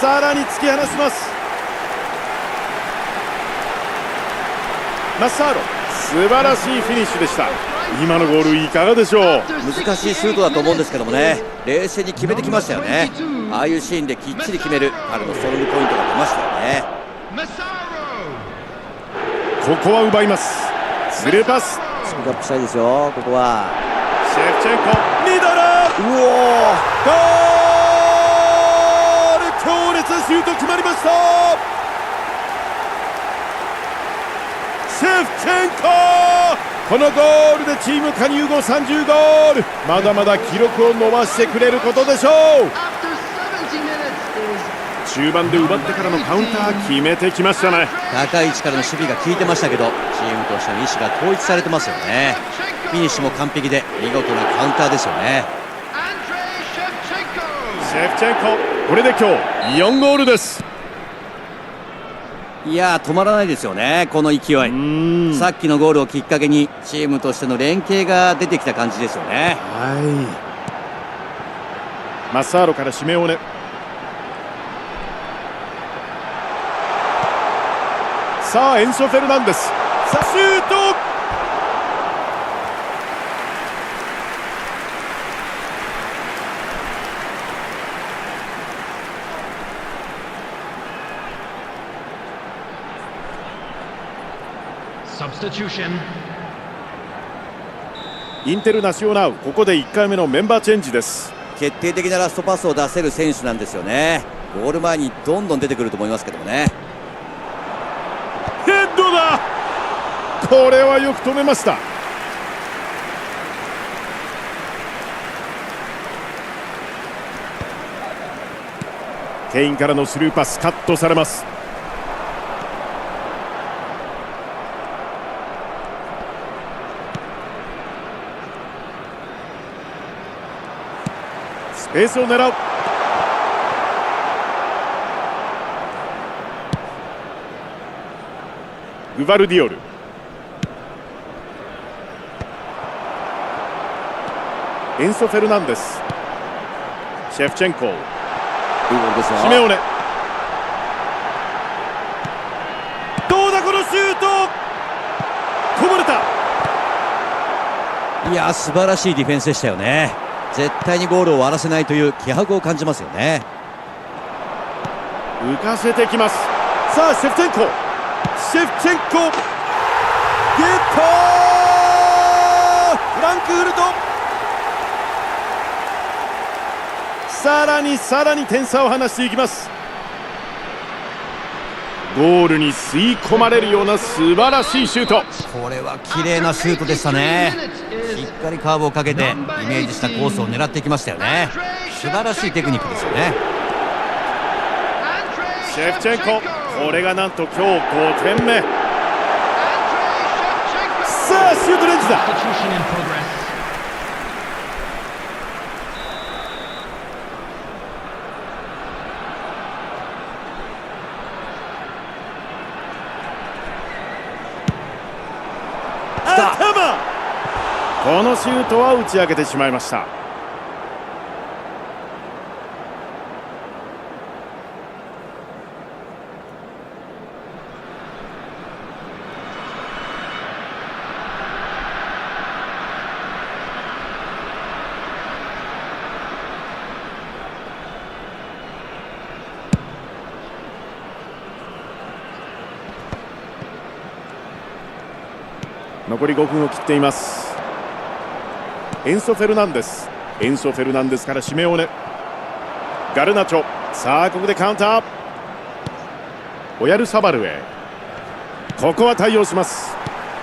さらに突き放します。マッサーロ、素晴らしいフィニッシュでした。今のゴールいかがでしょう。難しいシュートだと思うんですけどもね、冷静に決めてきましたよね。ああいうシーンできっちり決める彼のストロングポイントが出ましたよね。ここは奪います。スルーパス、スピードアップしたいですよ。ここはシェフチェンコ、ミドル、うおゴール、強烈なシュート決まりました。シェフチェンコ、このゴールでチーム加入後30ゴール。まだまだ記録を伸ばしてくれることでしょう。中盤で奪ってからのカウンター決めてきましたね。高い位置からの守備が効いてましたけど、チームとしての意思が統一されてますよね。フィニッシュも完璧で見事なカウンターですよね。シェフチェンコ、これで今日4ゴールです。いやー、止まらないですよね、この勢い。さっきのゴールをきっかけにチームとしての連携が出てきた感じですよね。はい、マッサーロからシメオネ、さあエンソ・フェルナンデス、さあシュート、インテルナシオナウ、ここで1回目のメンバーチェンジです。決定的なラストパスを出せる選手なんですよね。ゴール前にどんどん出てくると思いますけどもね。ヘッドだ、これはよく止めました。ケインからのスルーパスカットされます。スペースを狙う。グバルディオル、エンソ・フェルナンデス、シェフチェンコ、いいボールですよ。シメオネ、どうだこのシュート、こぼれた。いやー、素晴らしいディフェンスでしたよね。絶対にゴールを割らせないという気迫を感じますよね。浮かせてきます。さあシェフチェンコ、シェフチェンコ、ゲットー、フランクフルト、さらに点差を離していきます。ゴールに吸い込まれるような素晴らしいシュート。これは綺麗なシュートでしたね。しっかりカーブをかけてイメージしたコースを狙っていきましたよね。素晴らしいテクニックですよね。シェフチェンコ、これがなんと今日5点目。さあシュートレンジだ。頭、このシュートは打ち上げてしまいました。残り5分を切っています。エンソ・フェルナンデス、エンソ・フェルナンデスからシメオネ、ガルナチョ、さあここでカウンター、オヤルサバルへ、ここは対応します。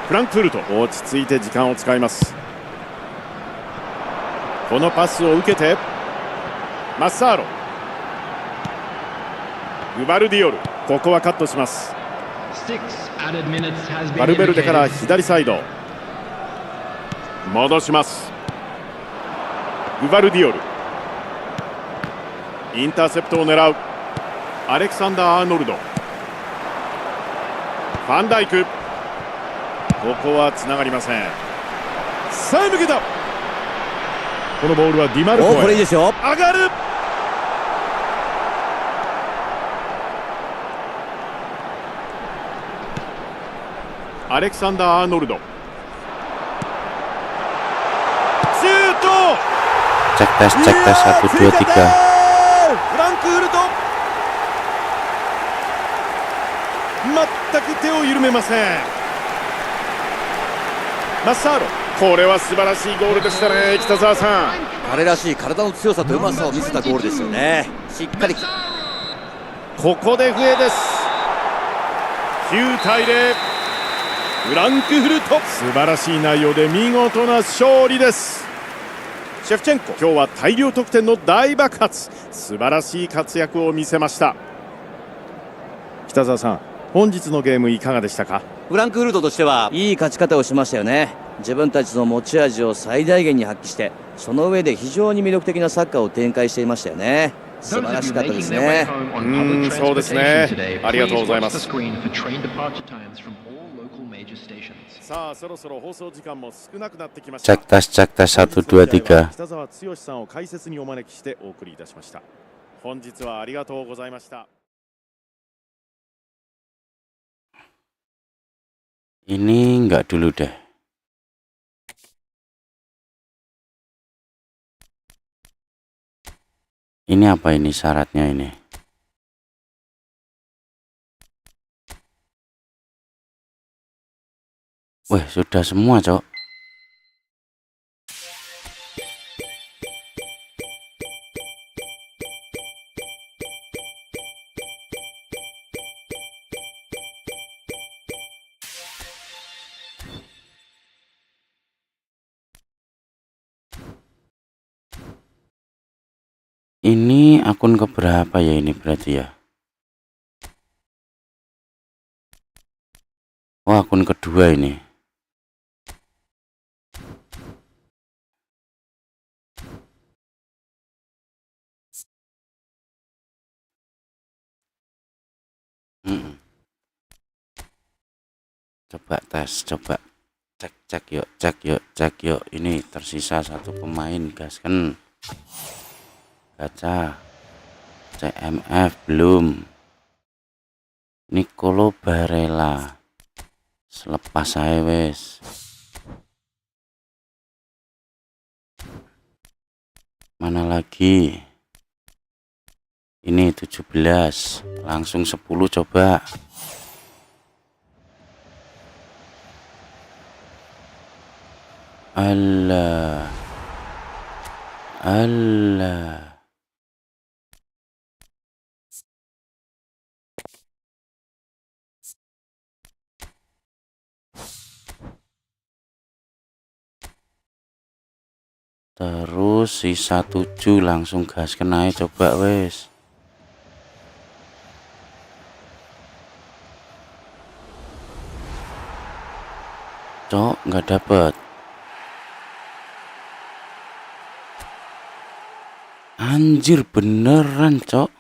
フランクフルト、落ち着いて時間を使います。このパスを受けてマッサーロ、グバルディオル、ここはカットします。バルベルデから左サイド戻します。グバルディオル、インターセプトを狙うアレクサンダー・アーノルド、ファンダイク、ここはつながりません。さあ抜けた。このボールはディマルコへ、これいいですよ。上がる。アレクサンダー・アーノルド、シュート。 Cek tes 1 2 3. フランクフルト、全く手を緩めません。マッサーロ、これは素晴らしいゴールでしたね。北澤さん、彼らしい体の強さとうまさを見せたゴールですよね。しっかりここで笛です。9対0、フランクフルト、素晴らしい内容で見事な勝利です。シェフチェンコ、今日は大量得点の大爆発、素晴らしい活躍を見せました。北澤さん、本日のゲームいかがでしたか？フランクフルトとしてはいい勝ち方をしましたよね。自分たちの持ち味を最大限に発揮して、その上で非常に魅力的なサッカーを展開していましたよね。素晴らしかったですね。そうですね。ありがとうございます。さあ、そろそろ放送時間も少なくなってきました。 Cek tes 1 2 3. 北澤剛さんを解説にお招きしてお送りいたしました。本日はありがとうございました。Ini enggak dulu deh. Ini apa ini syaratnya ini? Wah, sudah semua, Cok. Ini akun keberapa ya ini berarti ya? Oh, akun kedua ini. Coba tes, coba cek yuk. Ini tersisa satu pemain, gas kan? Gacha CMF belum. Nicolo Barella selepas saya wes. Mana lagi? Ini 17, langsung 10 coba. Allah. Terus sisa 7, langsung gas kena coba wes. Cok, nggak dapet. Anjir, beneran, Cok.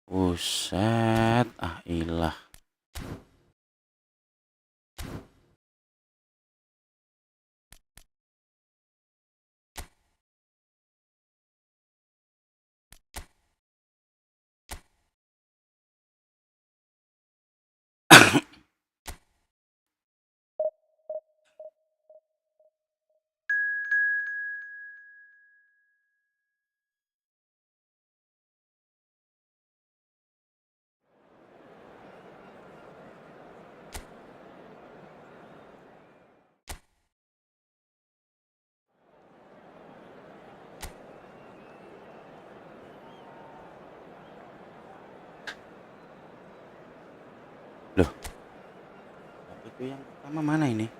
Buset, ah ilah. Loh, itu yang pertama mana ini?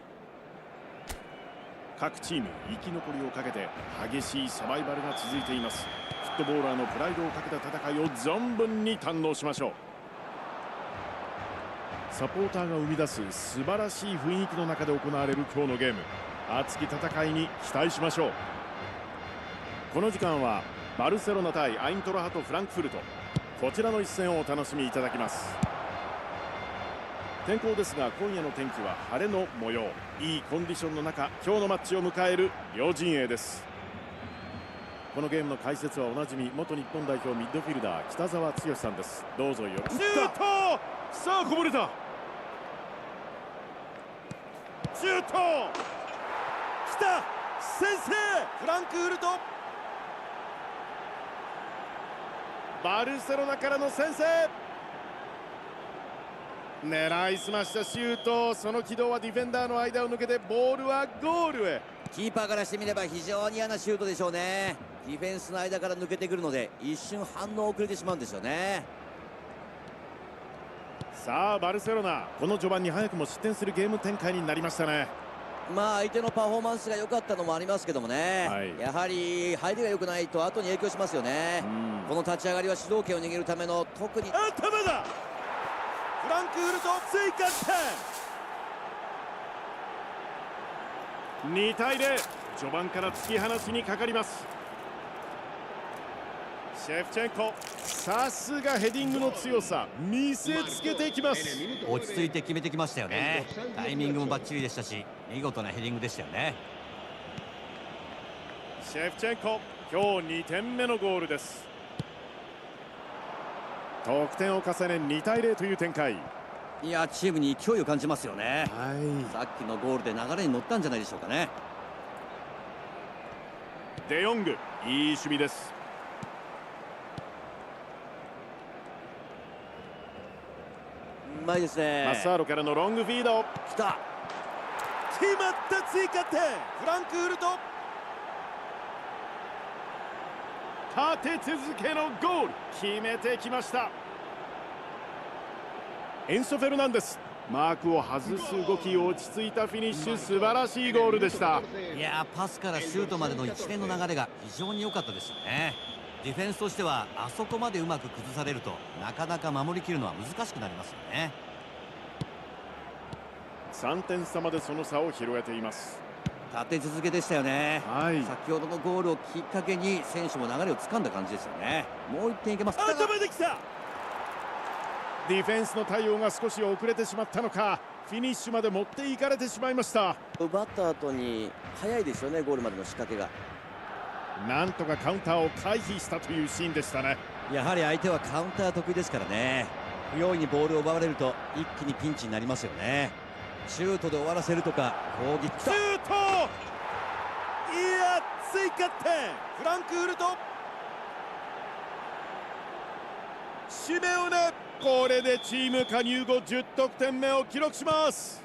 各チーム生き残りをかけて激しいサバイバルが続いています。フットボーラーのプライドをかけた戦いを存分に堪能しましょう。サポーターが生み出す素晴らしい雰囲気の中で行われる今日のゲーム、熱き戦いに期待しましょう。この時間はバルセロナ対アイントラハトフランクフルト、こちらの一戦をお楽しみいただきます。天候ですが、今夜の天気は晴れの模様。いいコンディションの中、今日のマッチを迎える両陣営です。このゲームの解説はおなじみ元日本代表ミッドフィルダー北澤剛さんです。どうぞよろしく。シュート、さあこぼれた。シュート来た、先制。フランクフルト、バルセロナからの先制。狙いすましたシュート、その軌道はディフェンダーの間を抜けてボールはゴールへ。キーパーからしてみれば非常に嫌なシュートでしょうね。ディフェンスの間から抜けてくるので一瞬反応遅れてしまうんですよね。さあバルセロナ、この序盤に早くも失点するゲーム展開になりましたね。まあ相手のパフォーマンスが良かったのもありますけどもね、はい、やはり入りが良くないと後に影響しますよね。この立ち上がりは主導権を握るための特に頭だ。フランクフルト追加点。2対0、序盤から突き放しにかかります。シェフチェンコ、さすがヘディングの強さ見せつけてきます。落ち着いて決めてきましたよね。タイミングもバッチリでしたし見事なヘディングでしたよね。シェフチェンコ、今日2点目のゴールです。得点を重ね2対0という展開。いやチームに勢いを感じますよね。はい、さっきのゴールで流れに乗ったんじゃないでしょうかね。デヨング、いい守備です。うまいですね。マスアロからのロングフィード、来た、決まった追加点。フランクフルト立て続けのゴール決めてきました。エンソ・フェルナンデス、マークを外す動き、落ち着いたフィニッシュ、素晴らしいゴールでした。いやパスからシュートまでの一連の流れが非常に良かったですよね。ディフェンスとしてはあそこまでうまく崩されるとなかなか守りきるのは難しくなりますよね。3点差までその差を広げています。立て続けでしたよね。はい、先ほどのゴールをきっかけに選手も流れを掴んだ感じですよね。もう1点いけます。頭できた。ディフェンスの対応が少し遅れてしまったのか、フィニッシュまで持っていかれてしまいました。奪った後に早いですよね、ゴールまでの仕掛けが。なんとかカウンターを回避したというシーンでしたね。やはり相手はカウンター得意ですからね。不用意にボールを奪われると一気にピンチになりますよね。シュートで終わらせるとか攻撃、シュート、いや追加点。フランクフルトシメオネ、これでチーム加入後10得点目を記録します。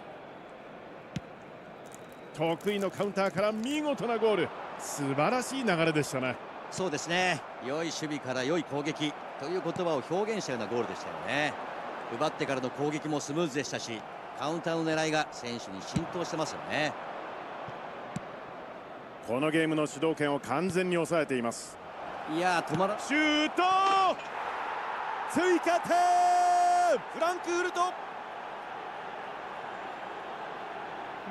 得意のカウンターから見事なゴール、素晴らしい流れでしたね。そうですね、良い守備から良い攻撃という言葉を表現したようなゴールでしたよね。奪ってからの攻撃もスムーズでしたし、カウンターの狙いが選手に浸透してますよね。このゲームの主導権を完全に抑えています。いや止まら、シュート追加点。フランクフルト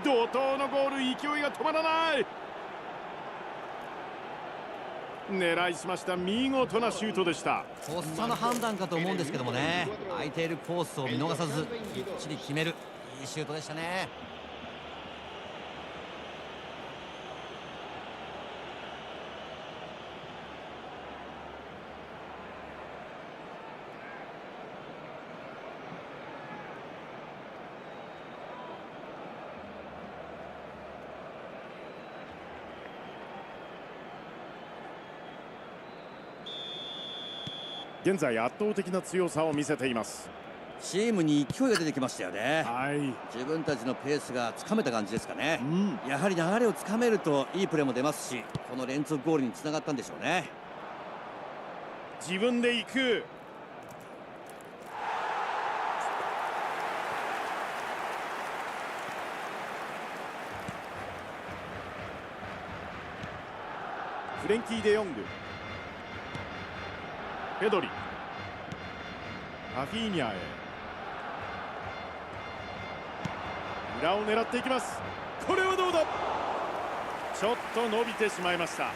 怒涛のゴール、勢いが止まらない。狙いしました、見事なシュートでした。とっさの判断かと思うんですけどもね、空いているコースを見逃さずきっちり決める、いいシュートでしたね。現在圧倒的な強さを見せています。チームに勢いが出てきましたよね。はい、自分たちのペースがつかめた感じですかね。やはり流れをつかめるといいプレーも出ますし、この連続ゴールにつながったんでしょうね。自分で行く。フレンキー・デヨング、ペドリ、ラフィーニャへ裏を狙っていきます。これはどうだ。ちょっと伸びてしまいました。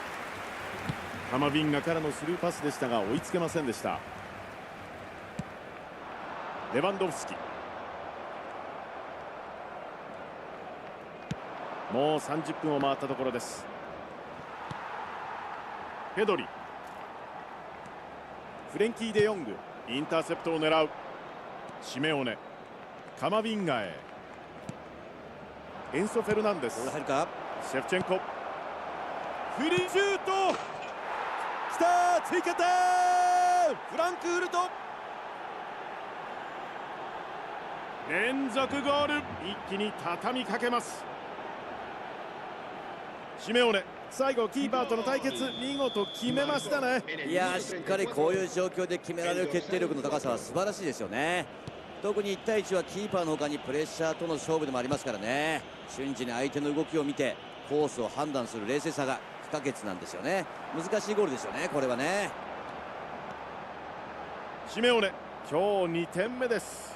カマビンガからのスルーパスでしたが追いつけませんでした。レバンドフスキ、もう30分を回ったところです。ペドリ、フレンキー・デ・ヨング、インターセプトを狙う。シメオネ、カマビンガへ。エンソ・フェルナンデス、ボール入るか。シェフチェンコ、フリーシュート、きたー、追加点、フランクフルト、連続ゴール、一気に畳みかけます。シメオネ、最後キーパーとの対決、見事決めましたね。いやー、しっかりこういう状況で決められる決定力の高さは素晴らしいですよね。特に1対1はキーパーの他にプレッシャーとの勝負でもありますからね。瞬時に相手の動きを見てコースを判断する冷静さが不可欠なんですよね。難しいゴールですよね、これはね。シメオネ、今日2点目です。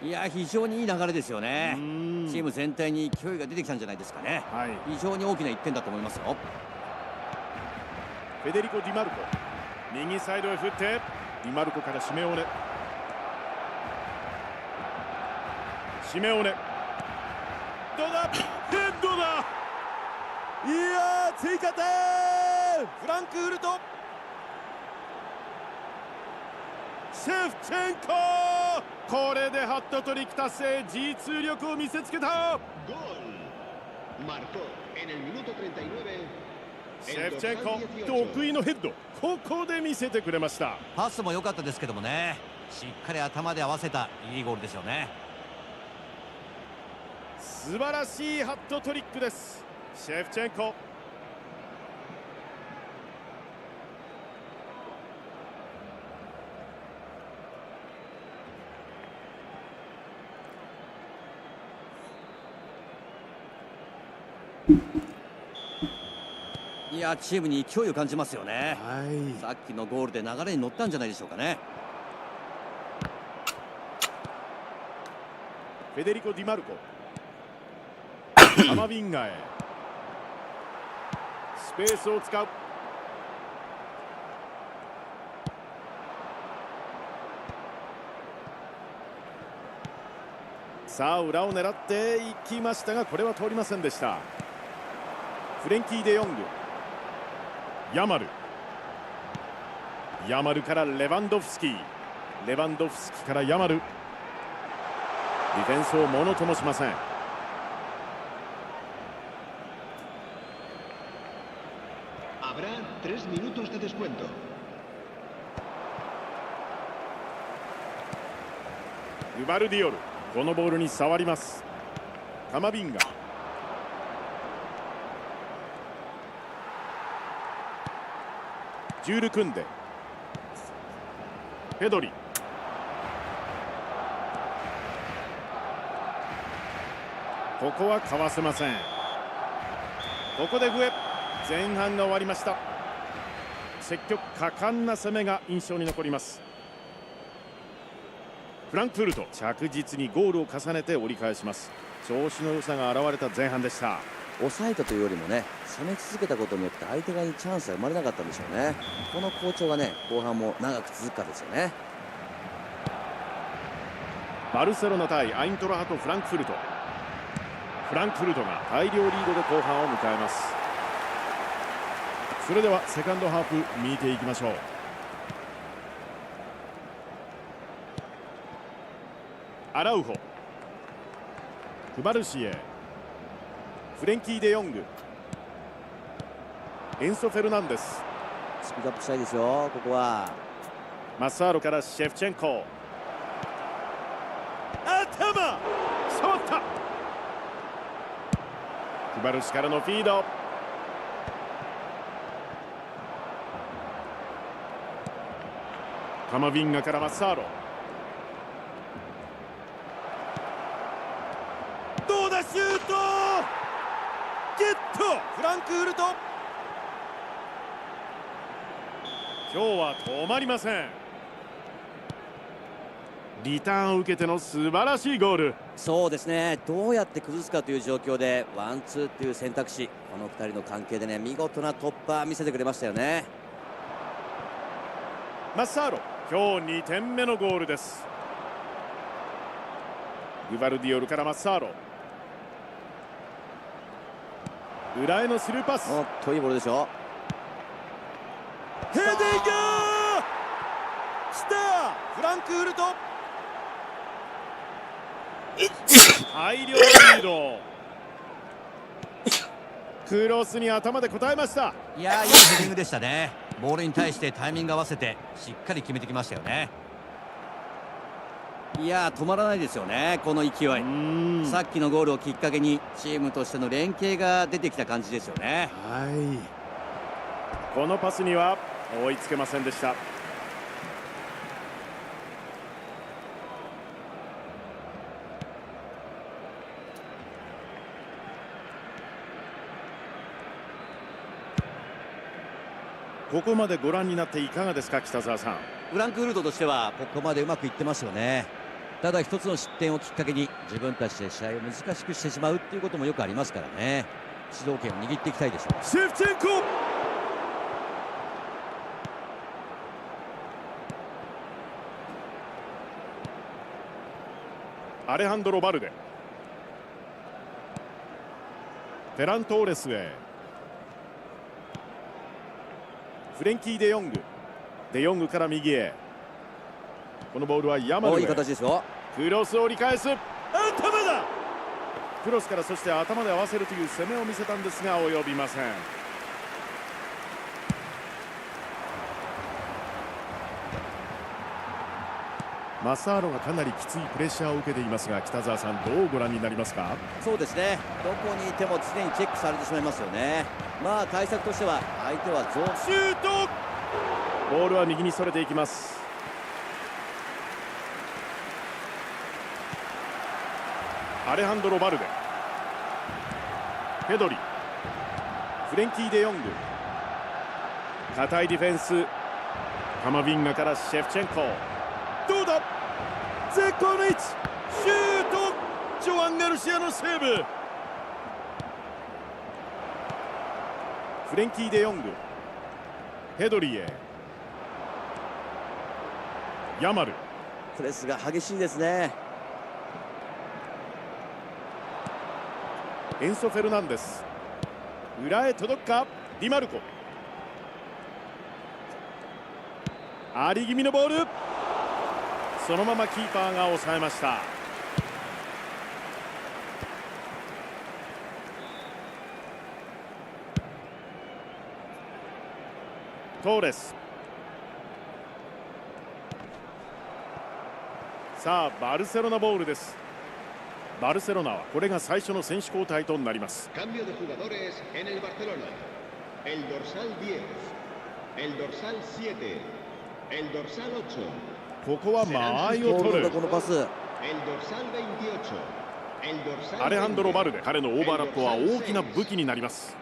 いや、非常にいい流れですよね。チーム全体に勢いが出てきたんじゃないですかね。はい、非常に大きな1点だと思いますよ。フェデリコ・ディマルコ、右サイドへ振って、ディマルコからシメオネ、シメオネ、どうだ、ヘッドだ、いやー、追加点、フランクフルト、シェフチェンコ、これでハットトリック達成、実力を見せつけた。シェフチェンコ、得意のヘッド、ここで見せてくれました。パスも良かったですけどもね、しっかり頭で合わせたいいゴールですよね。素晴らしいハットトリックです、シェフチェンコ。いや、チームに勢いを感じますよね。はい、さっきのゴールで流れに乗ったんじゃないでしょうかね。フェデリコ・ディマルコ、カマビンガへ、スペースを使う。さあ裏を狙っていきましたが、これは通りませんでした。フレンキー・デ・ヨング、ヤマル、ヤマルからレバンドフスキー、レバンドフスキからヤマル、ディフェンスをものともしません。グバルディオル、このボールに触ります。カマビンガ、ジュール・クンデ、ペドリ、ここはかわせません。ここで笛、前半が終わりました。積極果敢な攻めが印象に残ります。フランクフルト、着実にゴールを重ねて折り返します。調子の良さが現れた前半でした。抑えたというよりもね、攻め続けたことによって相手側にチャンスが生まれなかったんでしょうね。この好調がね、後半も長く続くかですよね。バルセロナ対アイントラハトフランクフルト、フランクフルトが大量リードで後半を迎えます。それではセカンドハーフ見ていきましょう。アラウホ、クバルシエ、フレンキー・デ・ヨング、エンソ・フェルナンデス、スピードアップしたいですよ、ここは。マッサーロからシェフチェンコ、頭触った、クバルシからのフィード、カマビンガからマッサーロ、どうだ、シュート、ゲット、フランクフルト、今日は止まりません。リターンを受けての素晴らしいゴール。そうですね、どうやって崩すかという状況でワンツーっていう選択肢、この2人の関係でね、見事な突破見せてくれましたよね。マッサーロ、今日2点目のゴールです。グバルディオルからマッサーロ、裏へのスルーパス、おっといいボールでしょ。ヘディング来たフランクフルト大量リード。クロスに頭で応えました。いやいいヘディングでしたね。ボールに対してタイミング合わせてしっかり決めてきましたよね。いや止まらないですよね、この勢い。さっきのゴールをきっかけにチームとしての連携が出てきた感じですよね。はい、このパスには追いつけませんでした。ここまでご覧になっていかがですか、北澤さん。フランクフルトとしてはここまでうまくいってますよね。ただ一つの失点をきっかけに自分たちで試合を難しくしてしまうっていうこともよくありますからね。主導権を握っていきたいでしょう。シェフチェンコ、アレハンドロ・バルデ、フェラントーレスへ、フレンキー・デヨング、デヨングから右へ。このボールはヤマルへ。いい形ですよ。クロスを折り返す、頭だ。クロスからそして頭で合わせるという攻めを見せたんですが及びません。マサーロがかなりきついプレッシャーを受けていますが、北澤さんどうご覧になりますか。そうですね、どこにいても常にチェックされてしまいますよね。まあ対策としては相手はゾーン。シュート、ボールは右にそれていきます。アレハンドロ・バルデ、ペドリ、フレンキー・デヨング、堅いディフェンス、カマビンガからシェフチェンコ、どうだ、絶好の位置、シュート、ジョアン・ガルシアのセーブ。フレンキー・デヨング、ペドリへ、ヤマル、プレスが激しいですね。エンソ・フェルナンデス、裏へ届くか、ディマルコ、あり気味のボール、そのままキーパーが抑えました。トーレス、さあバルセロナボールです。バルセロナはこれが最初の選手交代となります。Cambio de jugadores en el Barcelona. El dorsal 10, el dorsal 7, el dorsal 8. ここは間合いを取る。このパス。El dorsal 28, el dorsal アレハンドロ・バルデ、 20. 彼のオーバーラップは大きな武器になります。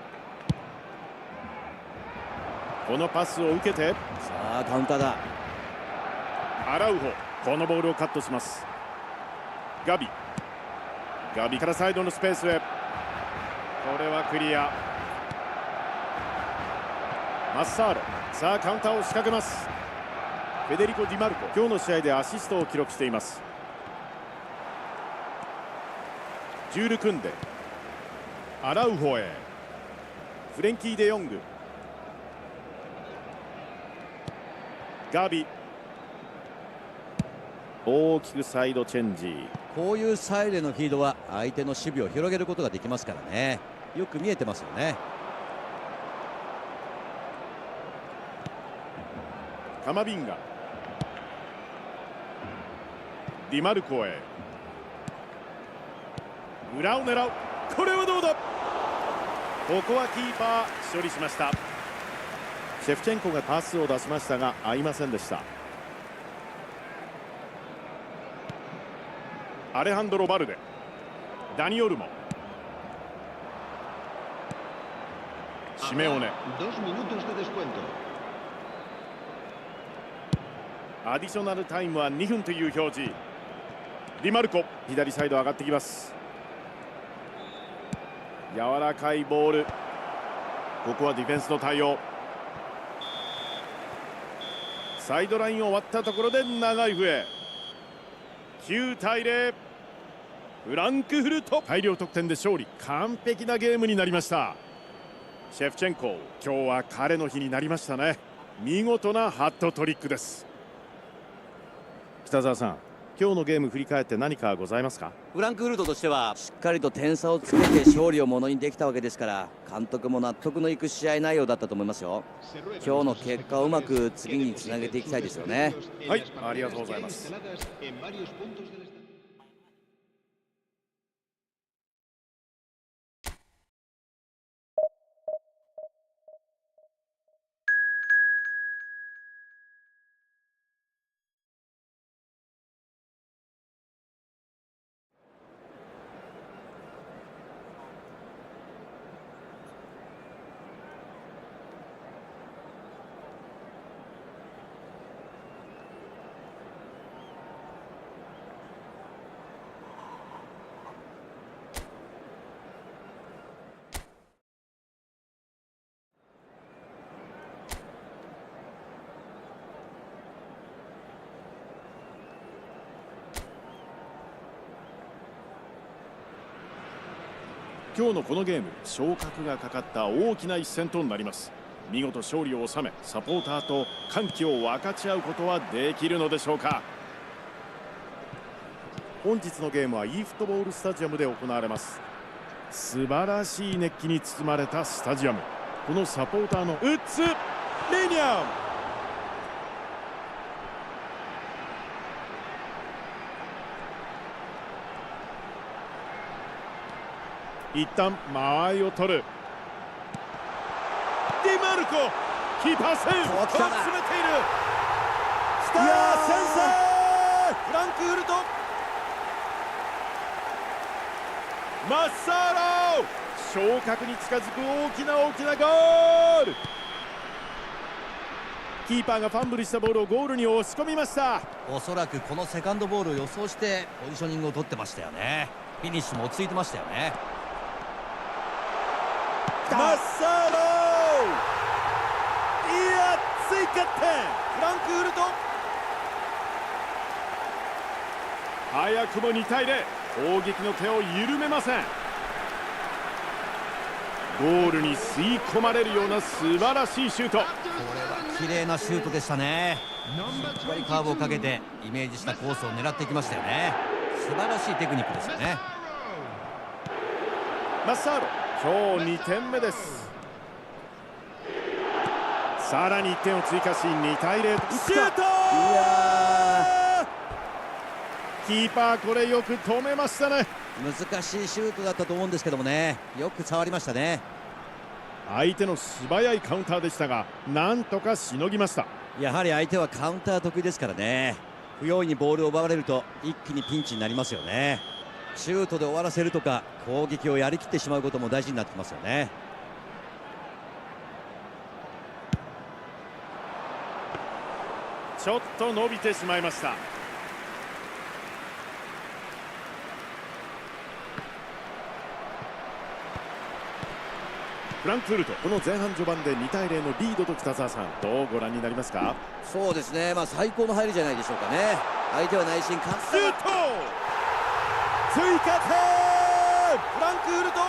このパスを受けて、さあカウンターだ。アラウホ、このボールをカットします。ガビ、ガビからサイドのスペースへ、これはクリア。マッサーロ、さあカウンターを仕掛けます。フェデリコ・ディマルコ、今日の試合でアシストを記録しています。ジュール・クンデ、アラウホへ、フレンキー・デヨング、ガビ、大きくサイドチェンジ。こういうサイドのフィードは相手の守備を広げることができますからね。よく見えてますよね。カマビンガ、ディマルコへ、裏を狙う、これはどうだ。ここはキーパー処理しました。シェフチェンコがパスを出しましたが合いませんでした。アレハンドロ・バルデ、ダニオルモ、シメオネ、 2 minutos de descuento. アディショナルタイムは2分という表示。ディマルコ、左サイド上がってきます。柔らかいボール、ここはディフェンスの対応。サイドラインを割ったところで長い笛。9対0、フランクフルト大量得点で勝利。完璧なゲームになりました。シェフチェンコ、今日は彼の日になりましたね。見事なハットトリックです。北澤さん、今日のゲーム振り返って何かございますか？フランクフルトとしてはしっかりと点差をつけて勝利をものにできたわけですから、監督も納得のいく試合内容だったと思いますよ。今日の結果をうまく次につなげていきたいですよね。はい、ありがとうございます。今日のこのゲーム、昇格がかかった大きな一戦となります。見事勝利を収め、サポーターと歓喜を分かち合うことはできるのでしょうか。本日のゲームは Efootball スタジアムで行われます。素晴らしい熱気に包まれたスタジアム。このサポーターのウッズ・レニャン、一旦間合いを取る。ディマルコ、キーパーセーフ、詰めている。いやー、先制フランクフルト。マッサーロ、昇格に近づく大きなゴール。キーパーがファンブルしたボールをゴールに押し込みました。おそらくこのセカンドボールを予想してポジショニングを取ってましたよね。フィニッシュも落ち着いてましたよね。マッサーロ、いや、追加点、フランクフルト。早くも2対0、攻撃の手を緩めません。ゴールに吸い込まれるような素晴らしいシュート。これは綺麗なシュートでしたね。しっかりカーブをかけてイメージしたコースを狙っていきましたよね。素晴らしいテクニックですよね。マッサーロ、今日2点目です。さらに1点を追加し2対0、シュート。いや、キーパーこれよく止めましたね。難しいシュートだったと思うんですけどもね、よく触りましたね。相手の素早いカウンターでしたが、なんとかしのぎました。やはり相手はカウンター得意ですからね。不用意にボールを奪われると一気にピンチになりますよね。シュートで終わらせるとか攻撃をやりきってしまうことも大事になってきますよね。ちょっと伸びてしまいました。フランクフルト、この前半序盤で2対0のリードと北澤さん、どうご覧になりますか？そうですね、最高の入りじゃないでしょうかね。相手は内心勝った。シュート、追加点、フランクフルト。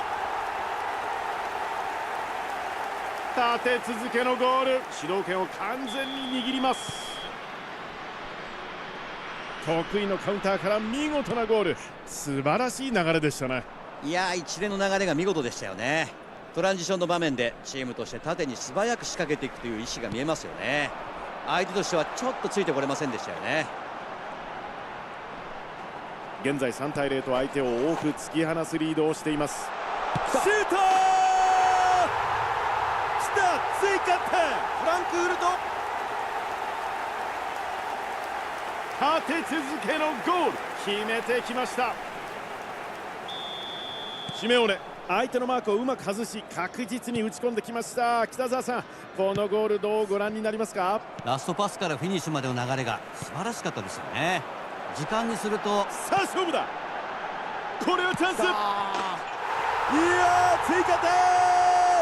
立て続けのゴール、主導権を完全に握ります。得意のカウンターから見事なゴール、素晴らしい流れでしたね。いやー、一連の流れが見事でしたよね。トランジションの場面でチームとして縦に素早く仕掛けていくという意思が見えますよね。相手としてはちょっとついてこれませんでしたよね。現在3対0と相手を大きく突き放すリードをしています。シュート、来た、追加点、フランクフルト。立て続けのゴール、決めてきました。シメオネ、相手のマークをうまく外し確実に打ち込んできました。北澤さん、このゴールどうご覧になりますか？ラストパスからフィニッシュまでの流れが素晴らしかったですよね。時間にすると、さあ勝負だ、これはチャンス。いやー、追加点、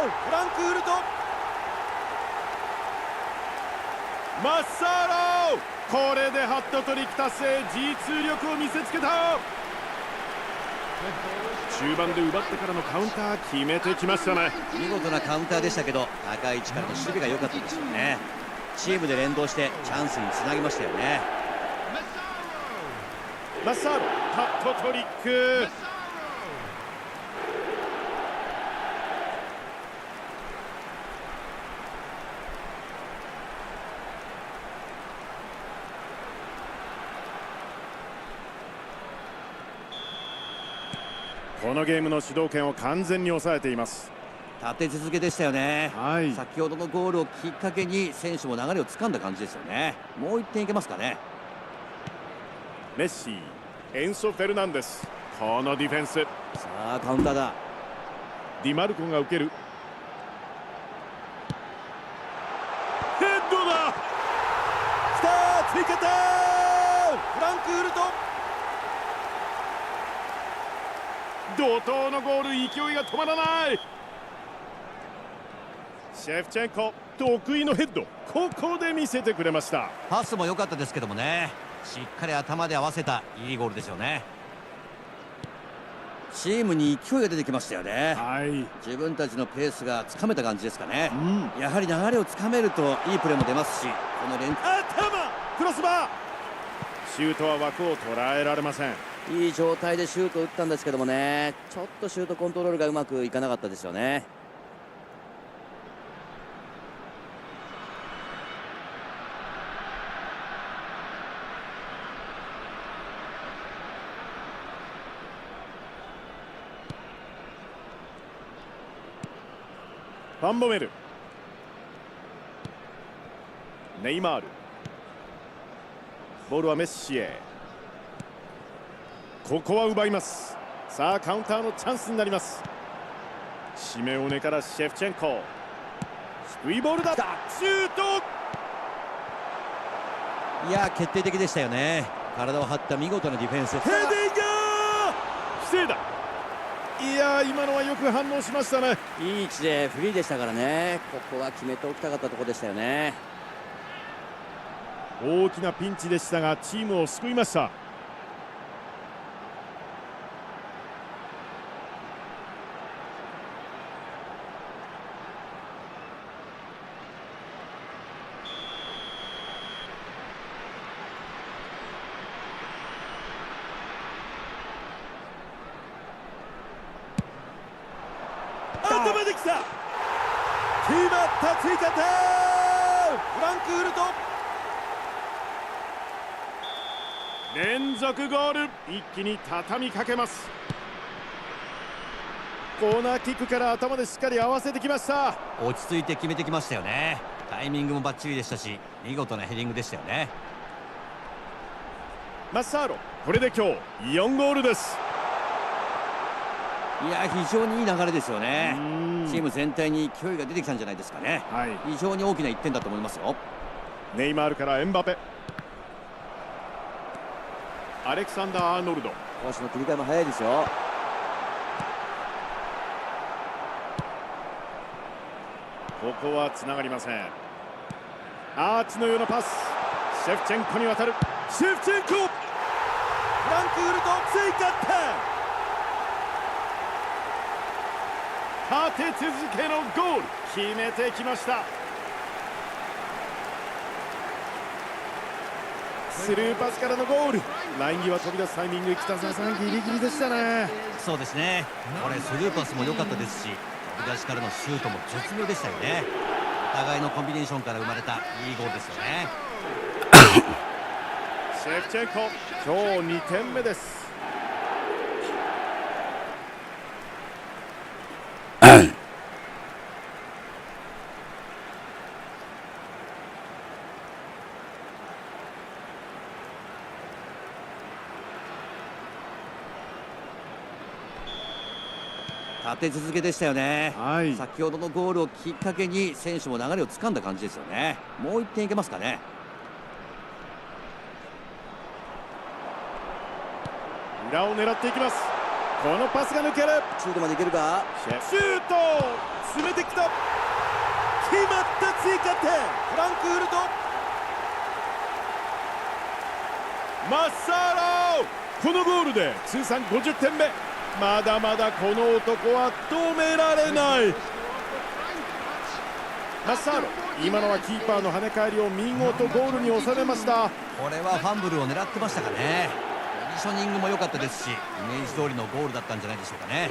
フランクフルト。マッサーロ、これでハットトリック達成、実力を見せつけた。中盤で奪ってからのカウンター決めてきましたね。見事なカウンターでしたけど、高い位置からの守備が良かったですよね。チームで連動してチャンスにつなぎましたよね。マッサーロカットトリック。このゲームの主導権を完全に抑えています。立て続けでしたよね。はい、先ほどのゴールをきっかけに選手も流れをつかんだ感じですよね。もう1点いけますかね。メッシ、エンソ・フェルナンデス、このディフェンス。さあカウンターだ。ディマルコが受ける。ヘッドだ。きた、追加点。フランクフルト。怒涛のゴール、勢いが止まらない。シェフチェンコ、得意のヘッド、ここで見せてくれました。パスも良かったですけどもね、しっかり頭で合わせたいいゴールですよね。チームに勢いが出てきましたよね。はい、自分たちのペースがつかめた感じですかね。うん、やはり流れをつかめるといいプレーも出ますし、この連クロスバー。シュートは枠を捉えられません。いい状態でシュートを打ったんですけどもね、ちょっとシュートコントロールがうまくいかなかったですよね。ファンボメル、ネイマール、ボールはメッシへ。ここは奪います。さあカウンターのチャンスになります。シメオネからシェフチェンコ、低いボールだ。シュート。いや決定的でしたよね。体を張った見事なディフェンス。ヘディング防いだ。いや今のはよく反応しましたね。いい位置でフリーでしたからね。ここは決めておきたかったところでしたよね。大きなピンチでしたがチームを救いました。頭できた。決まった追加点。フランクフルト連続ゴール、一気に畳みかけます。コーナーキックから頭でしっかり合わせてきました。落ち着いて決めてきましたよね。タイミングもバッチリでしたし、見事なヘディングでしたよね。マッサーロ、これで今日4ゴールです。いや非常にいい流れですよね。チームム全体に勢いが出てきたんじゃないですかね。はい、非常に大きな1点だと思いますよ。ネイマールからエンバペ、アレクサンダー・アーノルド、攻守の切り替えも早いですよ。ここはつながりません。アーチのようなパス、シェフチェンコに渡る。シェフチェンコ、フランクフルト追加点。立て続けのゴール、決めてきました。スルーパスからのゴール、ライン際飛び出すタイミング、北澤さんギリギリでしたね。そうですね、これスルーパスも良かったですし、飛び出しからのシュートも絶妙でしたよね。お互いのコンビネーションから生まれたいいゴールですよね。シェフチェンコ、今日2点目です。立て続けでしたよね。はい、先ほどのゴールをきっかけに選手も流れをつかんだ感じですよね。もう1点いけますかね。裏を狙っていきます。このパスが抜ける。シュートまでいけるか。シュート詰めてきた。決まった追加点。フランクフルト、マッサーロ、このゴールで通算50点目。まだまだこの男は止められない。マッサーロ、今のはキーパーの跳ね返りを見事ゴールに収めました。これはファンブルを狙ってましたかね。ポジショニングも良かったですし、イメージ通りのゴールだったんじゃないでしょうかね。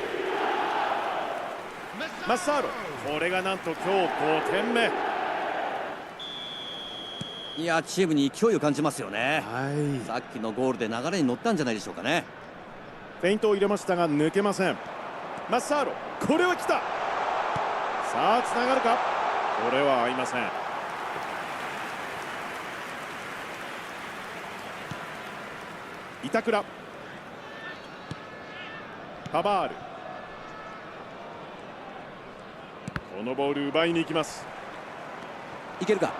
マッサーロ、これがなんと今日5点目。いや、チームに勢いを感じますよね。はい、さっきのゴールで流れに乗ったんじゃないでしょうかね。フェイントを入れましたが抜けません。マッサーロ、これは来た。さあつながるか。これは合いません。板倉、パバール、このボール奪いに行きます。いけるか。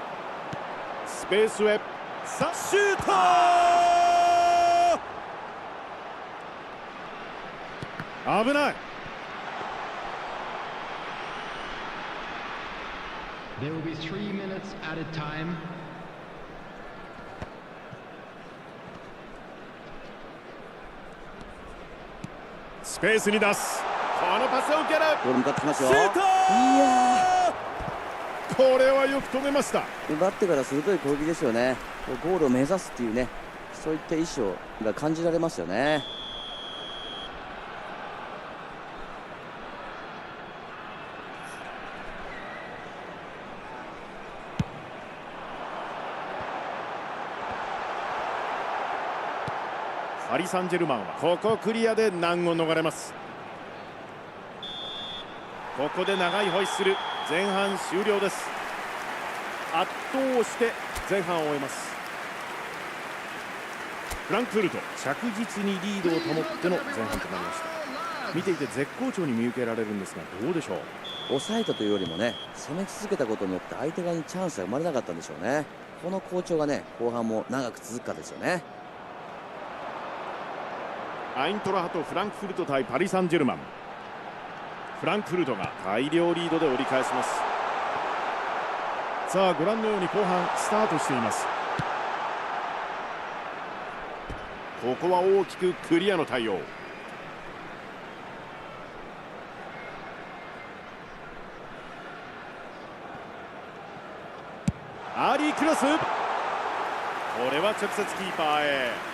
スペースへ、さあシュート。危ない。There will be 3 minutes added time. スペースに出す。このパスを受ける。ゴール向かってきますよ。シュート。いやこれはよく止めました。ー、奪ってから鋭い攻撃ですよね。ゴールを目指すっていうね、そういった意思が感じられますよね。パリ・サンジェルマンはここクリアで難を逃れます。ここで長いホイッスル。前半終了です。圧倒をして前半を終えます。フランクフルト、着実にリードを保っての前半となりました。見ていて絶好調に見受けられるんですが、どうでしょう。抑えたというよりもね、攻め続けたことによって相手側にチャンスが生まれなかったんでしょうね。この好調がね、後半も長く続くかですよね。アイントラハトフランクフルト対パリ・サンジェルマン。フランクフルトが大量リードで折り返します。さあご覧のように後半スタートしています。ここは大きくクリアの対応。アーリークロス。これは直接キーパーへ。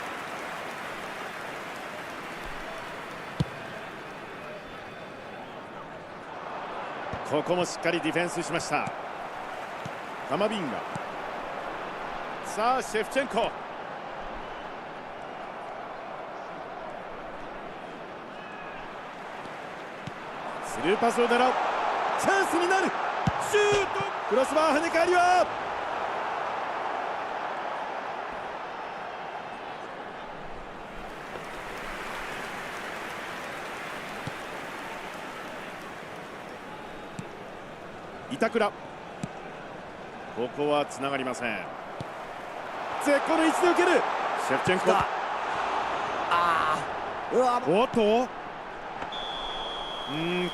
ここもしっかりディフェンスしました。カマビンガ、さあシェフチェンコ、スルーパスを狙う。チャンスになる。シュート。クロスバー跳ね返りは板倉。ここはつながりません。絶好の位置で受ける。シェフチェンコ。おっと、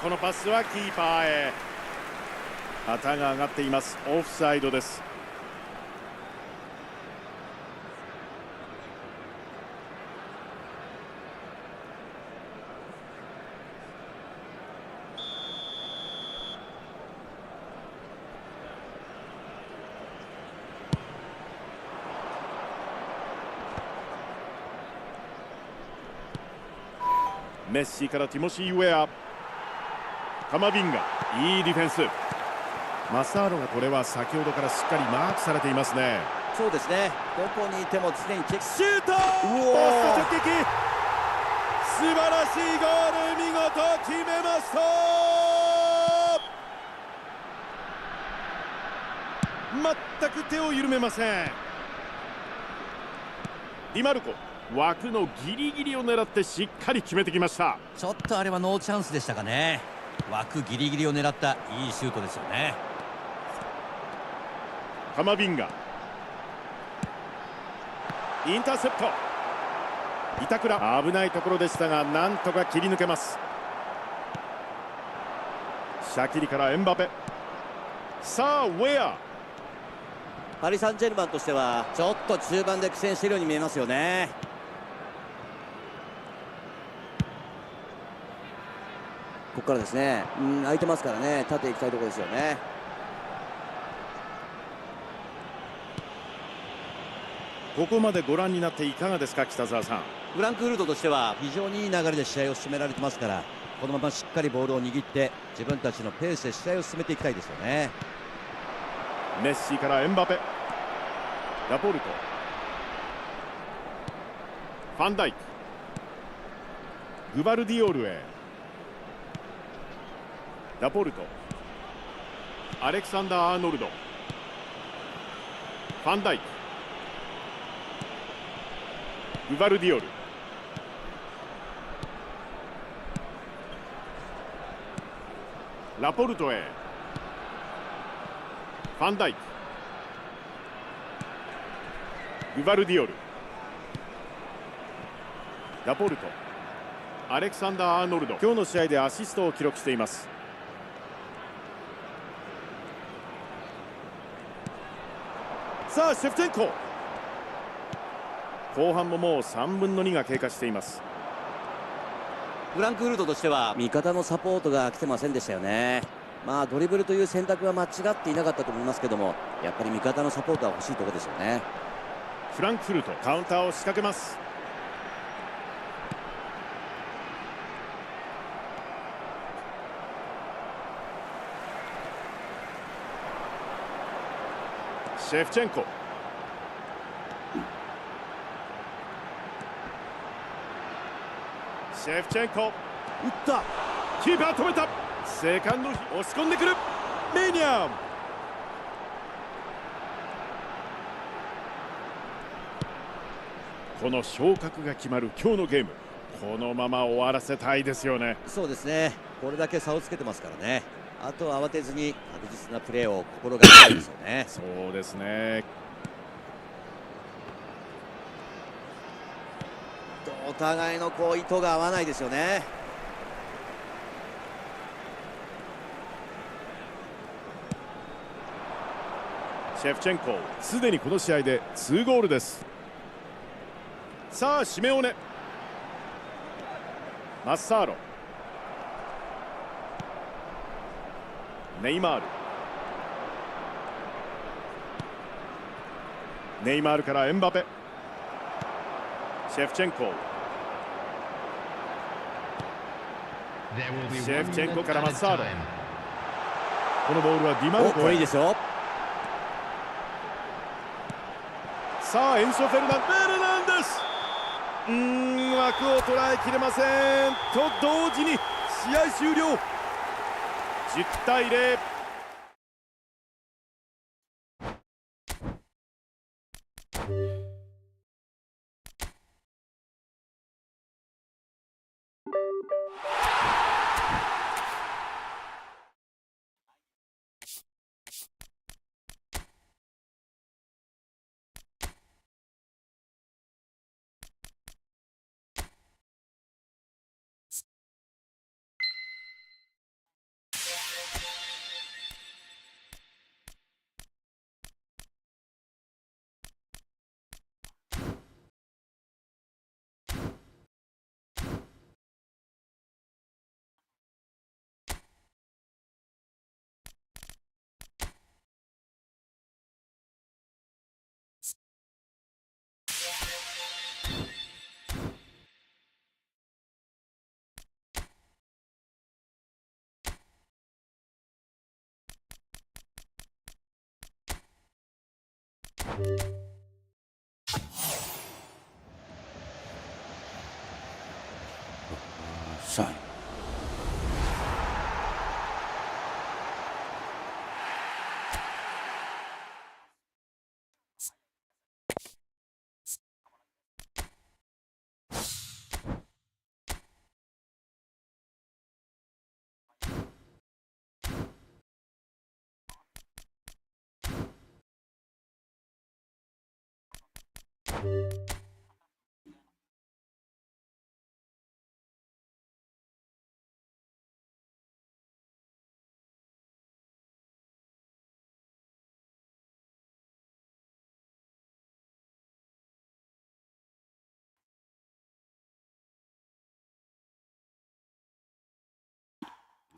このパスはキーパーへ。旗が上がっています。オフサイドです。メッシからティモシー・ウェア、カマビンガ、いいディフェンス。マサーロがこれは先ほどからしっかりマークされていますね。そうですね、どこにいても常にチェック。シュート。ポスト直撃。素晴らしいゴール、見事決めました。全く手を緩めません。ディマルコ、枠のギリギリを狙ってしっかり決めてきました。ちょっとあれはノーチャンスでしたかね。枠ギリギリを狙ったいいシュートですよね。カマビンガ、インターセプト。板倉、危ないところでしたがなんとか切り抜けます。シャキリからエンバペ。さあウェア。パリ・サンジェルマンとしてはちょっと中盤で苦戦しているように見えますよね。ここからですね、空いてますからね、縦行きたいところですよね。ここまでご覧になっていかがですか、北澤さん。フランクフルトとしては非常にいい流れで試合を進められてますから、このまましっかりボールを握って自分たちのペースで試合を進めていきたいですよね。メッシからエンバペ、ラポルト、ファンダイク、グバルディオルへ、ラポルト、アレクサンダー・アーノルド、ファンダイク、グバルディオル、ラポルトへ、ファンダイク、グバルディオル、ラポルト、アレクサンダー・アーノルド、今日の試合でアシストを記録しています。さあシェフチェンコ、後半ももう3分の2が経過しています。フランクフルトとしては味方のサポートが来てませんでしたよね。ドリブルという選択は間違っていなかったと思いますけども、やっぱり味方のサポートは欲しいところですよね。フランクフルトカウンターを仕掛けます。シェフチェンコ、シェフチェンコ、打った、キーパー止めた、セカンド押し込んでくる、メニャン、この昇格が決まる今日のゲーム、このまま終わらせたいですよね。そうですね、これだけ差をつけてますからね。あとは慌てずに確実なプレーを心がけたいですよね。そうですね。お互いの意図が合わないですよね。シェフチェンコ、すでにこの試合で2ゴールです。さあシメオネ、マッサーロ、ネイマール、ネイマールからエンバペ、シェフチェンコ、シェフチェンコからマッサーロ、このボールはディマルコへ。これいいですよ。さあエンソ・フェルナンデス、枠を捉えきれませんと同時に試合終了。10対0。さあ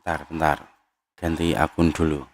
bentar, ganti akun dulu.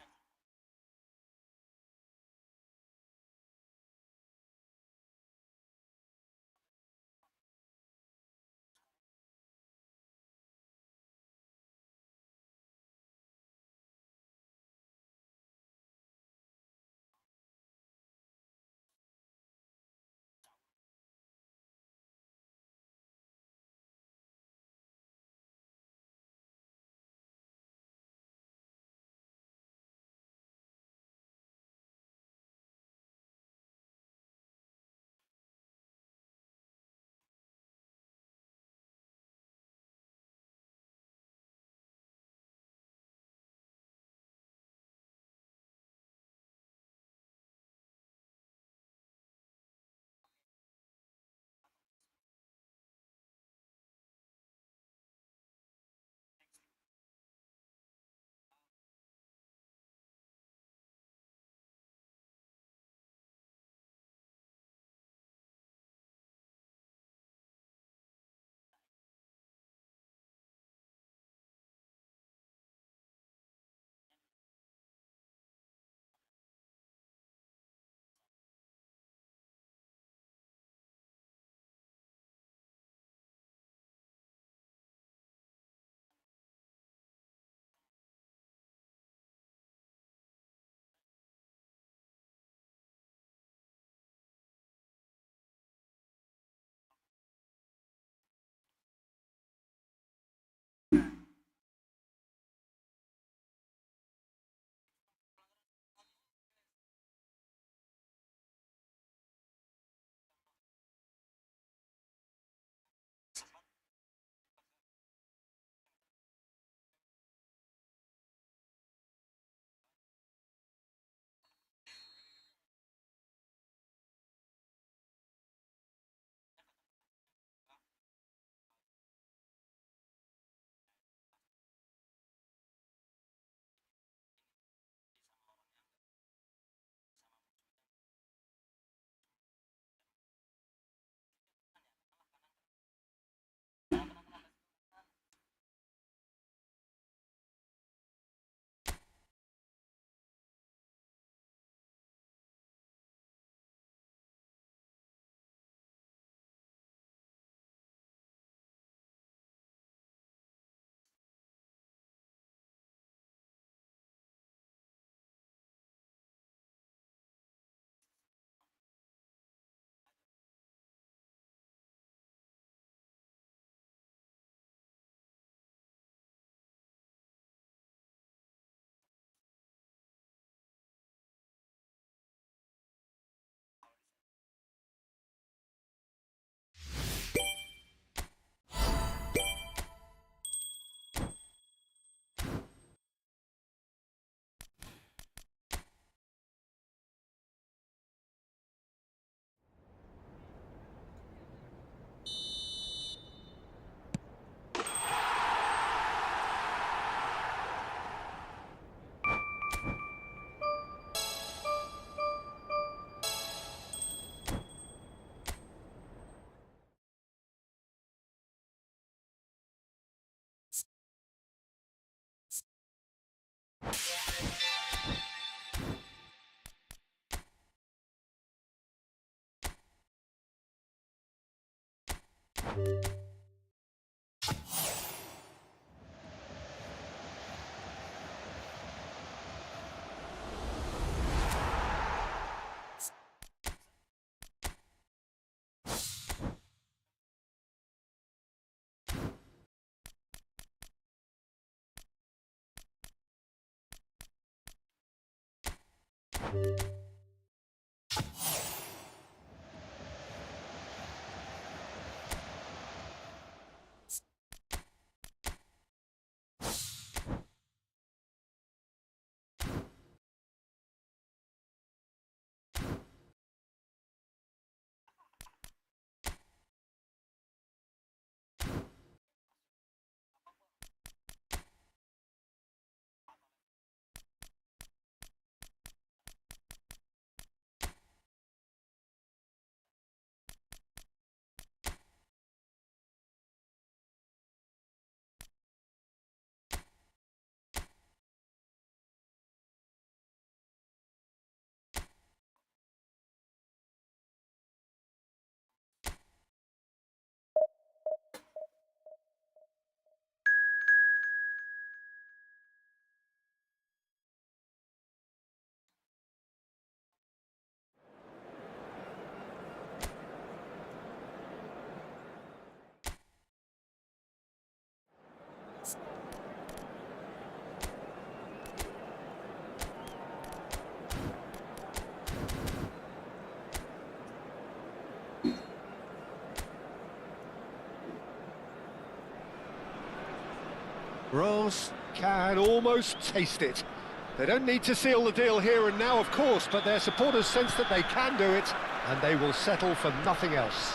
Reims can almost taste it. They don't need to seal the deal here and now, of course, but their supporters sense that they can do it, and they will settle for nothing else.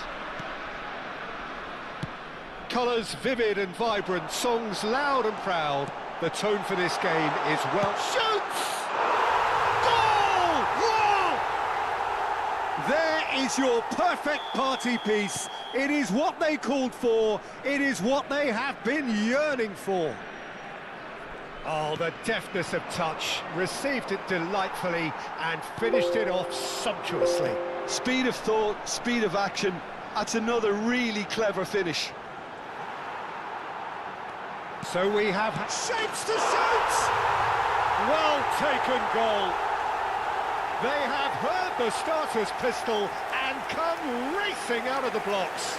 Colours vivid and vibrant, songs loud and proud. The tone for this game is well... Shoots! Goal! Whoa! There is your perfect party piece. It is what they called for. It is what they have been yearning for. Oh, the deftness of touch. Received it delightfully and finished it off sumptuously. Speed of thought, speed of action. That's another really clever finish. So we have shapes to shoot! Well taken goal. They have heard the starter's pistol and come racing out of the blocks.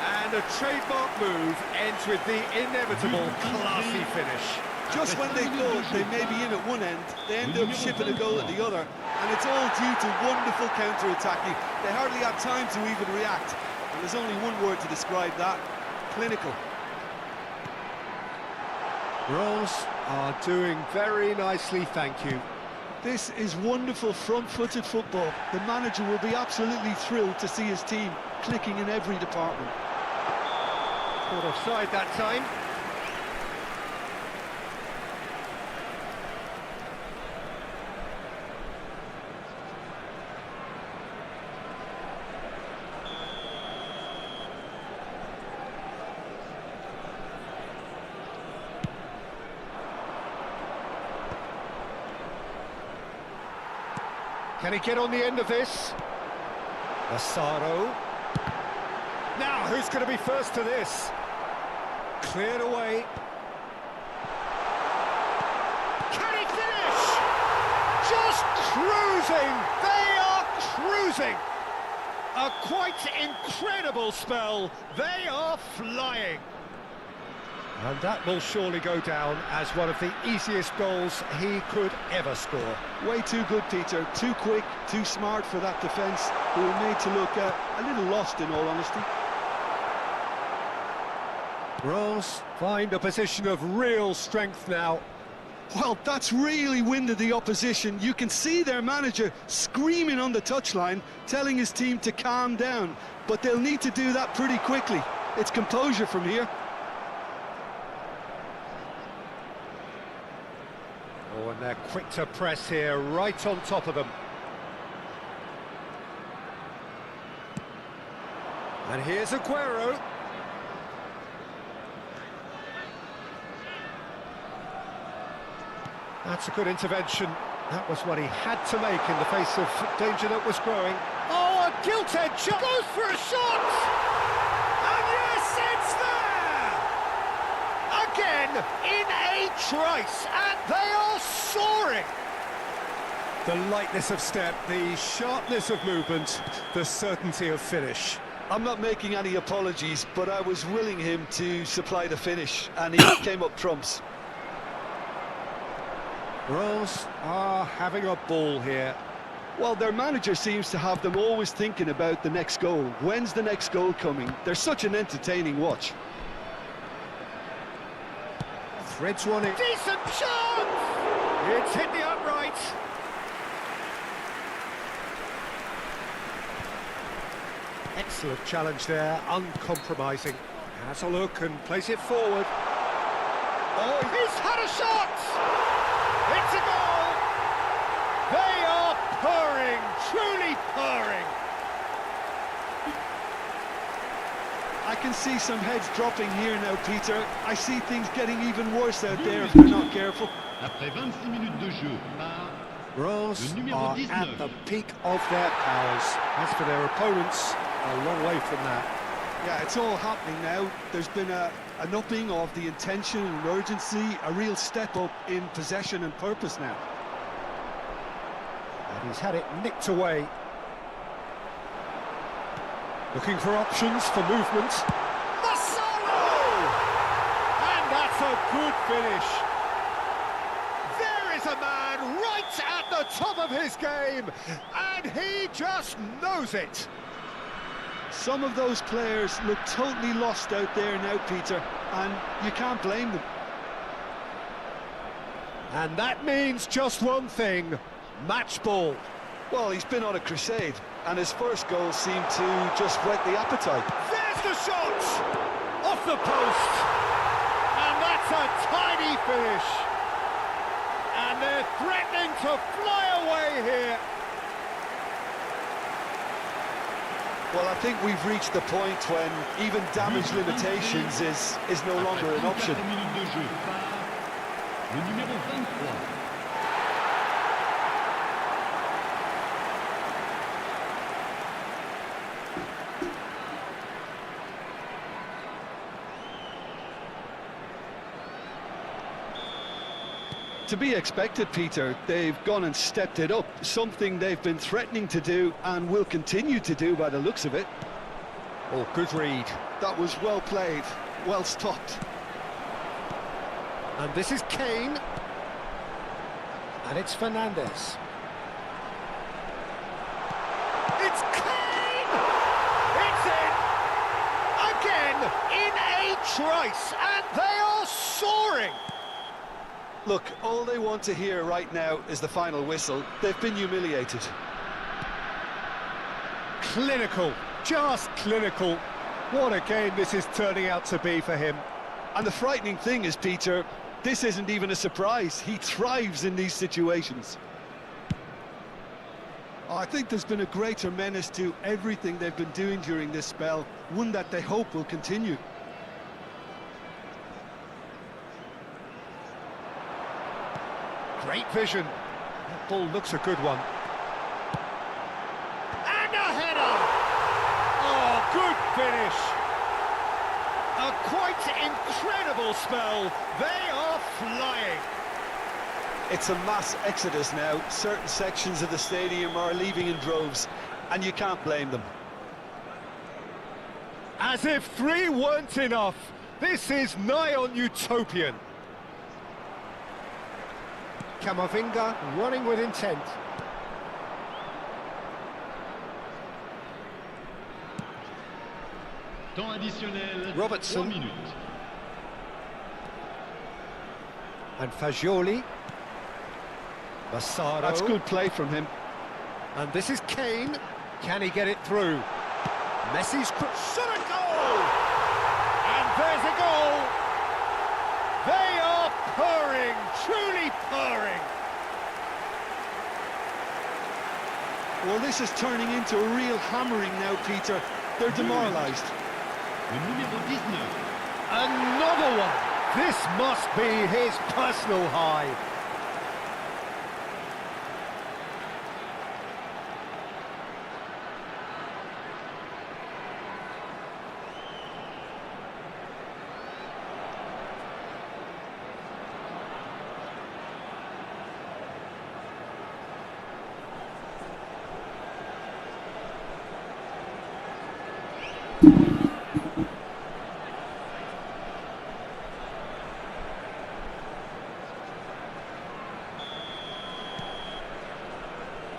And a trademark move ends with the inevitable classy finish. Just when they thought they may be in at one end, they end up shipping a goal at the other, and it's all due to wonderful counter-attacking. They hardly had time to even react, and there's only one word to describe that: clinical. Reims are doing very nicely, thank you. This is wonderful front-footed football. The manager will be absolutely thrilled to see his team clicking in every department. Caught offside that time. Can he get on the end of this? Massaro. Now, who's going to be first to this? Cleared away. Can he finish? Just cruising! They are cruising! A quite incredible spell. They are flying. And that will surely go down as one of the easiest goals he could ever score. Way too good, Peter. Too quick, too smart for that defence, who were made to look a little lost, in all honesty. Reims find a position of real strength now. Well, that's really winded the opposition. You can see their manager screaming on the touchline, telling his team to calm down. But they'll need to do that pretty quickly. It's composure from here. Oh, and they're quick to press here, right on top of them. And here's Aguero. That's a good intervention. That was what he had to make in the face of danger that was growing. Oh, a gilt-edged shot! Goes for a shot! Again, in a trice, and they are soaring! The lightness of step, the sharpness of movement, the certainty of finish. I'm not making any apologies, but I was willing him to supply the finish, and he came up trumps. Reims are having a ball here. Well, their manager seems to have them always thinking about the next goal. When's the next goal coming? They're such an entertaining watch. Threads one in. Decent chance! It's hit the upright. Excellent challenge there, uncompromising. Has a look and plays it forward. Oh, he's had a shot! It's a goal! They are purring, truly purring. I can see some heads dropping here now, Peter. I see things getting even worse out there if they're not careful. Après 26 minutes de jeu par Reims Le numéro are 19. at the peak of their powers. As for their opponents, a long way from that. Yeah, it's all happening now. There's been an upping of the intention and urgency, a real step up in possession and purpose now. And he's had it nicked away. Looking for options for movement. Massaro! And that's a good finish. There is a man right at the top of his game, and he just knows it. Some of those players look totally lost out there now, Peter, and you can't blame them. And that means just one thing, match ball. Well, he's been on a crusade, and his first goal seemed to just whet the appetite. There's the shot! Off the post! And that's a tiny finish! And they're threatening to fly away here! Well, I think we've reached the point when even damage limitations is no longer an option. 34 minutes de jeu par le numéro 23. To be expected, Peter. They've gone and stepped it up, something they've been threatening to do and will continue to do by the looks of it. Oh, good read. That was well played, well stopped. And this is Kane. And it's Fernandes. It's Kane! It's in! Again, in a trice, and they are soaring! Look, all they want to hear right now is the final whistle. They've been humiliated. Clinical, just clinical. What a game this is turning out to be for him. And the frightening thing is, Peter, this isn't even a surprise. He thrives in these situations. I think there's been a greater menace to everything they've been doing during this spell, one that they hope will continue. Great vision. That ball looks a good one. And a header! Oh, good finish. A quite incredible spell. They are flying. It's a mass exodus now. Certain sections of the stadium are leaving in droves, and you can't blame them. As if 3 weren't enough, this is nigh on utopian. Camavinga running with intent. Temps additionnel, Robertson. 3 minutes. And Fagioli. Massaro. That's good play from him. And this is Kane. Can he get it through? Messi's shot a goal! And there's a goal! They are purring, truly purring. Well, this is turning into a real hammering now, Peter. They're demoralised. Le numéro 19. Another one! This must be his personal high.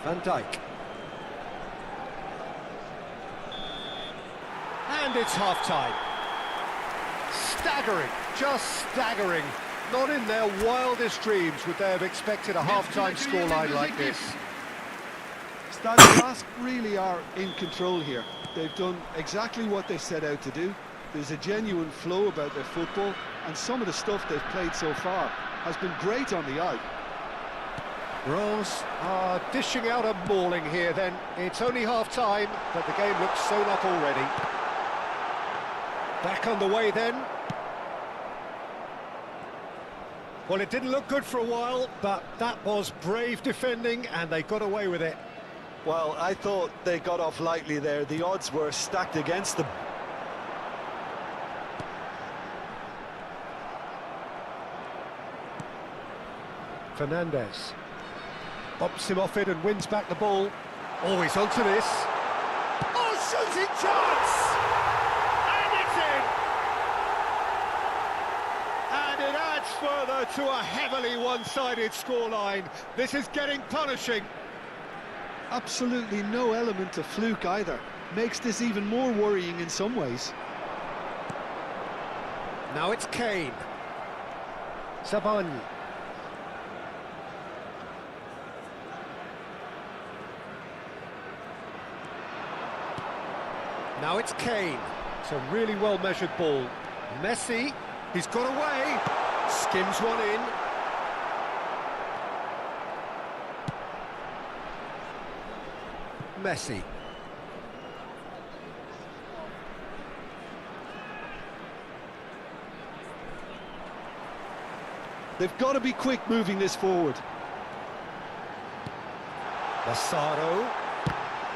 Van Dijk. And it's half-time. Staggering, just staggering. Not in their wildest dreams would they have expected a half-time scoreline like this. Stade Reims really are in control here. They've done exactly what they set out to do. There's a genuine flow about their football, and some of the stuff they've played so far has been great on the eye. Reims are dishing out a mauling here then. It's only half-time, but the game looks sewn up already. Back on the way then. Well, it didn't look good for a while, but that was brave defending, and they got away with it. Well, I thought they got off lightly there. The odds were stacked against them. Fernandez bumps him off it and wins back the ball. Always onto this. Oh, shooting chance! And it's in! And it adds further to a heavily one-sided scoreline. This is getting punishing. Absolutely no element of fluke either. Makes this even more worrying in some ways. Now it's Kane. Sabani. Now it's Kane. It's a really well-measured ball. Messi, he's got away. Skims one in. Messi. They've got to be quick moving this forward. Massaro.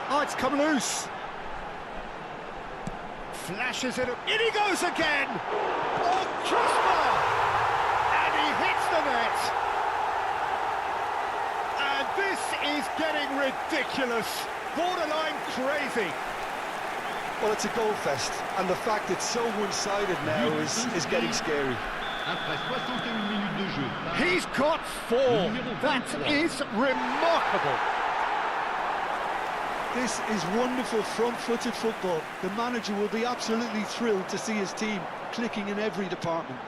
Oh, it's come loose. Flashes it up. In he goes again! Oh, Crisper! And he hits the net! And this is getting ridiculous. Borderline crazy. Well, it's a goal fest, and the fact it's so one-sided now is getting scary. Après 61 minutes de jeu. He's got 4. That is remarkable. This is wonderful front-footed football. The manager will be absolutely thrilled to see his team clicking in every department.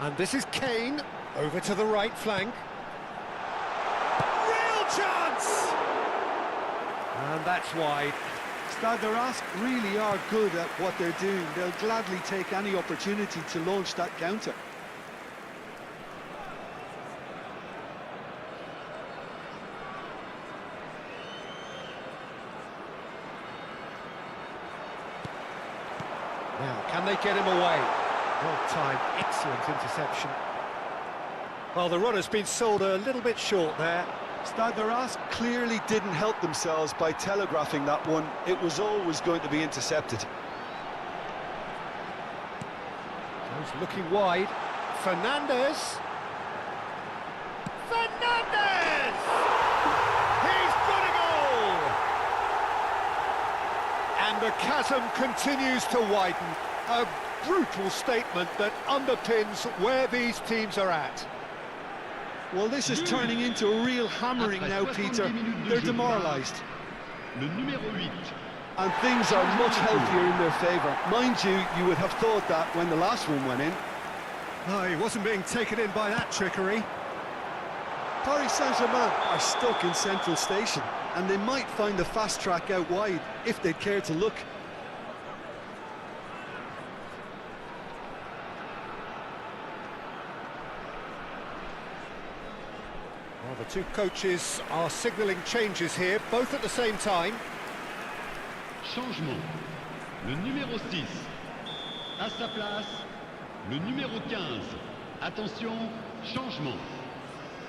And this is Kane, over to the right flank. Real chance! And that's wide. Stade Reims really are good at what they're doing. They'll gladly take any opportunity to launch that counter. Now, can they get him away? Well timed, excellent interception. Well, the runner's been sold a little bit short there. Stade Reims clearly didn't help themselves by telegraphing that one. It was always going to be intercepted. He's looking wide. Fernandez. Fernandez! He's got a goal! And the chasm continues to widen. A brutal statement that underpins where these teams are at. Well, this is turning into a real hammering now, Peter. They're demoralised. Le numéro 8. And things are much healthier in their favour. Mind you, you would have thought that when the last one went in. No, he wasn't being taken in by that trickery. Paris Saint-Germain are stuck in Central Station, and they might find the fast track out wide if they'd care to look. Well, the two coaches are signalling changes here, both at the same time. Changement. Le numéro 6. À sa place, le numéro 15. Attention, changement.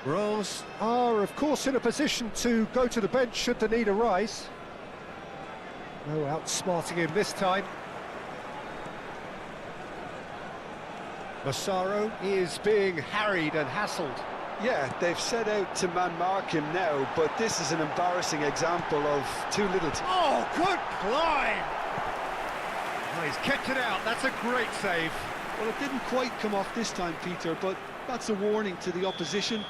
Reims are, of course, in a position to go to the bench should the need arise. No outsmarting him this time. Massaro is being harried and hassled. Yeah, they've set out to man-mark him now, but this is an embarrassing example of too little. Oh, good climb! Oh, he's kept it out. That's a great save. Well, it didn't quite come off this time, Peter, but that's a warning to the opposition.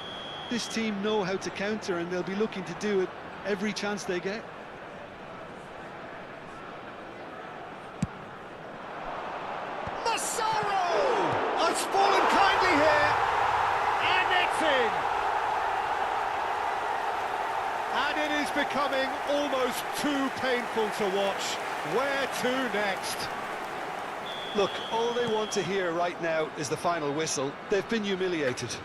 This team know how to counter, and they'll be looking to do it every chance they get. Massaro has fallen kindly here, and it's in. And it is becoming almost too painful to watch. Where to next? Look, all they want to hear right now is the final whistle. They've been humiliated.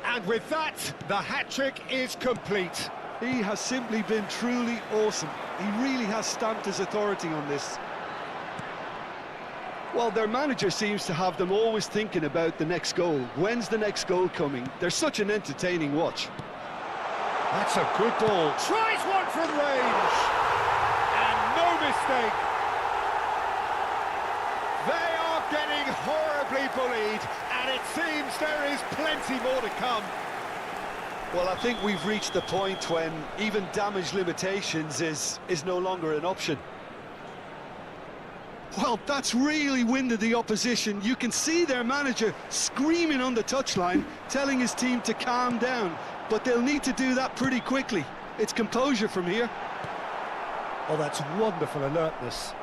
And with that, the hat-trick is complete. He has simply been truly awesome. He really has stamped his authority on this. Well, their manager seems to have them always thinking about the next goal. When's the next goal coming? They're such an entertaining watch. That's a good ball. Tries one from range. And no mistake. They are getting horribly bullied, and it seems there is plenty more to come. Well, I think we've reached the point when even damage limitations is no longer an option. Well, that's really winded the opposition. You can see their manager screaming on the touchline, telling his team to calm down. But they'll need to do that pretty quickly. It's composure from here. Oh, that's wonderful alertness.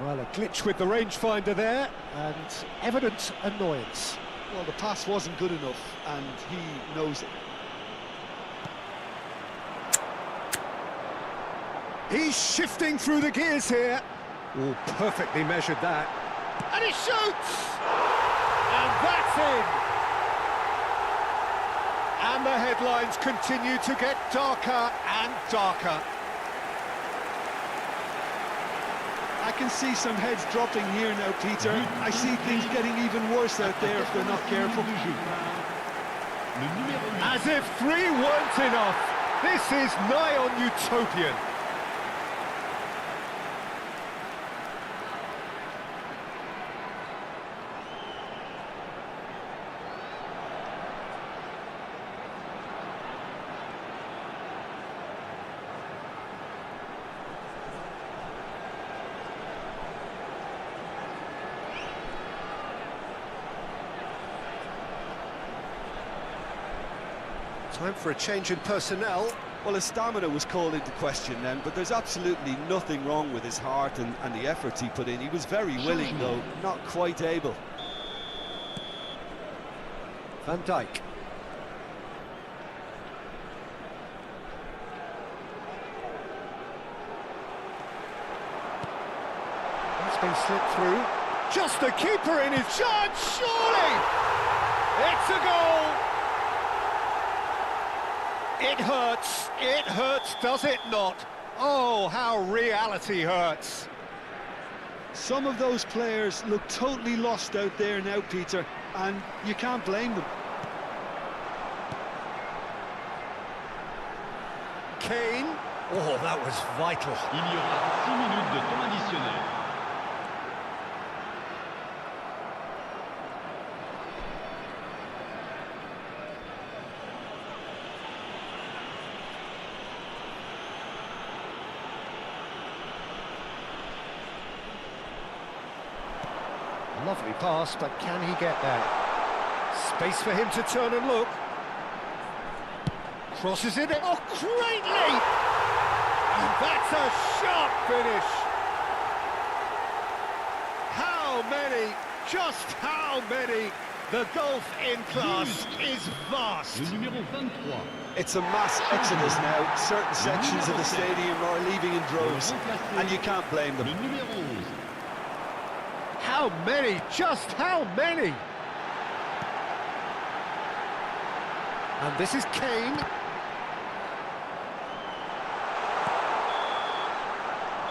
Well, a glitch with the rangefinder there, and evident annoyance. Well, the pass wasn't good enough, and he knows it. He's shifting through the gears here. Oh, perfectly measured that. And he shoots! And that's in! And the headlines continue to get darker and darker. I can see some heads dropping here now, Peter. I see things getting even worse out there if they're not careful. As if 3 weren't enough. This is nigh on utopian. Time for a change in personnel. Well, his stamina was called into question then, but there's absolutely nothing wrong with his heart and the efforts he put in. He was very willing, though, not quite able. Van Dijk. That's been slipped through. Just the keeper in his chance, surely! It's a goal! It hurts, does it not? Oh, how reality hurts. Some of those players look totally lost out there now, Peter, and you can't blame them. Kane. Oh, that was vital. Il y aura 6 minutes de temps additionnel. Lovely pass, but can he get there? Space for him to turn and look. Crosses it in. Oh, great leap! And that's a sharp finish. How many? Just how many? The gulf in class is vast. Le numéro 23. It's a mass exodus now. Certain sections of the stadium are leaving in droves, and you can't blame them. Le numéro 11. How many? Just how many? And this is Kane.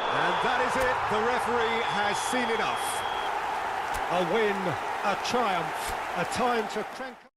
And that is it. The referee has seen enough. A win, a triumph, a time to crank up.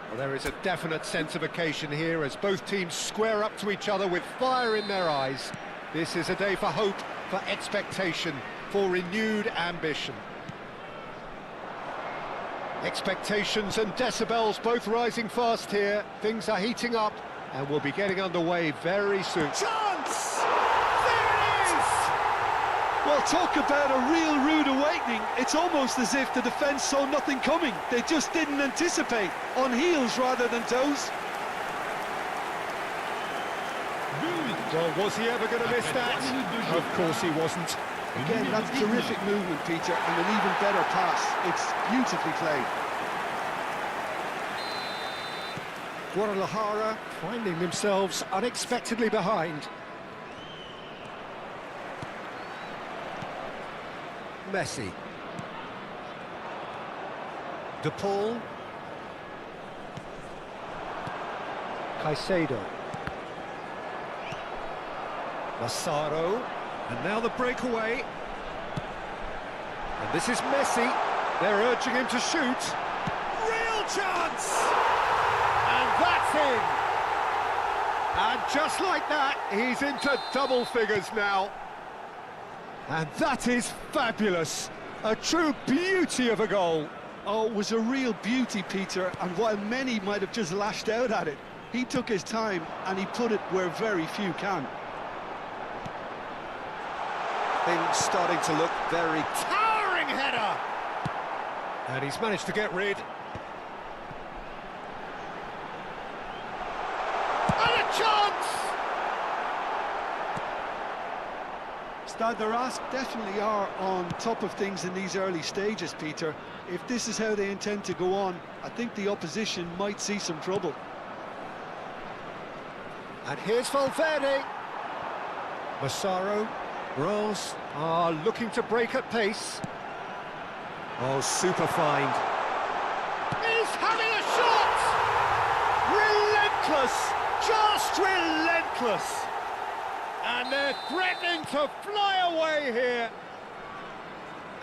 Well, there is a definite sense of occasion here as both teams square up to each other with fire in their eyes. This is a day for hope, for expectation, for renewed ambition. Expectations and decibels both rising fast here. Things are heating up and we'll be getting underway very soon. Chance! There it is! Well, talk about a real rude awakening. It's almost as if the defence saw nothing coming. They just didn't anticipate, on heels rather than toes. Well, was he ever going to miss that? Of course he wasn't. Again, that's terrific movement, Peter, and an even better pass. It's beautifully played. Guadalajara finding themselves unexpectedly behind. Messi. De Paul. Caicedo. Massaro. And now the breakaway. And this is Messi. They're urging him to shoot. Real chance! And that's in! And just like that, he's into double figures now. And that is fabulous. A true beauty of a goal. Oh, it was a real beauty, Peter, and while many might have just lashed out at it, he took his time and he put it where very few can. Things starting to look very towering header. And he's managed to get rid. And a chance! Stade de Reims definitely are on top of things in these early stages, Peter. If this is how they intend to go on, I think the opposition might see some trouble. And here's Valverde. Massaro. Rose are looking to break at pace. Oh, super find. He's having a shot! Relentless! Just relentless! And they're threatening to fly away here.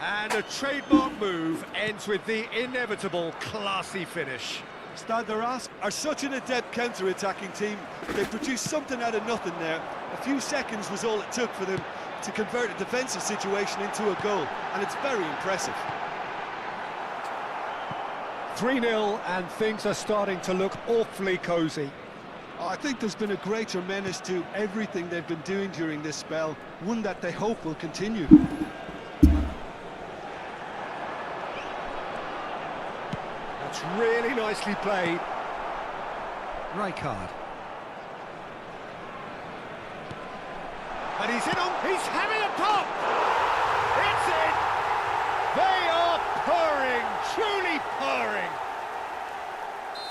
And a trademark move ends with the inevitable classy finish. Stade de Reims are such an adept counter-attacking team. They produced something out of nothing there. A few seconds was all it took for them to convert a defensive situation into a goal, and it's very impressive. 3-0 and things are starting to look awfully cosy. I think there's been a greater menace to everything they've been doing during this spell, one that they hope will continue. That's really nicely played. Rijkaard. And he's in on, he's having a pop! It's in! They are purring, truly purring.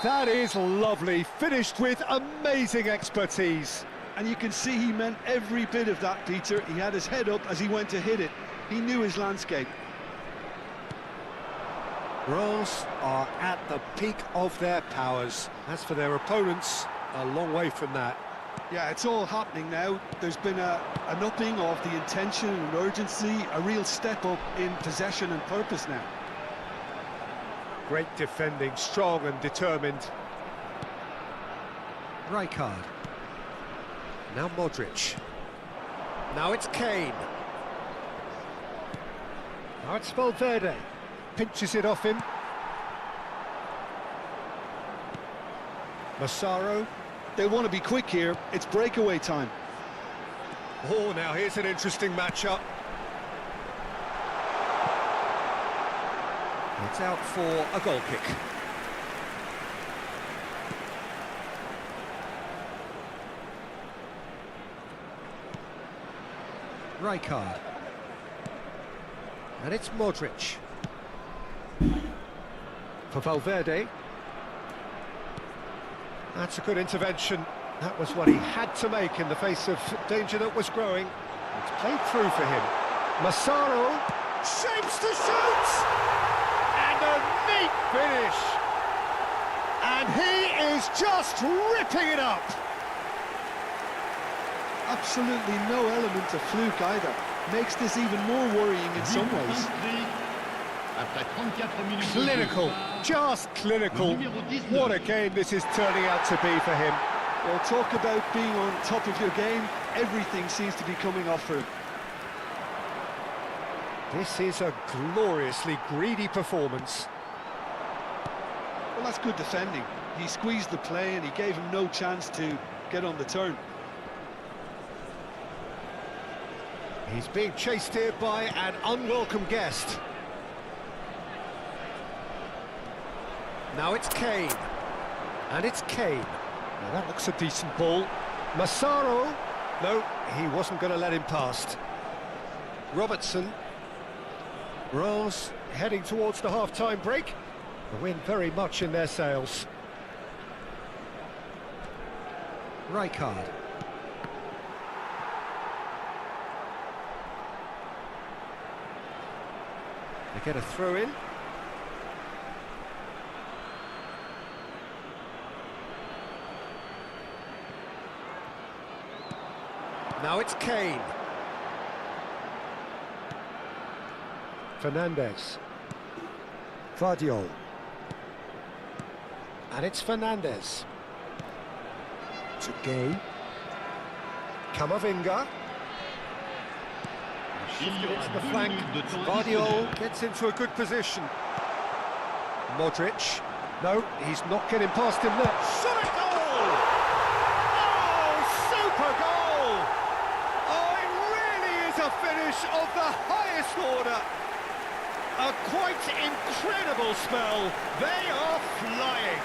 That is lovely, finished with amazing expertise. And you can see he meant every bit of that, Peter. He had his head up as he went to hit it. He knew his landscape. Reims are at the peak of their powers. As for their opponents, a long way from that. Yeah, it's all happening now. There's been an upping of the intention and urgency, a real step up in possession and purpose now. Great defending, strong and determined. Rijkaard. Now Modric. Now it's Kane. Now it's Valverde. Pinches it off him. Massaro. They want to be quick here. It's breakaway time. Oh, now here's an interesting matchup. It's out for a goal kick. Rijkaard. And it's Modric. For Valverde. That's a good intervention. That was what he had to make in the face of danger that was growing. It's played through for him. Massaro shapes to shoot! And a neat finish! And he is just ripping it up! Absolutely no element of fluke either. Makes this even more worrying in some ways. Clinical, just clinical. What a game this is turning out to be for him. Well, talk about being on top of your game. Everything seems to be coming off for him. This is a gloriously greedy performance. Well, that's good defending. He squeezed the play and he gave him no chance to get on the turn. He's being chased here by an unwelcome guest. Now it's Kane. And it's Kane. Now that looks a decent ball. Massaro. No, he wasn't going to let him past. Robertson. Reims heading towards the half-time break. The wind very much in their sails. Rijkaard. They get a throw in. Now it's Kane. Fernandez. Vardiol. And it's Fernandez. To Gay. Camavinga. Shifted into the flank. Vardiol gets into a good position. Modric. No, he's not getting past him there. Shot at goal! Oh, super goal! Oh, it really is a finish of the highest order. A quite incredible spell. They are flying.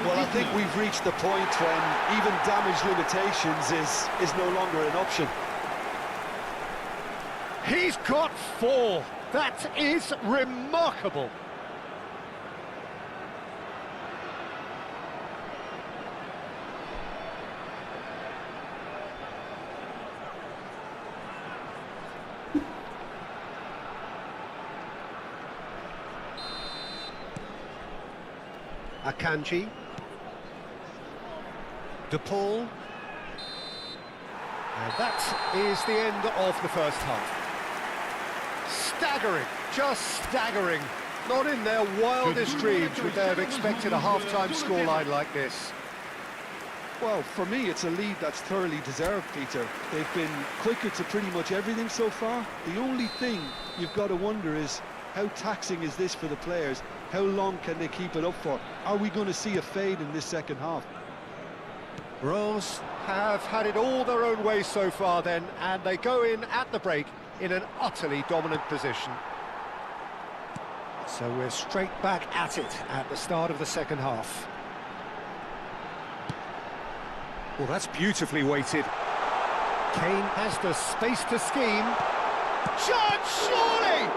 Well, I think we've reached the point when even damage limitations is no longer an option. He's got 4. That is remarkable. Akanji. De Paul. And that is the end of the first half. Staggering, just staggering. Not in their wildest dreams would they have expected a half-time scoreline like this. Well, for me, it's a lead that's thoroughly deserved, Peter. They've been quicker to pretty much everything so far. The only thing you've got to wonder is, How taxing is this for the players? How long can they keep it up for? Are we going to see a fade in this second half? Reims have had it all their own way so far then, and they go in at the break in an utterly dominant position. So we're straight back at it at the start of the second half. Well, that's beautifully weighted. Kane has the space to scheme. Chance, surely!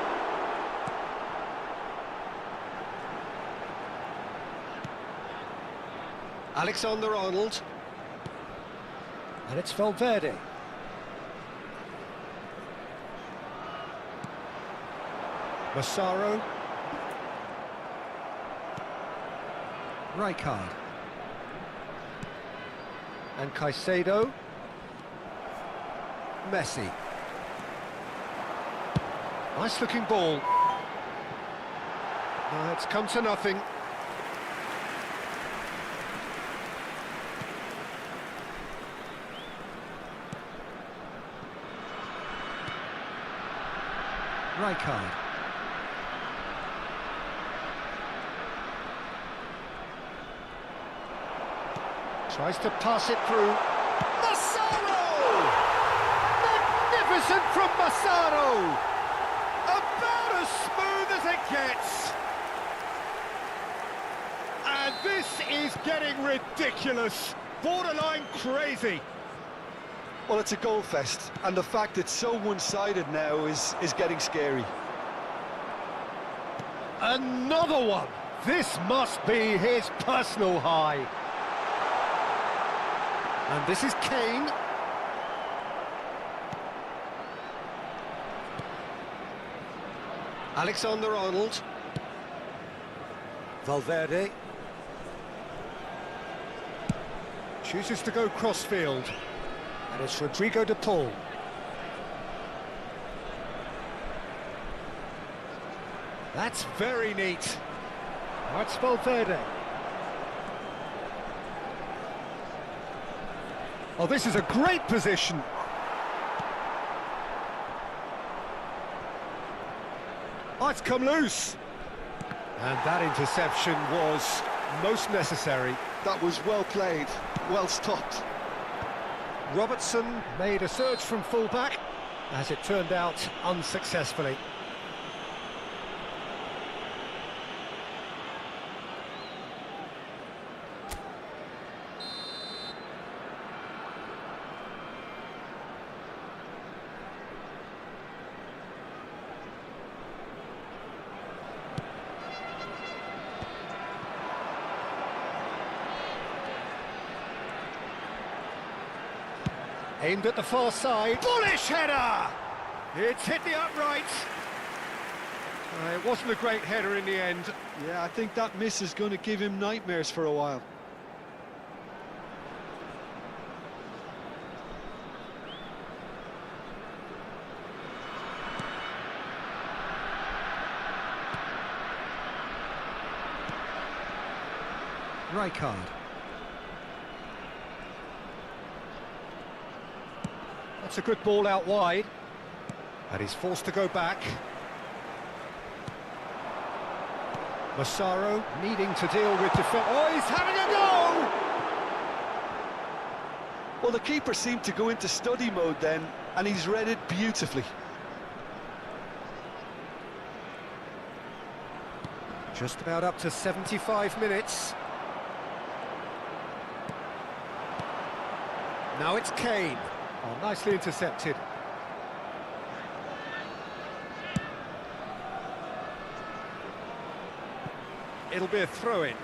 Alexander-Arnold. And it's Valverde. Massaro. Rijkaard. And Caicedo. Messi. Nice looking ball. It's come to nothing. Rijkaard. Tries to pass it through. Massaro! Magnificent from Massaro! About as smooth as it gets. And this is getting ridiculous. Borderline crazy. Well, it's a goal fest, and the fact it's so one-sided now is getting scary. Another one. This must be his personal high. And this is Kane. Alexander-Arnold. Valverde. Chooses to go crossfield. And it's Rodrigo de Paul. That's very neat. That's Valverde. Oh, this is a great position. Oh, it's come loose. And that interception was most necessary. That was well played, well stopped. Robertson made a surge from fullback, as it turned out unsuccessfully. Aimed at the far side. Bullish header! It's hit the upright. It wasn't a great header in the end. Yeah, I think that miss is going to give him nightmares for a while. Rijkaard. That's a good ball out wide. And he's forced to go back. Massaro needing to deal with defense. Oh, he's having a go! Well, the keeper seemed to go into study mode then, and he's read it beautifully. Just about up to 75 minutes. Now it's Kane. Oh, nicely intercepted. It'll be a throw-in.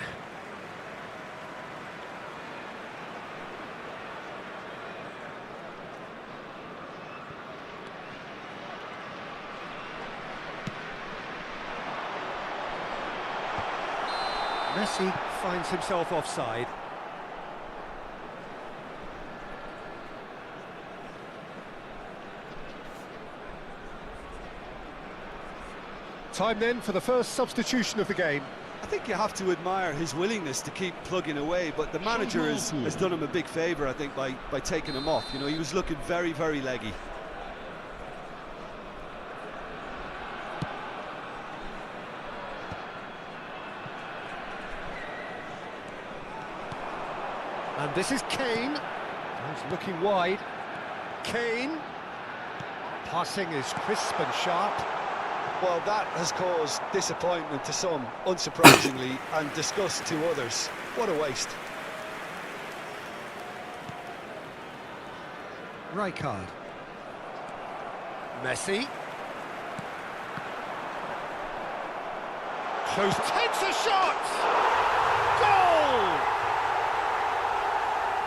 Messi finds himself offside. Time then for the first substitution of the game. I think you have to admire his willingness to keep plugging away, but the manager has done him a big favour, I think, by taking him off. You know, he was looking very, very leggy. This is Kane. He's looking wide. Kane. Passing is crisp and sharp. Well, that has caused disappointment to some, unsurprisingly, and disgust to others. What a waste. Rijkaard. Messi. Close, takes a shot! Goal!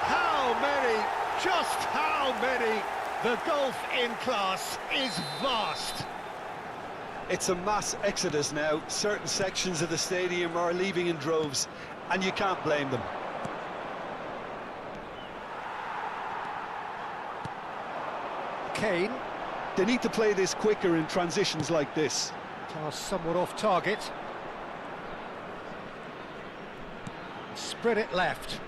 How many, just how many? The gulf in class is vast. It's a mass exodus now. Certain sections of the stadium are leaving in droves, and you can't blame them. Kane. They need to play this quicker in transitions like this. Pass somewhat off target. Spread it left.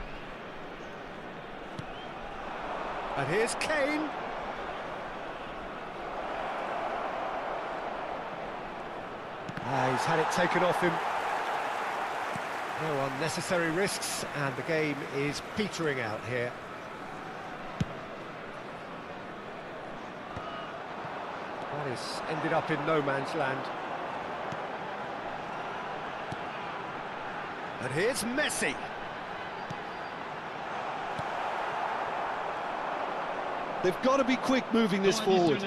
And here's Kane. He's had it taken off him. No unnecessary risks, and the game is petering out here. That has ended up in no man's land. And here's Messi. They've got to be quick moving this forward.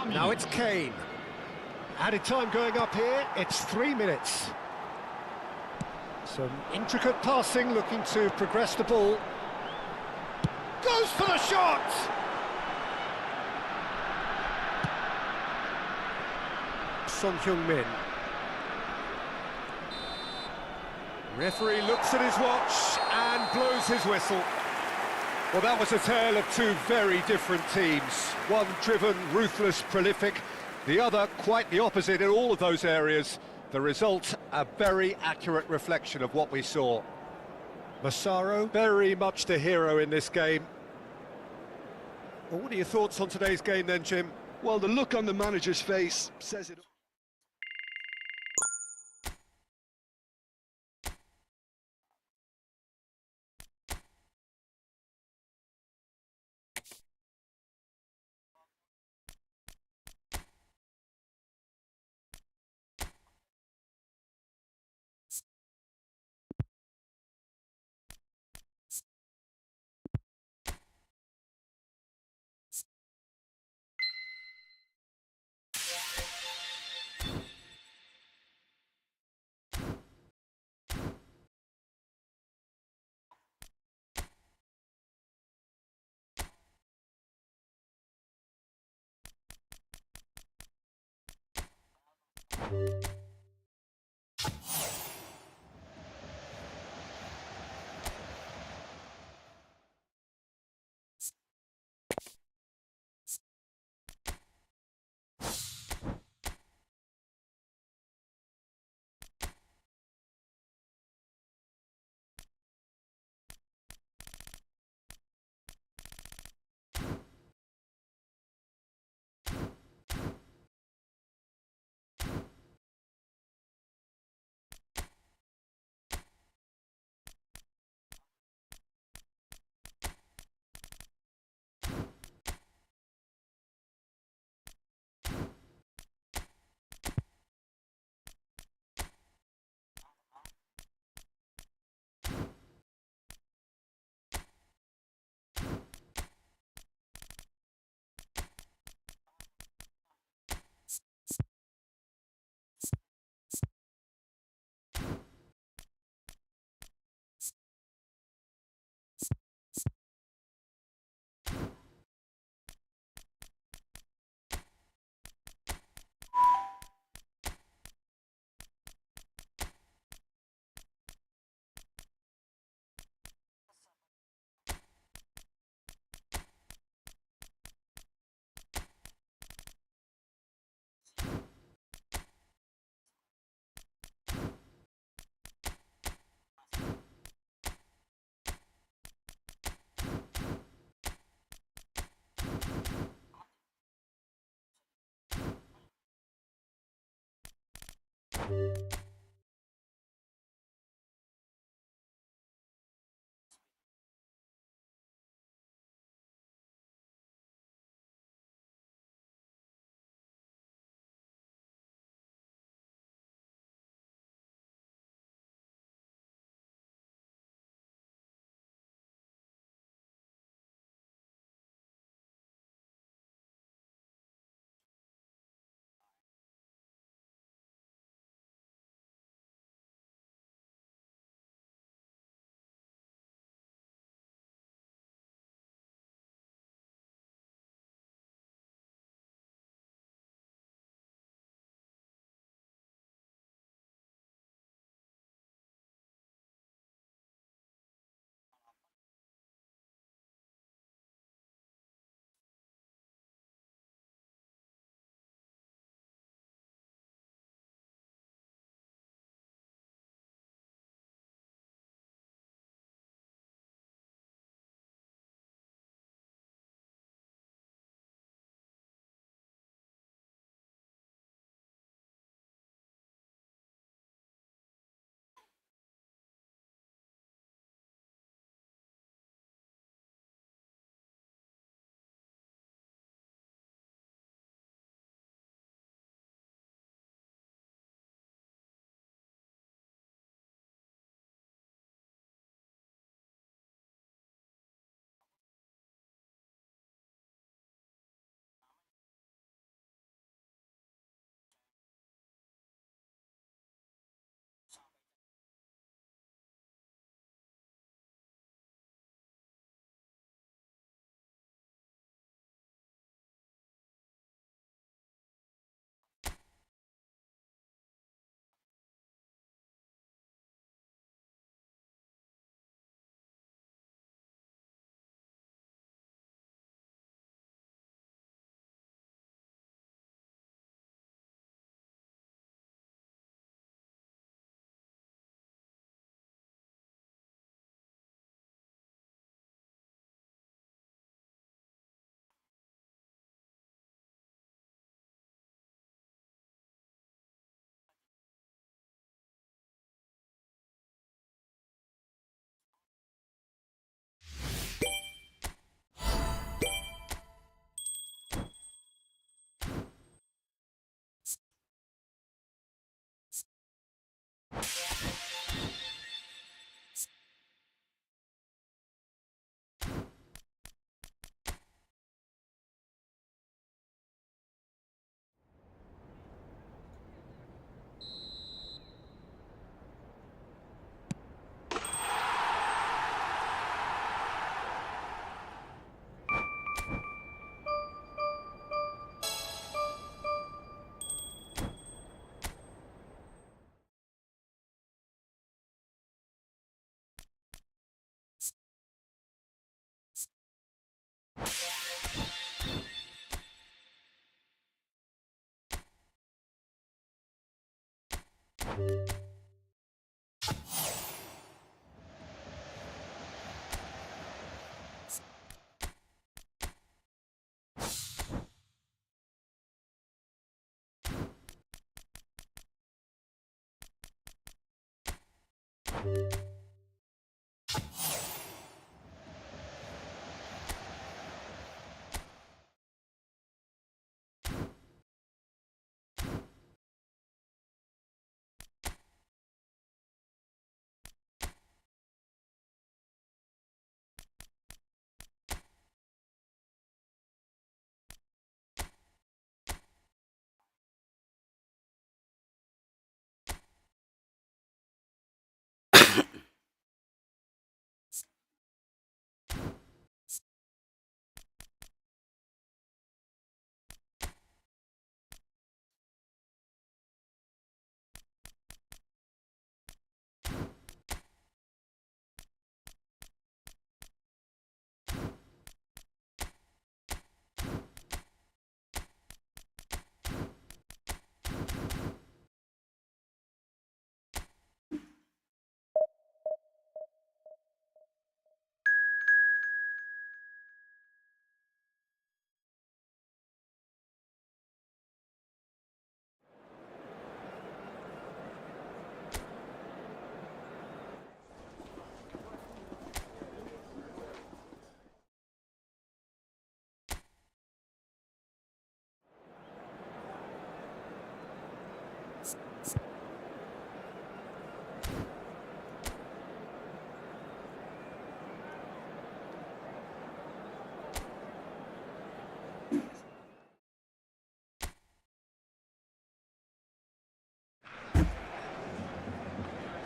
Now it's Kane. Added time going up here, it's 3 minutes. Some intricate passing, looking to progress the ball. Goes for the shot! Son Heung-min. Referee looks at his watch and blows his whistle. Well, that was a tale of two very different teams. One driven, ruthless, prolific. The other quite the opposite in all of those areas. The result, a very accurate reflection of what we saw. Massaro, very much the hero in this game. Well, what are your thoughts on today's game then, Jim? Well, the look on the manager's face says it all.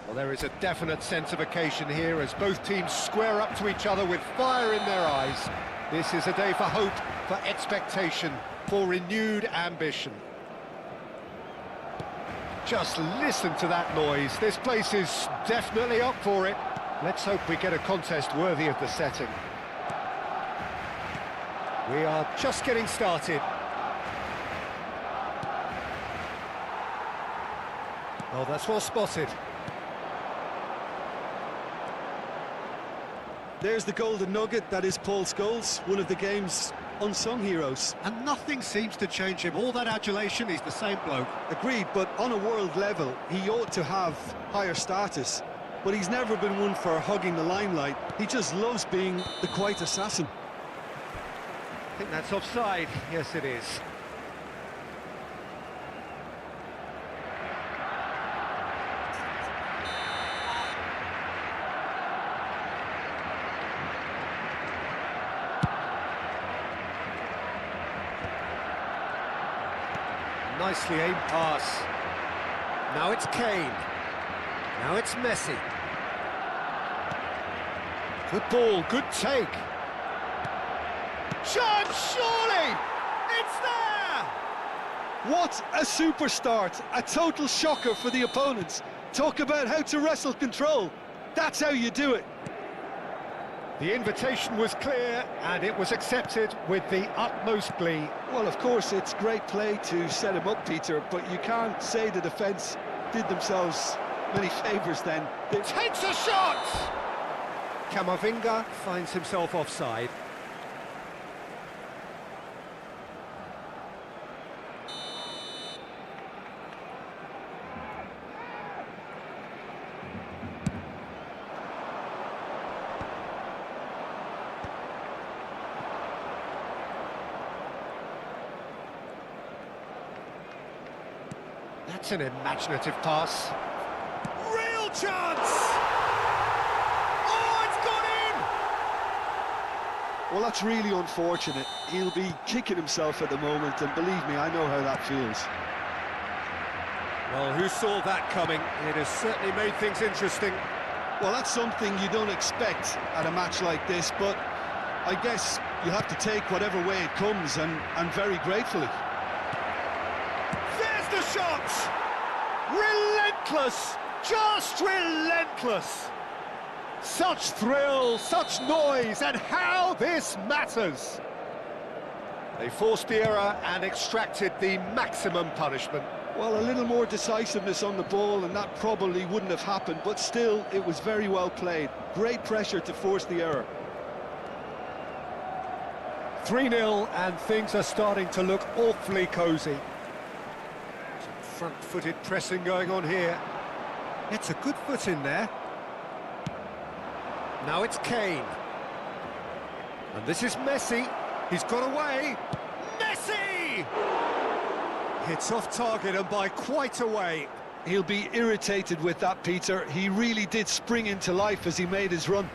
Well, there is a definite sense of occasion here as both teams square up to each other with fire in their eyes. This is a day for hope, for expectation, for renewed ambition. Just listen to that noise. This place is definitely up for it. Let's hope we get a contest worthy of the setting. We are just getting started. Oh, that's well spotted. There's the golden nugget, that is Paul Scholes, one of the game's unsung heroes. And nothing seems to change him. All that adulation, he's the same bloke. Agreed, but on a world level, he ought to have higher status. But he's never been one for hogging the limelight. He just loves being the quiet assassin. I think that's offside. Yes, it is. Nicely aimed pass. Now it's Kane. Now it's Messi. Good ball, good take. Shot, surely! It's there! What a super start! A total shocker for the opponents. Talk about how to wrestle control. That's how you do it. The invitation was clear and it was accepted with the utmost glee. Well, of course, it's great play to set him up, Peter, but you can't say the defence did themselves many favours then. Takes a shot! Camavinga finds himself offside. That's an imaginative pass. Real chance! Oh, it's gone in! Well, that's really unfortunate. He'll be kicking himself at the moment, and believe me, I know how that feels. Well, who saw that coming? It has certainly made things interesting. Well, that's something you don't expect at a match like this, but I guess you have to take whatever way it comes, and very gratefully. There's the shot! Relentless! Just relentless! Such thrill, such noise, and how this matters! They forced the error and extracted the maximum punishment. Well, a little more decisiveness on the ball and that probably wouldn't have happened, but still, it was very well played. Great pressure to force the error. 3-0 and things are starting to look awfully cosy. Some front-footed pressing going on here. It's a good foot in there. Now it's Kane. And this is Messi. He's got away. Messi! It's off target and by quite a way. He'll be irritated with that, Peter. He really did spring into life as he made his run.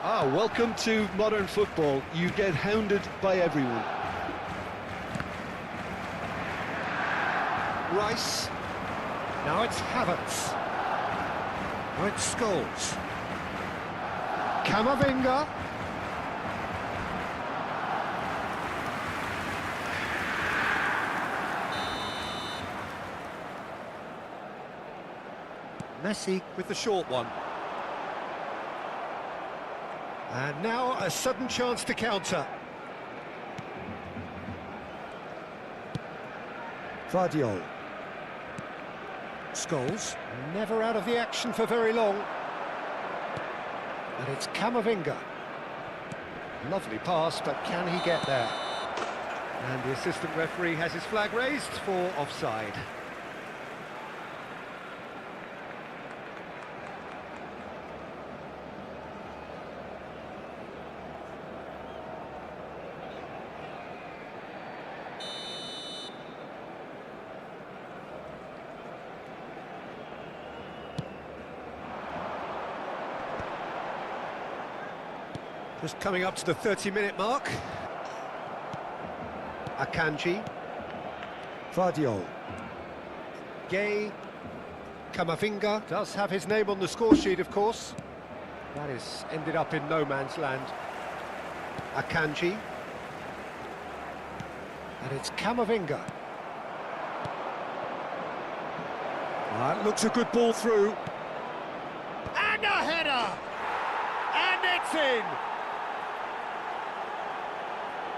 Ah, welcome to modern football. You get hounded by everyone. Rice. Now it's Havertz. Now it's Scholes. Camavinga. Messi with the short one. And now a sudden chance to counter. Vardiol. Scholes, never out of the action for very long. And it's Camavinga. Lovely pass, but can he get there? And the assistant referee has his flag raised for offside. Just coming up to the 30-minute mark. Akanji. Vardiol. Gay. Camavinga does have his name on the score sheet, of course. That is ended up in no man's land. Akanji. And it's Camavinga. That looks a good ball through. And a header! And it's in!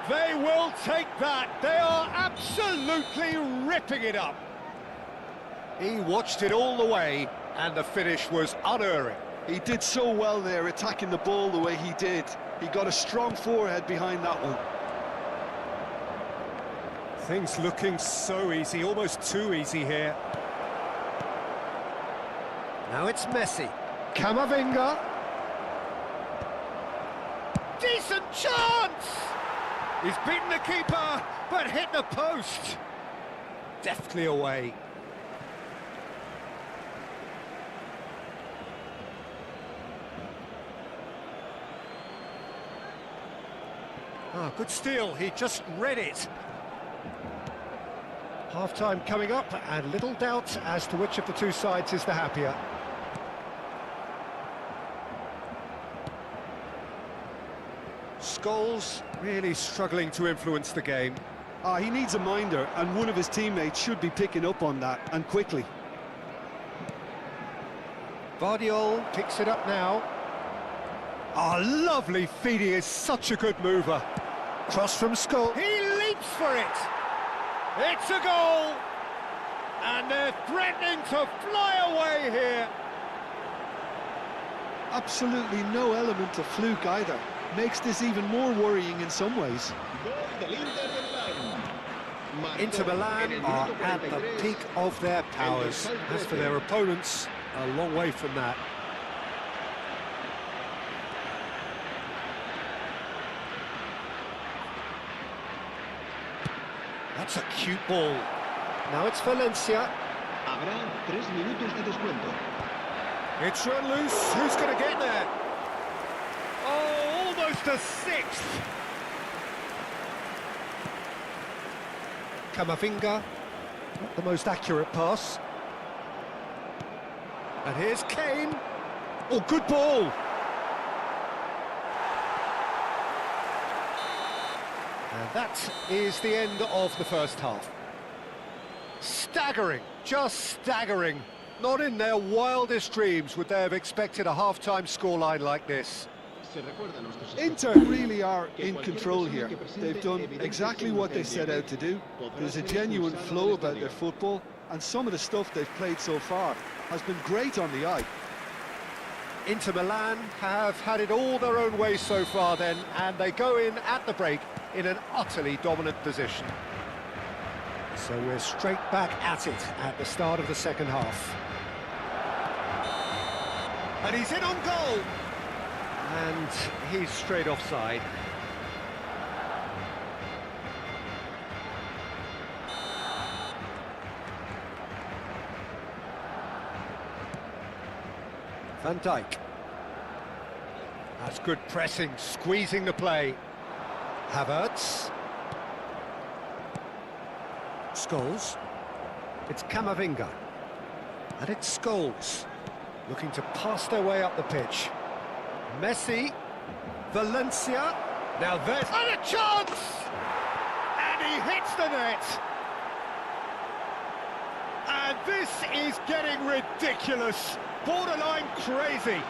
They will take that. They are absolutely ripping it up. He watched it all the way, and the finish was unerring. He did so well there, attacking the ball the way he did. He got a strong forehead behind that one. Things looking so easy, almost too easy here. Now it's Messi. Camavinga. Decent chance! He's beaten the keeper, but hit the post. Deftly away. Ah, good steal, he just read it. Half-time coming up, and little doubt as to which of the two sides is the happier. Scholes really struggling to influence the game. He needs a minder, and one of his teammates should be picking up on that, and quickly. Vardiol picks it up now. Lovely feed, he is such a good mover. Cross from Scholes. He leaps for it! It's a goal! And they're threatening to fly away here. Absolutely no element of fluke either. Makes this even more worrying in some ways. Inter Milan are at the peak of their powers. As for their opponents, a long way from that. That's a cute ball. Now it's Valencia. Habrá 3 minutos de descuento. It's run loose. Who's going to get there? Oh, almost a sixth. Camavinga, not the most accurate pass. And here's Kane. Oh, good ball. And that is the end of the first half. Staggering, just staggering. Not in their wildest dreams would they have expected a half-time scoreline like this. Inter really are in control here. They've done exactly what they set out to do. There's a genuine flow about their football, and some of the stuff they've played so far has been great on the eye. Inter Milan have had it all their own way so far then, and they go in at the break in an utterly dominant position. So we're straight back at it at the start of the second half. And he's in on goal! And he's straight offside. Van Dijk. That's good pressing, squeezing the play. Havertz. Scholes. It's Camavinga. And it's Scholes. Looking to pass their way up the pitch. Messi. Valencia. Now there's a chance! And he hits the net! And this is getting ridiculous. Borderline crazy.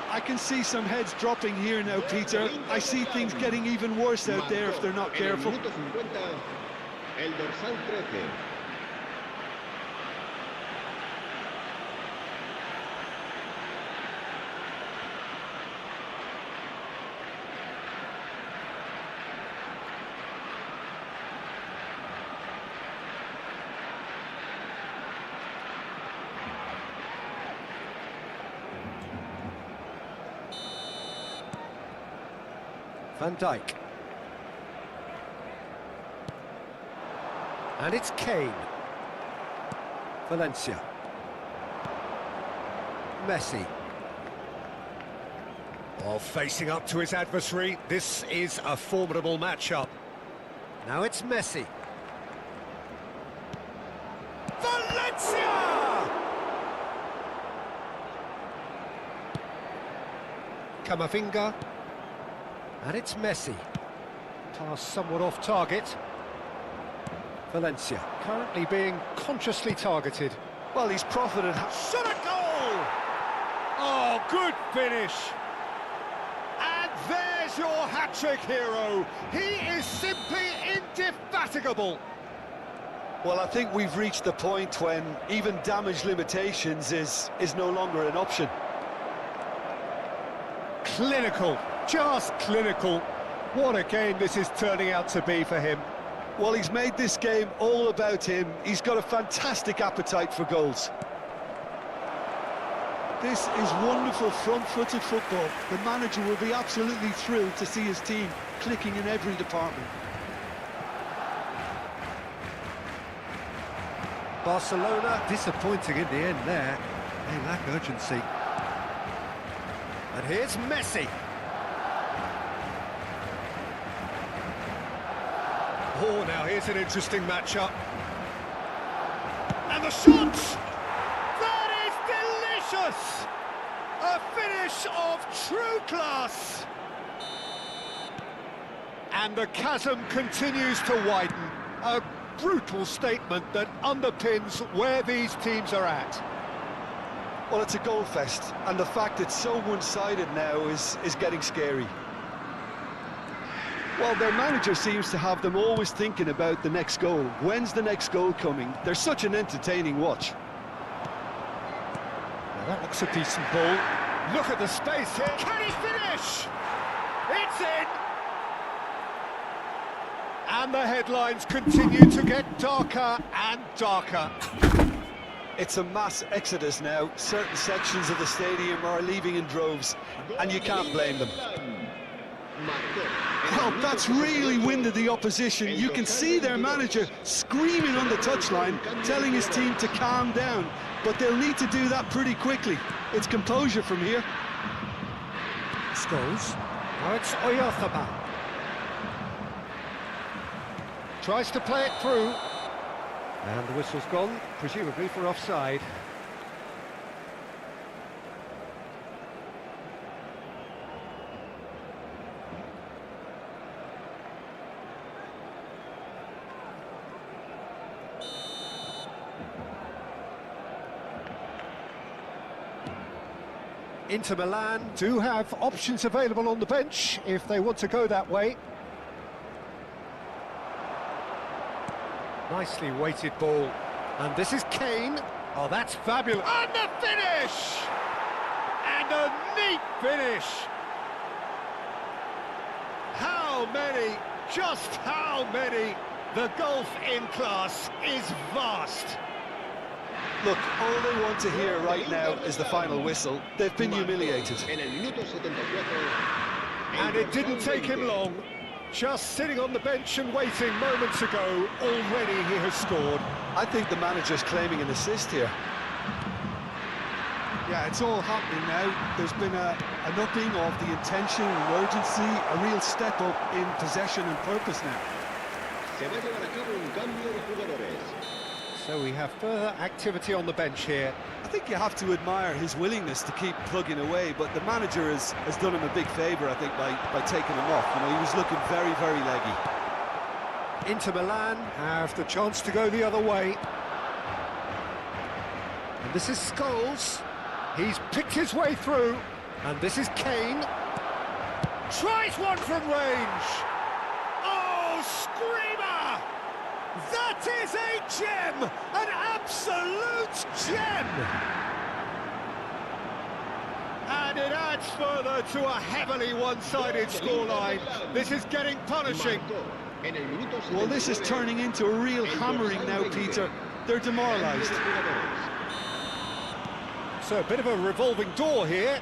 I can see some heads dropping here now, Peter. I see things getting even worse out there if they're not careful. El dorsal 13. Van Dijk. And it's Kane. Valencia. Messi. Oh, facing up to his adversary. This is a formidable matchup. Now it's Messi. Valencia! Camavinga. And it's Messi. Pass somewhat off target. Valencia currently being consciously targeted. Well, he's profited. Shot a goal! Oh, good finish. And there's your hat-trick hero. He is simply indefatigable. Well, I think we've reached the point when even damage limitations is no longer an option. Clinical, just clinical. What a game this is turning out to be for him. Well, he's made this game all about him. He's got a fantastic appetite for goals. This is wonderful front-footed football. The manager will be absolutely thrilled to see his team clicking in every department. Barcelona disappointing in the end there. They lack urgency. And here's Messi. Oh, now here's an interesting matchup. And the shot! That is delicious! A finish of true class! And the chasm continues to widen. A brutal statement that underpins where these teams are at. Well, it's a goal fest, and the fact it's so one-sided now is getting scary. Well, their manager seems to have them always thinking about the next goal. When's the next goal coming? They're such an entertaining watch. Now that looks a decent ball. Look at the space here. Can he finish? It's in! And the headlines continue to get darker and darker. It's a mass exodus now. Certain sections of the stadium are leaving in droves, and you can't blame them. Well, that's really winded the opposition. You can see their manager screaming on the touchline, telling his team to calm down. But they'll need to do that pretty quickly. It's composure from here. Scholes. Now it's Oyarzabal. Tries to play it through. And the whistle's gone, presumably for offside. Inter Milan do have options available on the bench if they want to go that way. Nicely weighted ball. And this is Kane. Oh, that's fabulous. And the finish! And a neat finish! How many? Just how many? The gulf in class is vast. Look, all they want to hear right now is the final whistle. They've been humiliated. And it didn't take him long. Just sitting on the bench and waiting moments ago, already he has scored. I think the manager's claiming an assist here. Yeah, it's all happening now. There's been an upping of the intention and urgency, a real step up in possession and purpose now. So we have further activity on the bench here. I think you have to admire his willingness to keep plugging away, but the manager has done him a big favour, I think, by taking him off. You know, he was looking very, very leggy. Inter Milan have the chance to go the other way. And this is Scholes. He's picked his way through. And this is Kane. Tries one from range. Oh, screamer! That is a gem! An absolute gem! And it adds further to a heavily one-sided scoreline. This is getting punishing. Well, this is turning into a real hammering now, Peter. They're demoralised. So a bit of a revolving door here.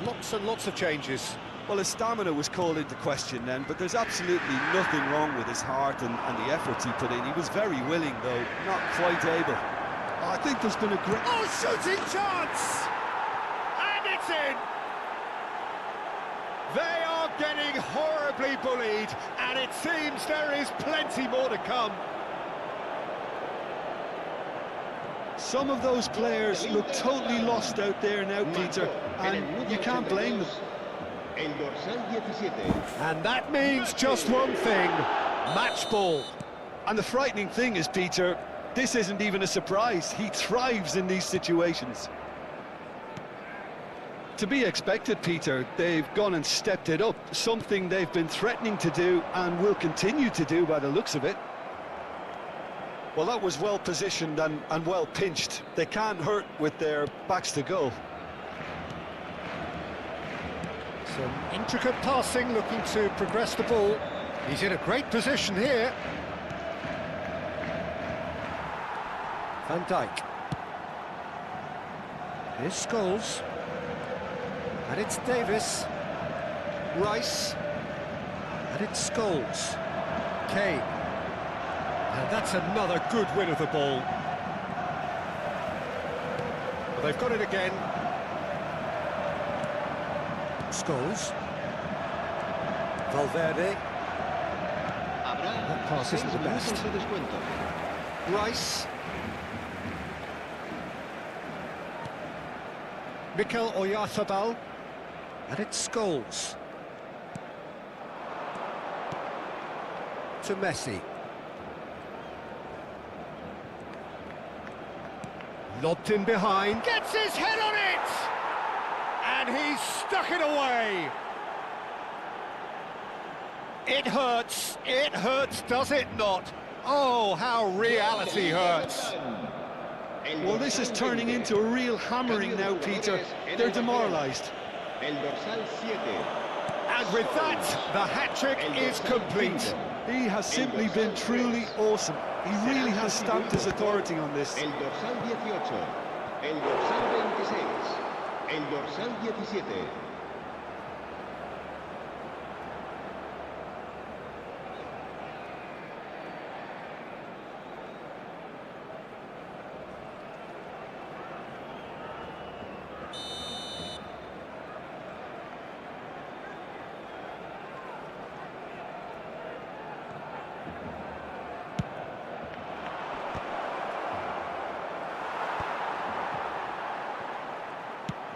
Lots and lots of changes. Well, his stamina was called into question then, but there's absolutely nothing wrong with his heart and the efforts he put in. He was very willing, though, not quite able. I think there's been a great... Oh, shooting chance! And it's in! They are getting horribly bullied, and it seems there is plenty more to come. Some of those players look totally lost out there now, Peter, and you can't blame them. And that means just one thing, match ball. And the frightening thing is, Peter, this isn't even a surprise. He thrives in these situations. To be expected, Peter, they've gone and stepped it up, something they've been threatening to do and will continue to do by the looks of it. Well, that was well positioned and well pinched. They can't hurt with their backs to goal. Some intricate passing, looking to progress the ball. He's in a great position here. Van Dijk. Here's Scholes. And it's Davis. Rice. And it's Scholes. Kane. And that's another good win of the ball. Well, they've got it again. Scholes. Valverde. That pass isn't the best. Rice. Mikel Oyarzabal. And it's Scholes. To Messi. Lobbed in behind. Gets his head on it! And he's stuck it away. It hurts, does it not? Oh, how reality hurts. Well, this is turning into a real hammering now, Peter. They're demoralised. And with that, the hat-trick is complete. He has simply been truly awesome. He really has stamped his authority on this. El dorsal 18, el dorsal 26, el dorsal 17.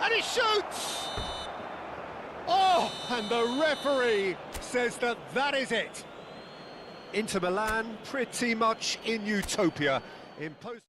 and he shoots! Oh, and the referee says that that is it. Inter Milan pretty much in utopia. In post.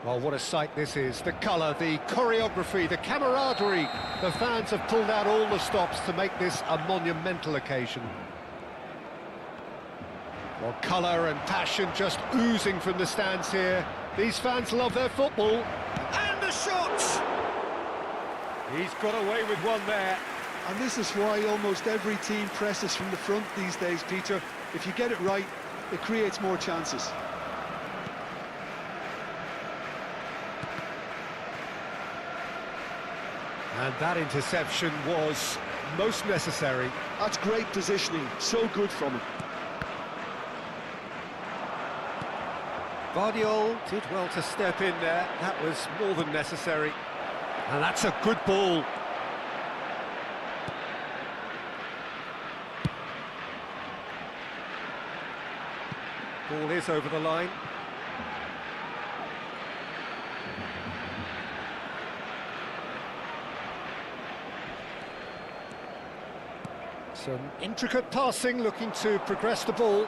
Well, what a sight this is. The colour, the choreography, the camaraderie. The fans have pulled out all the stops to make this a monumental occasion. Well, colour and passion just oozing from the stands here. These fans love their football. And the shot! He's got away with one there. And this is why almost every team presses from the front these days, Peter. If you get it right, it creates more chances. And that interception was most necessary. That's great positioning, so good from him. Vardiol did well to step in there. That was more than necessary. And that's a good ball. Ball is over the line. Some intricate passing, looking to progress the ball.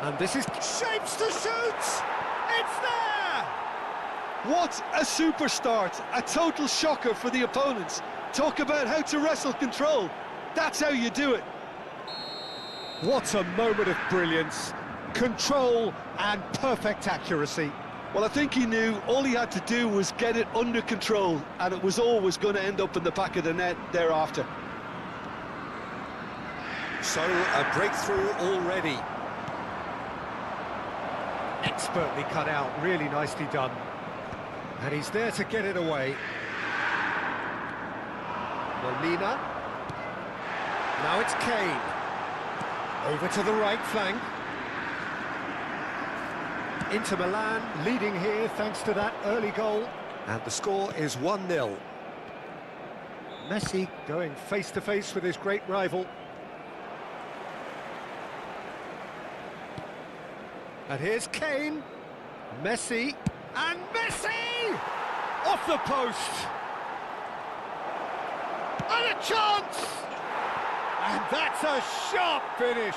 And this is shapes to shoot! It's there! What a super start, a total shocker for the opponents. Talk about how to wrestle control. That's how you do it. What a moment of brilliance, control and perfect accuracy. Well, I think he knew all he had to do was get it under control, and it was always going to end up in the back of the net thereafter. So, a breakthrough already. Expertly cut out, really nicely done. And he's there to get it away. Molina. Now it's Kane. Over to the right flank. Inter Milan leading here thanks to that early goal. And the score is 1-0. Messi going face-to-face with his great rival. And here's Kane, Messi, and Messi! Off the post! And a chance! And that's a sharp finish!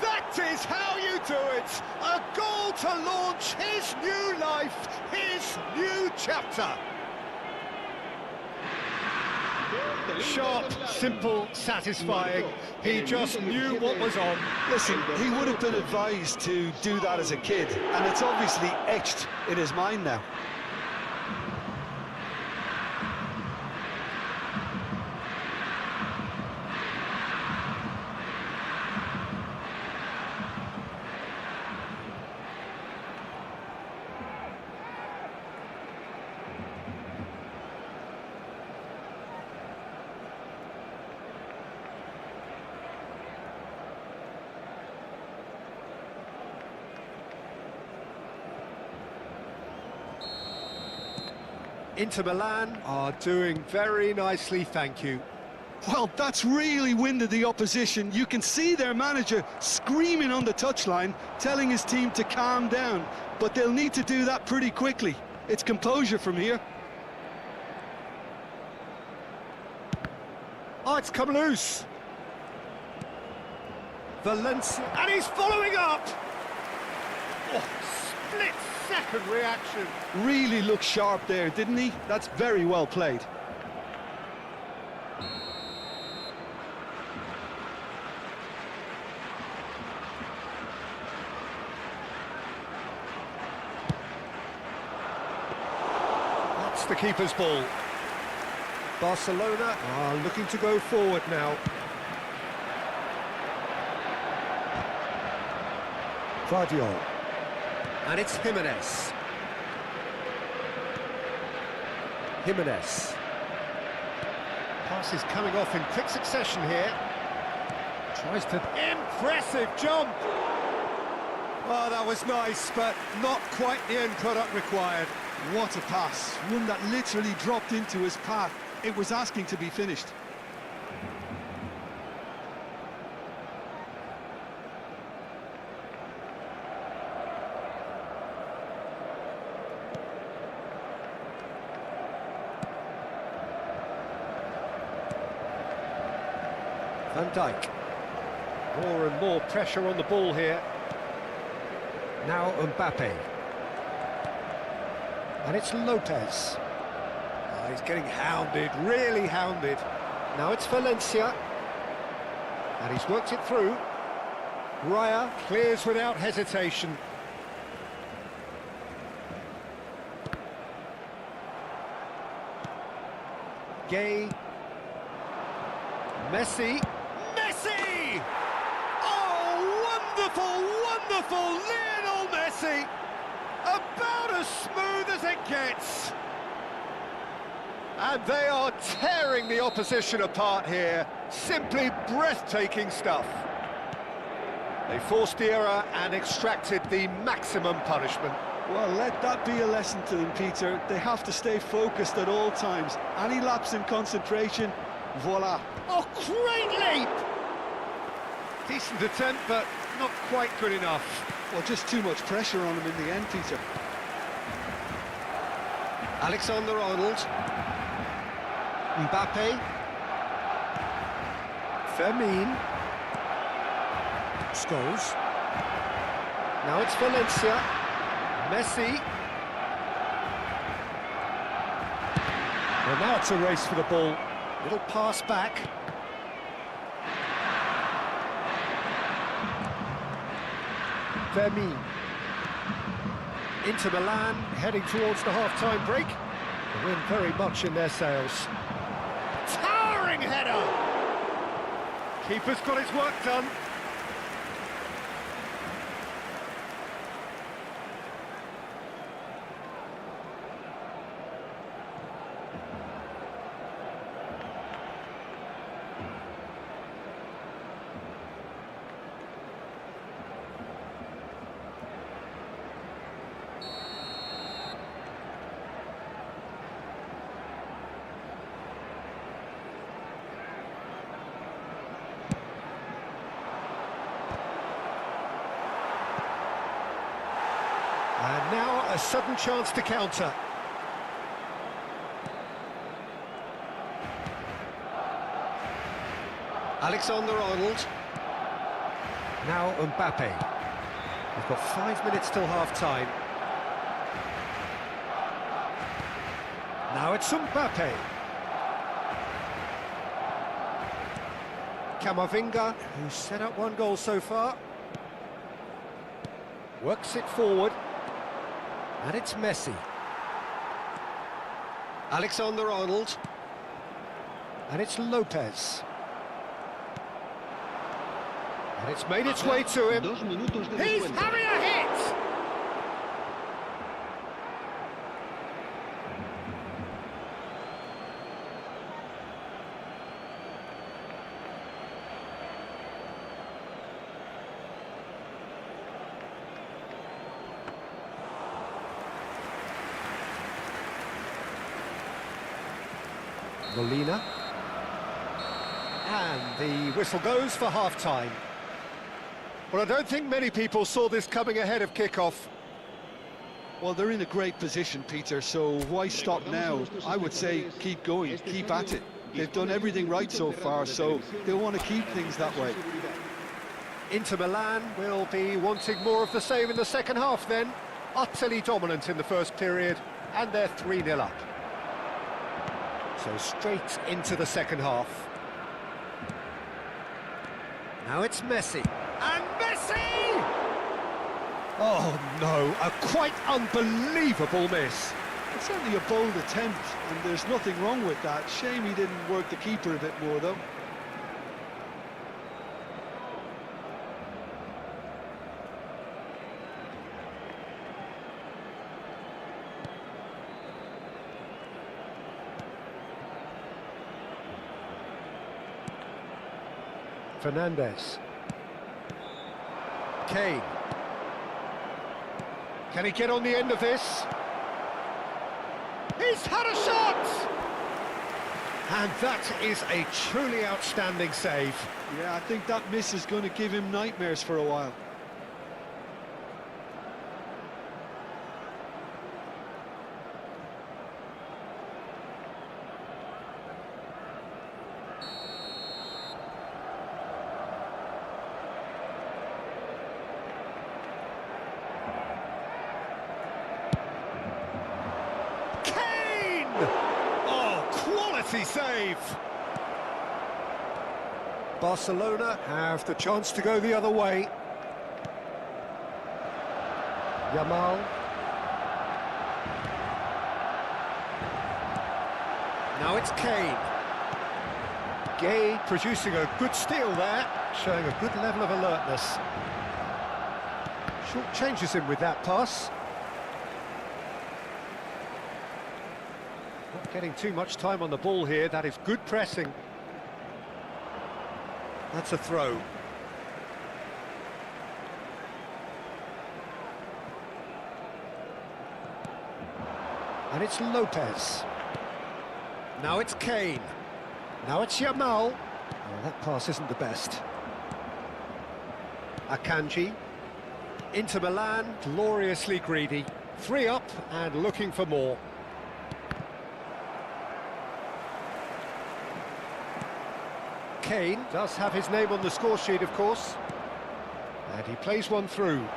That is how you do it! A goal to launch his new life, his new chapter! Sharp, simple, satisfying. He just knew what was on. Listen, he would have been advised to do that as a kid, and it's obviously etched in his mind now. Inter Milan are doing very nicely, thank you. Well, that's really winded the opposition. You can see their manager screaming on the touchline, telling his team to calm down. But they'll need to do that pretty quickly. It's composure from here. Oh, it's come loose. Valencia, and he's following up. Oh, split-second reaction. Really looked sharp there, didn't he? That's very well played. That's the keeper's ball. Barcelona are looking to go forward now. Vardiol. And it's Jimenez. Jimenez. Pass is coming off in quick succession here. Tries to... Impressive jump! Oh, that was nice, but not quite the end product required. What a pass. One that literally dropped into his path. It was asking to be finished. Van Dijk. More and more pressure on the ball here. Now Mbappe. And it's Lopez. Oh, he's getting hounded, really hounded. Now it's Valencia. And he's worked it through. Raya clears without hesitation. Gay. Messi. Messi! Oh, wonderful, wonderful Lionel Messi! About as smooth as it gets. And they are tearing the opposition apart here. Simply breathtaking stuff. They forced the error and extracted the maximum punishment. Well, let that be a lesson to them, Peter. They have to stay focused at all times. Any lapse in concentration, voila. Oh, great leap! Decent attempt, but not quite good enough. Well, just too much pressure on him in the end, Peter. Alexander-Arnold. Mbappe. Fermin. Scholes. Now it's Valencia. Messi. Well, now it's a race for the ball. Little pass back. Fermin. Inter Milan heading towards the half-time break. The wind very much in their sails. Towering header! Keeper's got his work done. And now a sudden chance to counter. Alexander-Arnold. Now Mbappe. We've got 5 minutes till half-time. Now it's Mbappe. Camavinga, who's set up one goal so far. Works it forward. And it's Messi. Alexander-Arnold. And it's Lopez. And it's made its way to him. He's having a hit! Molina. And the whistle goes for half-time. Well, I don't think many people saw this coming ahead of kick-off. Well, they're in a great position, Peter, so why stop now? I would say keep going, keep at it. They've done everything right so far, so they'll want to keep things that way. Inter Milan will be wanting more of the same in the second half then. Utterly dominant in the first period, and they're 3-0 up. So straight into the second half. Now it's Messi. And Messi! Oh no, a quite unbelievable miss. It's certainly a bold attempt, and there's nothing wrong with that. Shame he didn't work the keeper a bit more, though. Fernandes. Kane. Can he get on the end of this? He's had a shot! And that is a truly outstanding save. Yeah, I think that miss is going to give him nightmares for a while. Save. Barcelona have the chance to go the other way. Yamal. Now it's Kane. Gay producing a good steal there, showing a good level of alertness. Short changes him with that pass. Not getting too much time on the ball here. That is good pressing. That's a throw. And it's Lopez. Now it's Kane. Now it's Yamal. Oh, that pass isn't the best. Akanji. Inter Milan, gloriously greedy. 3 up and looking for more. Kane does have his name on the score sheet, of course. And he plays one through.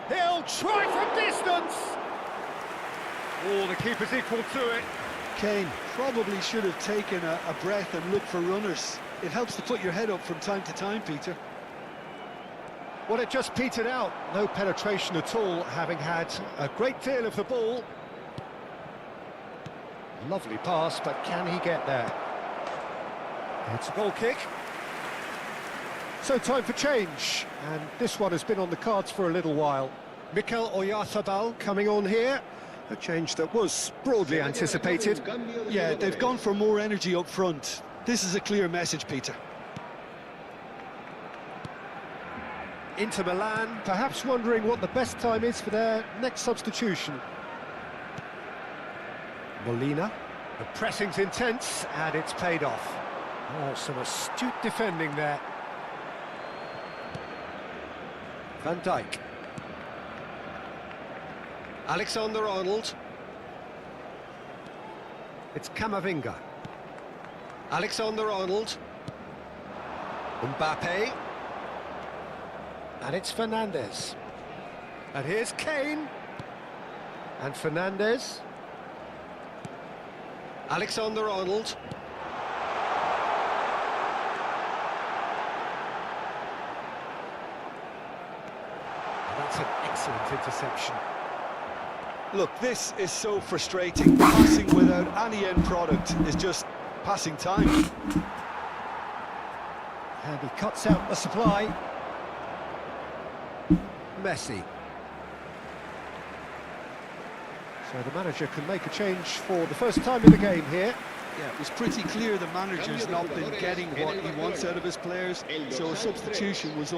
He'll try from distance! Oh, the keeper's equal to it. Kane probably should have taken a breath and looked for runners. It helps to put your head up from time to time, Peter. Well, it just petered out. No penetration at all, having had a great deal of the ball. Lovely pass, but can he get there? It's a goal kick. So time for change, and this one has been on the cards for a little while. Mikel Oyarzabal coming on here. A change that was broadly anticipated. Yeah, they've gone for more energy up front. This is a clear message, Peter. Inter Milan, perhaps wondering what the best time is for their next substitution. Molina. The pressing's intense, and it's paid off. Oh, some astute defending there. Van Dijk. Alexander-Arnold. It's Camavinga. Alexander-Arnold. Mbappe. And it's Fernandes. And here's Kane. And Fernandes. Alexander-Arnold. That's an excellent interception. Look, this is so frustrating. Passing without any end product is just passing time. And he cuts out the supply. Messi. So the manager can make a change for the first time in the game here. Yeah, it was pretty clear the manager's not been getting what he wants out of his players, so a substitution was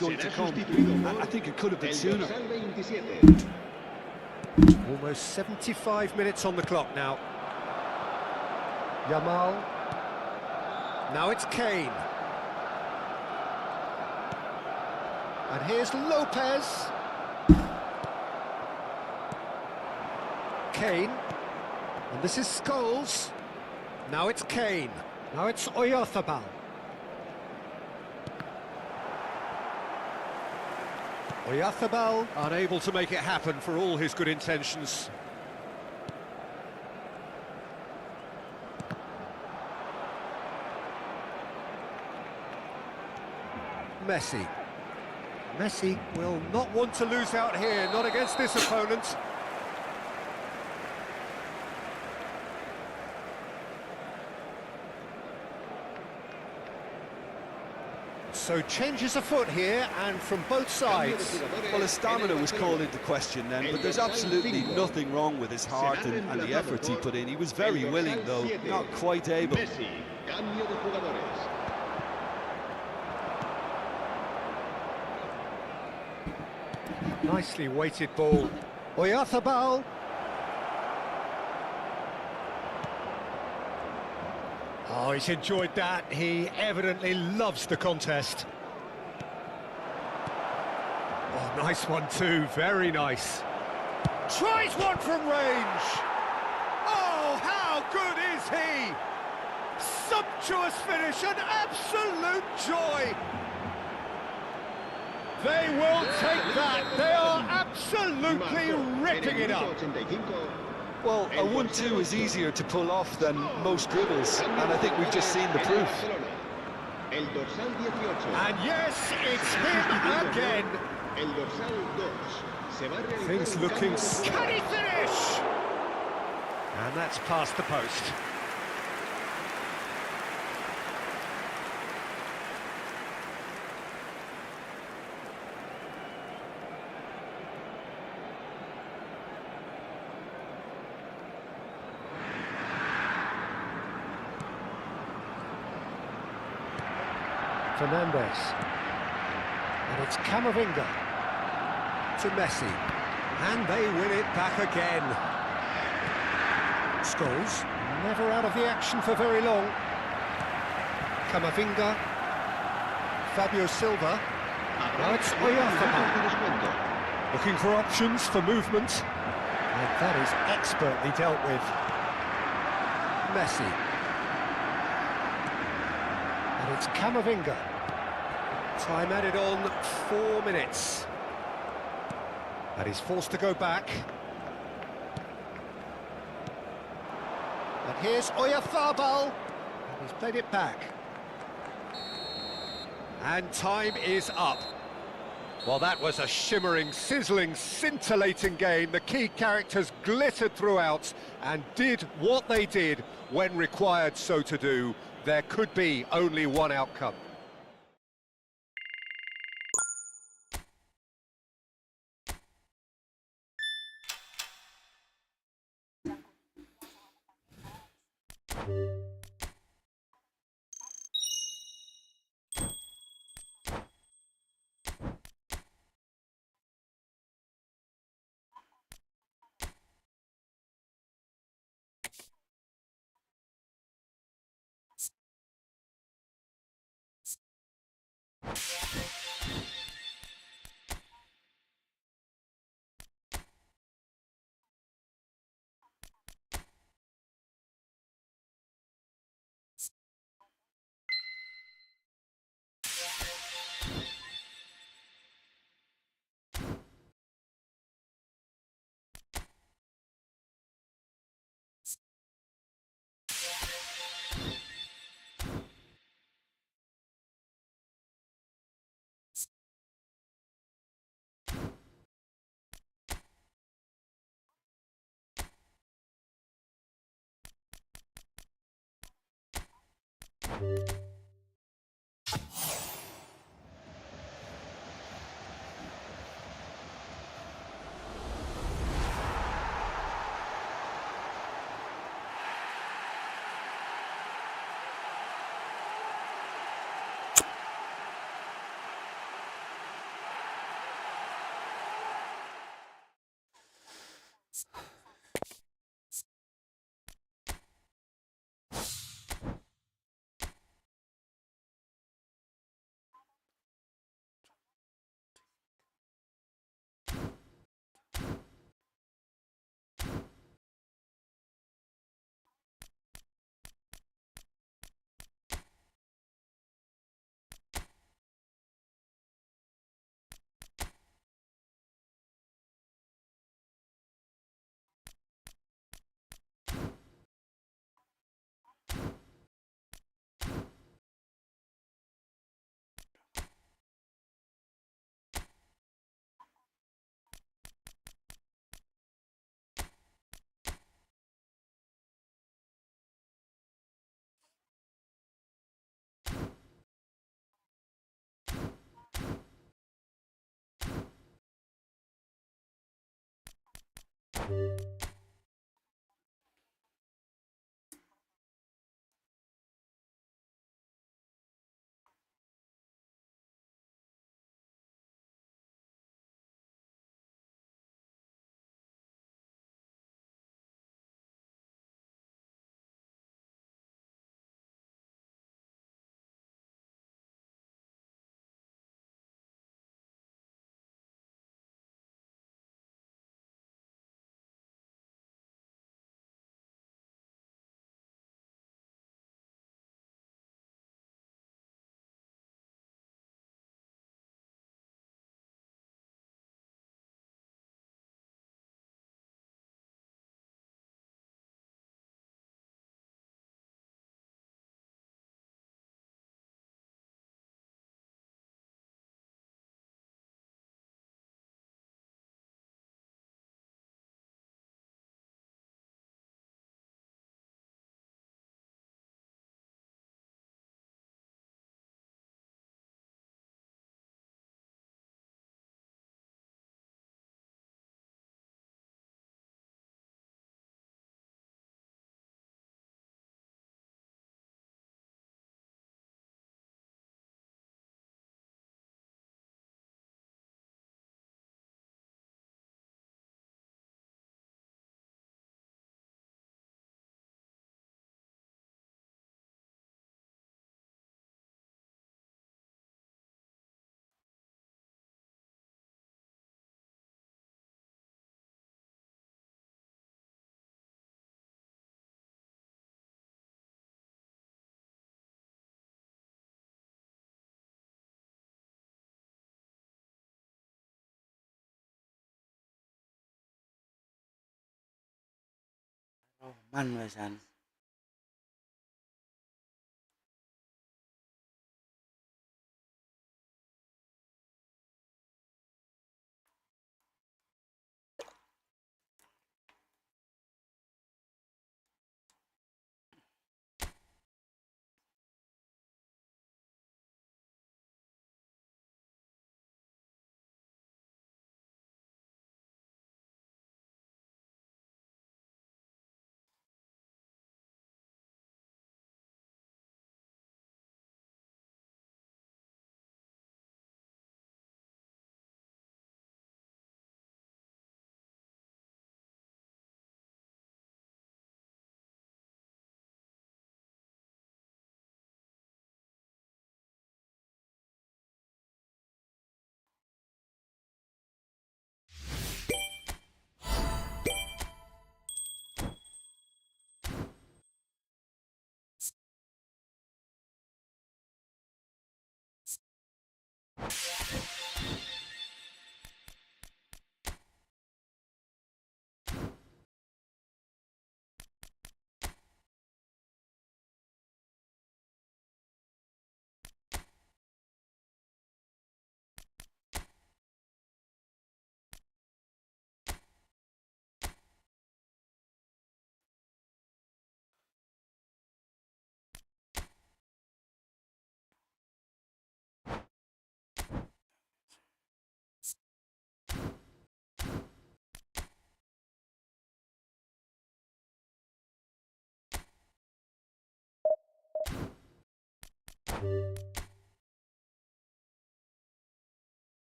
going to come. I think it could have been sooner. Almost 75 minutes on the clock now. Yamal. Now it's Kane. And here's Lopez. Kane. And this is Scholes. Now it's Kane. Now it's Oyarzabal. Oyarzabal unable to make it happen for all his good intentions. Messi. Messi will not want to lose out here, not against this opponent. So changes afoot here, and from both sides. Well, his stamina was called into question then, but there's absolutely nothing wrong with his heart and the effort he put in. He was very willing, though, not quite able. Messi, cambio de jugadores. Nicely weighted ball. Oyarzabal. Oh, he's enjoyed that. He evidently loves the contest. Oh, nice one too, very nice. Tries one from range. Oh, how good is he? Sumptuous finish, an absolute joy. They will take that. They are absolutely ripping it up. Well, a 1-2 is easier to pull off than most dribbles, and I think we've just seen the proof. And yes, it's him again. Things looking... Can he finish? And that's past the post. Fernandez. And it's Camavinga to Messi. And they win it back again. Scholes, never out of the action for very long. Camavinga. Fabio Silva. Now it's Oyarzabal. Looking for options for movement. And that is expertly dealt with. Messi. And it's Camavinga. Time added on 4 minutes. And he's forced to go back. And here's Oyarzabal. He's played it back. And time is up. Well, that was a shimmering, sizzling, scintillating game. The key characters glittered throughout and did what they did when required so to do. There could be only one outcome. Roman wesan.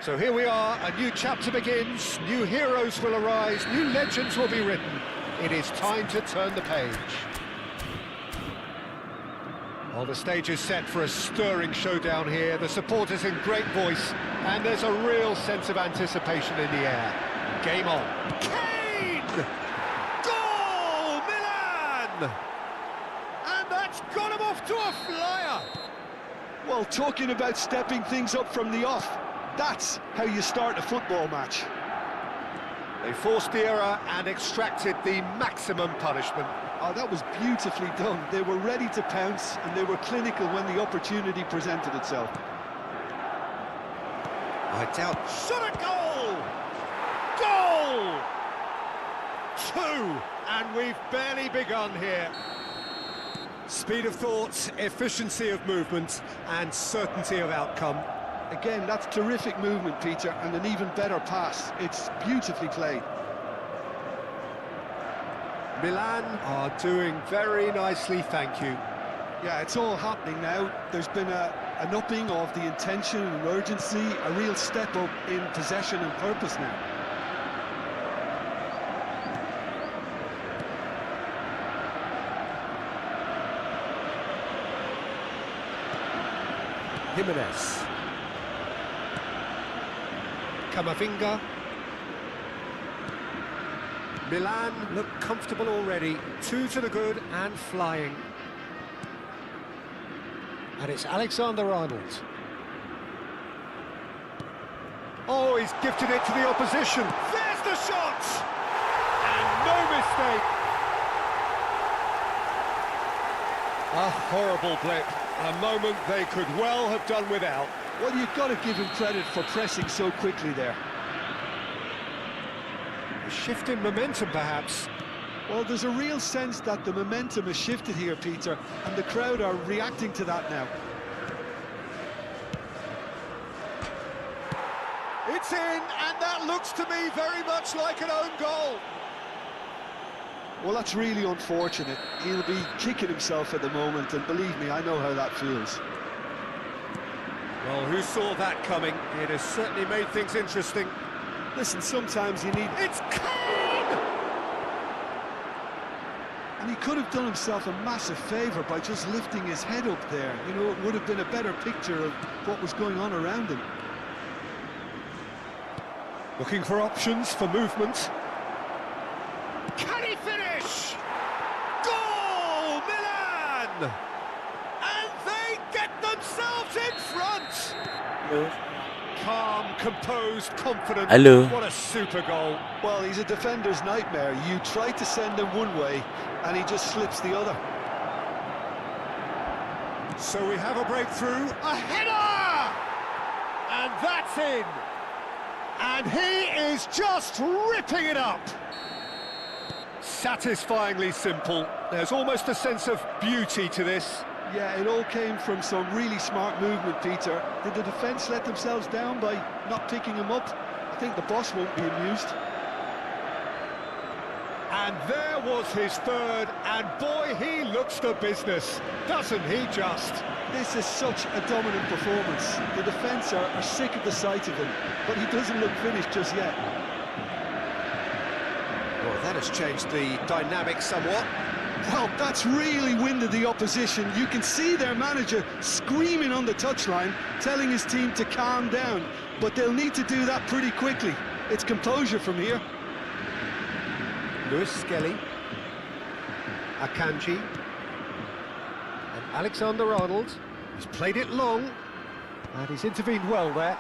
So here we are, a new chapter begins, new heroes will arise, new legends will be written. It is time to turn the page. Well, the stage is set for a stirring showdown here, the supporters in great voice, and there's a real sense of anticipation in the air. Game on. Kane! Goal! Milan! And that's got him off to a flyer! Well, talking about stepping things up from the off, that's how you start a football match. They forced the error and extracted the maximum punishment. Oh, that was beautifully done. They were ready to pounce, and they were clinical when the opportunity presented itself. I doubt. Shot a goal! Goal! 2, and we've barely begun here. Speed of thought, efficiency of movement, and certainty of outcome. Again, that's terrific movement, Peter, and an even better pass. It's beautifully played. Milan are doing very nicely, thank you. Yeah, it's all happening now. There's been an upping of the intention and urgency, a real step up in possession and purpose now. Jimenez. Camavinga. Milan look comfortable already. 2 to the good and flying. And it's Alexander-Arnold. Oh, he's gifted it to the opposition. There's the shot! And no mistake. A horrible blip. A moment they could well have done without. Well, you've got to give him credit for pressing so quickly there. A shift in momentum, perhaps. Well, there's a real sense that the momentum has shifted here, Peter, and the crowd are reacting to that now. It's in, and that looks to me very much like an own goal. Well, that's really unfortunate. He'll be kicking himself at the moment, and believe me, I know how that feels. Well, who saw that coming? It has certainly made things interesting. Listen, sometimes you need... It's Kane! And he could have done himself a massive favour by just lifting his head up there. You know, it would have been a better picture of what was going on around him. Looking for options for movement. Can he finish? Goal, Milan! And they get themselves in front! Calm, composed, confident. Hello. What a super goal. Well, he's a defender's nightmare. You try to send him one way, and he just slips the other. So we have a breakthrough. A header! And that's in. And he is just ripping it up. Satisfyingly simple. There's almost a sense of beauty to this. Yeah, it all came from some really smart movement, Peter. Did the defence let themselves down by not picking him up? I think the boss won't be amused. And there was his third, and boy, he looks the business, doesn't he just? This is such a dominant performance. The defence are sick of the sight of him, but he doesn't look finished just yet. Well, that has changed the dynamic somewhat. Well, that's really winded the opposition. You can see their manager screaming on the touchline, telling his team to calm down, but they'll need to do that pretty quickly. It's composure from here. Lewis Skelly, Akanji, and Alexander-Arnold. He's played it long, and he's intervened well there.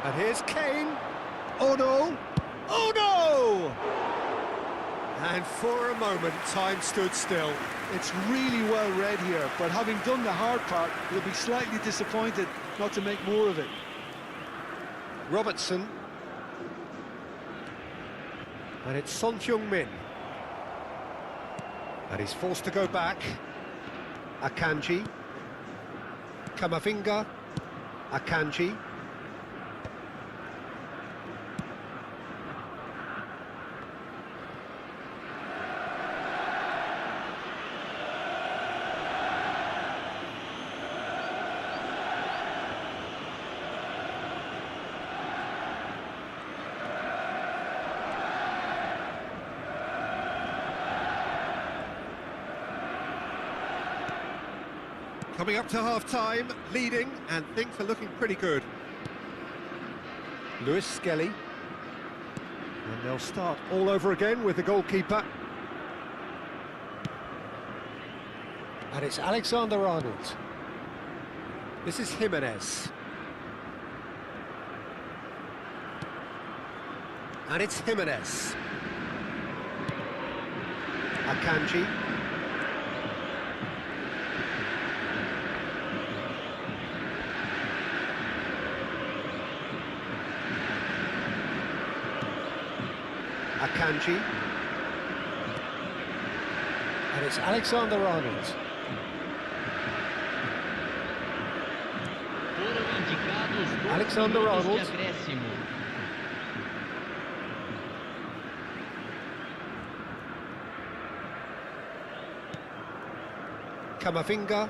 And here's Kane. Oh no! Oh no! And for a moment, time stood still. It's really well read here, but having done the hard part, he'll be slightly disappointed not to make more of it. Robertson. And it's Son Heung-min. And he's forced to go back. Akanji. Camavinga. Akanji. Coming up to half-time, leading, and things are looking pretty good. Lewis Skelly. And they'll start all over again with the goalkeeper. And it's Alexander-Arnold. This is Jimenez. And it's Jimenez. Akanji. Akanji. And it's Alexander-Arnold. Alexander-Arnold. Camavinga.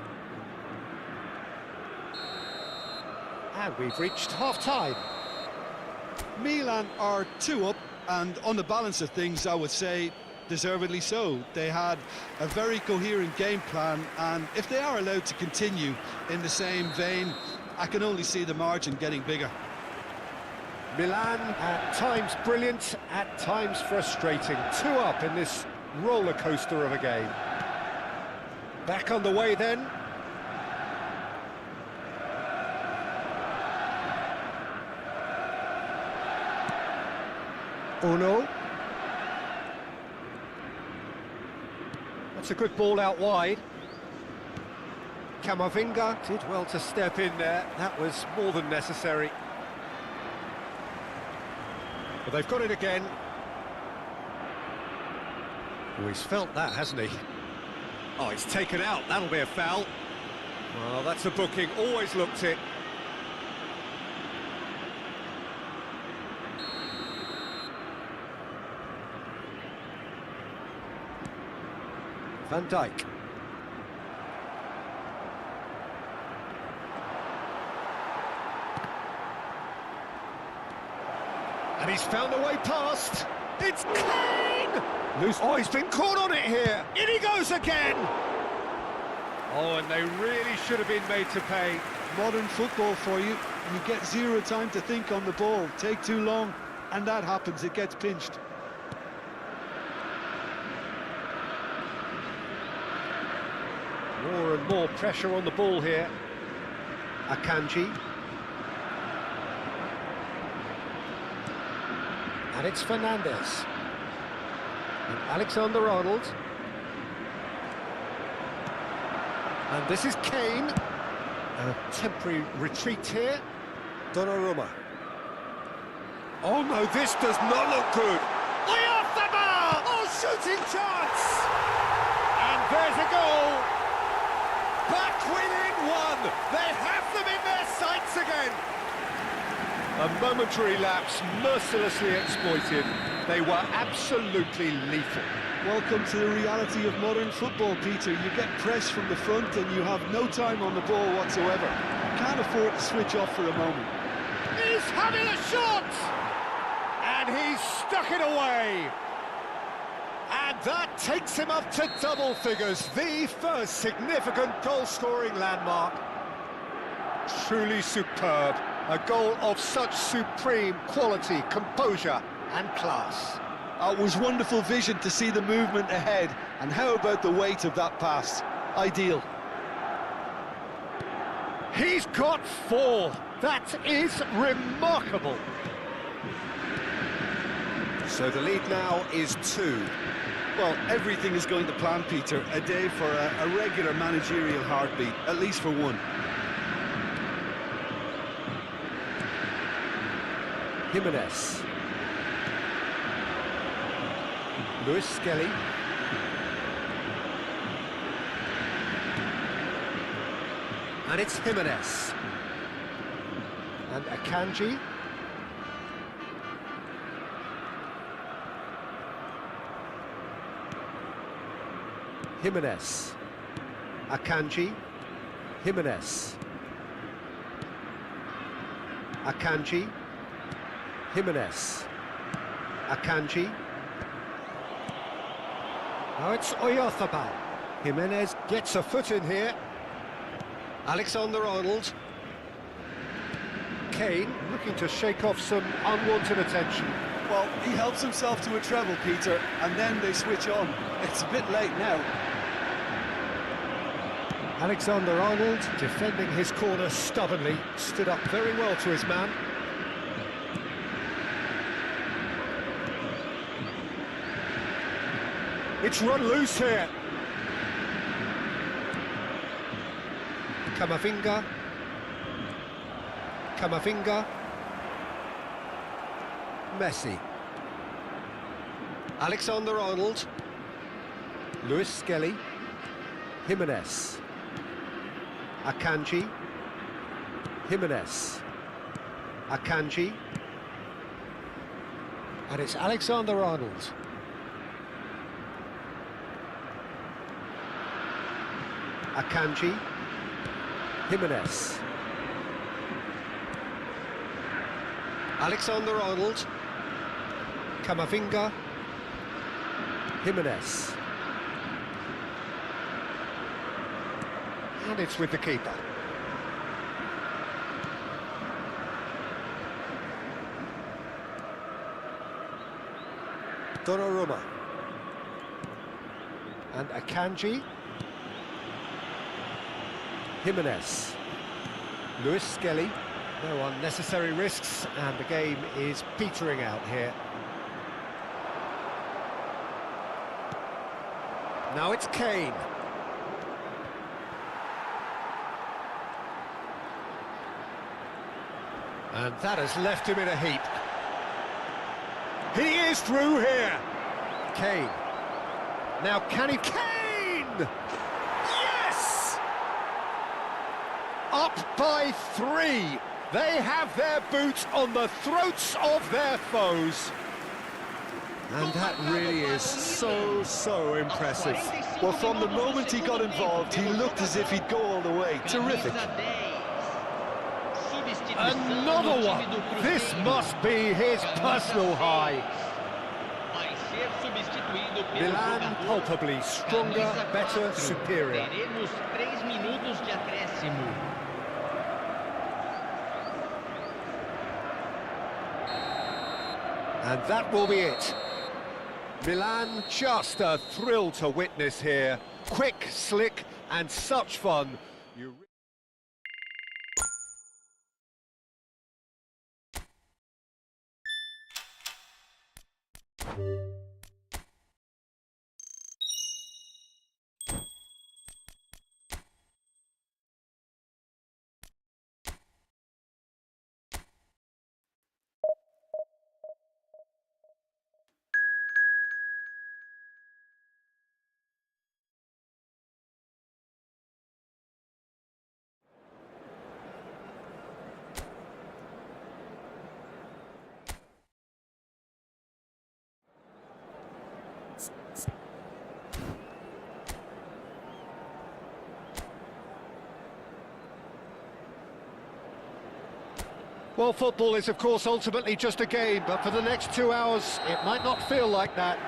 And we've reached half-time. Milan are 2 up, and on the balance of things, I would say deservedly so. They had a very coherent game plan, and if they are allowed to continue in the same vein, I can only see the margin getting bigger. Milan, at times brilliant, at times frustrating. 2 up in this roller coaster of a game. Back on the way then. Uno. That's a good ball out wide. Camavinga did well to step in there. That was more than necessary. But they've got it again. Oh, he's felt that, hasn't he? Oh, he's taken out. That'll be a foul. Well, that's a booking. Always looked it. Van Dijk. And he's found a way past. It's Kane! Loose. Oh, he's been caught on it here. In he goes again. Oh, and they really should have been made to pay. Modern football for you. You get zero time to think on the ball. Take too long, and that happens. It gets pinched. More and more pressure on the ball here. Akanji. And it's Fernandez. And Alexander-Arnold. And this is Kane. A temporary retreat here. Donnarumma. Oh no, this does not look good. Way off the bar! Oh, shooting chance! And there's a goal. Back within 1. They have them in their sights again. A momentary lapse, mercilessly exploited. They were absolutely lethal. Welcome to the reality of modern football, Peter. You get pressed from the front and you have no time on the ball whatsoever. You can't afford to switch off for a moment. He's having a shot! And he's stuck it away. And that takes him up to double figures. The first significant goal-scoring landmark. Truly superb. A goal of such supreme quality, composure and class. It was wonderful vision to see the movement ahead. And how about the weight of that pass? Ideal. He's got 4. That is remarkable. So the lead now is 2. Well, everything is going to plan, Peter. A day for a regular managerial heartbeat, at least for one. Jimenez. Lewis Skelly. And it's Jimenez. And Akanji. Jimenez. Akanji. Jimenez. Akanji. Jimenez. Akanji. Now it's Oyarzabal. Jimenez gets a foot in here. Alexander-Arnold. Kane looking to shake off some unwanted attention. Well, he helps himself to a treble, Peter, and then they switch on. It's a bit late now. Alexander-Arnold defending his corner stubbornly, stood up very well to his man. It's run loose here. Camavinga. Messi. Alexander-Arnold. Lewis Skelly. Jimenez. Akanji. Jimenez. Akanji. And it's Alexander-Arnold. Akanji. Jimenez. Alexander-Arnold. Camavinga. Jimenez. And it's with the keeper. Donnarumma. And Akanji. Jimenez. Lewis Skelly. No unnecessary risks, and the game is petering out here. Now it's Kane. And that has left him in a heap. He is through here. Kane. Now can he... Kane! Yes! Up by 3. They have their boots on the throats of their foes. And that really is so impressive. Well, from the moment he got involved, he looked as if he'd go all the way. Terrific. Another one! This must be his personal high. Milan palpably stronger, better, superior. And that will be it. Milan, just a thrill to witness here. Quick, slick, and such fun. Well, football is, of course, ultimately just a game, but for the next 2 hours, it might not feel like that.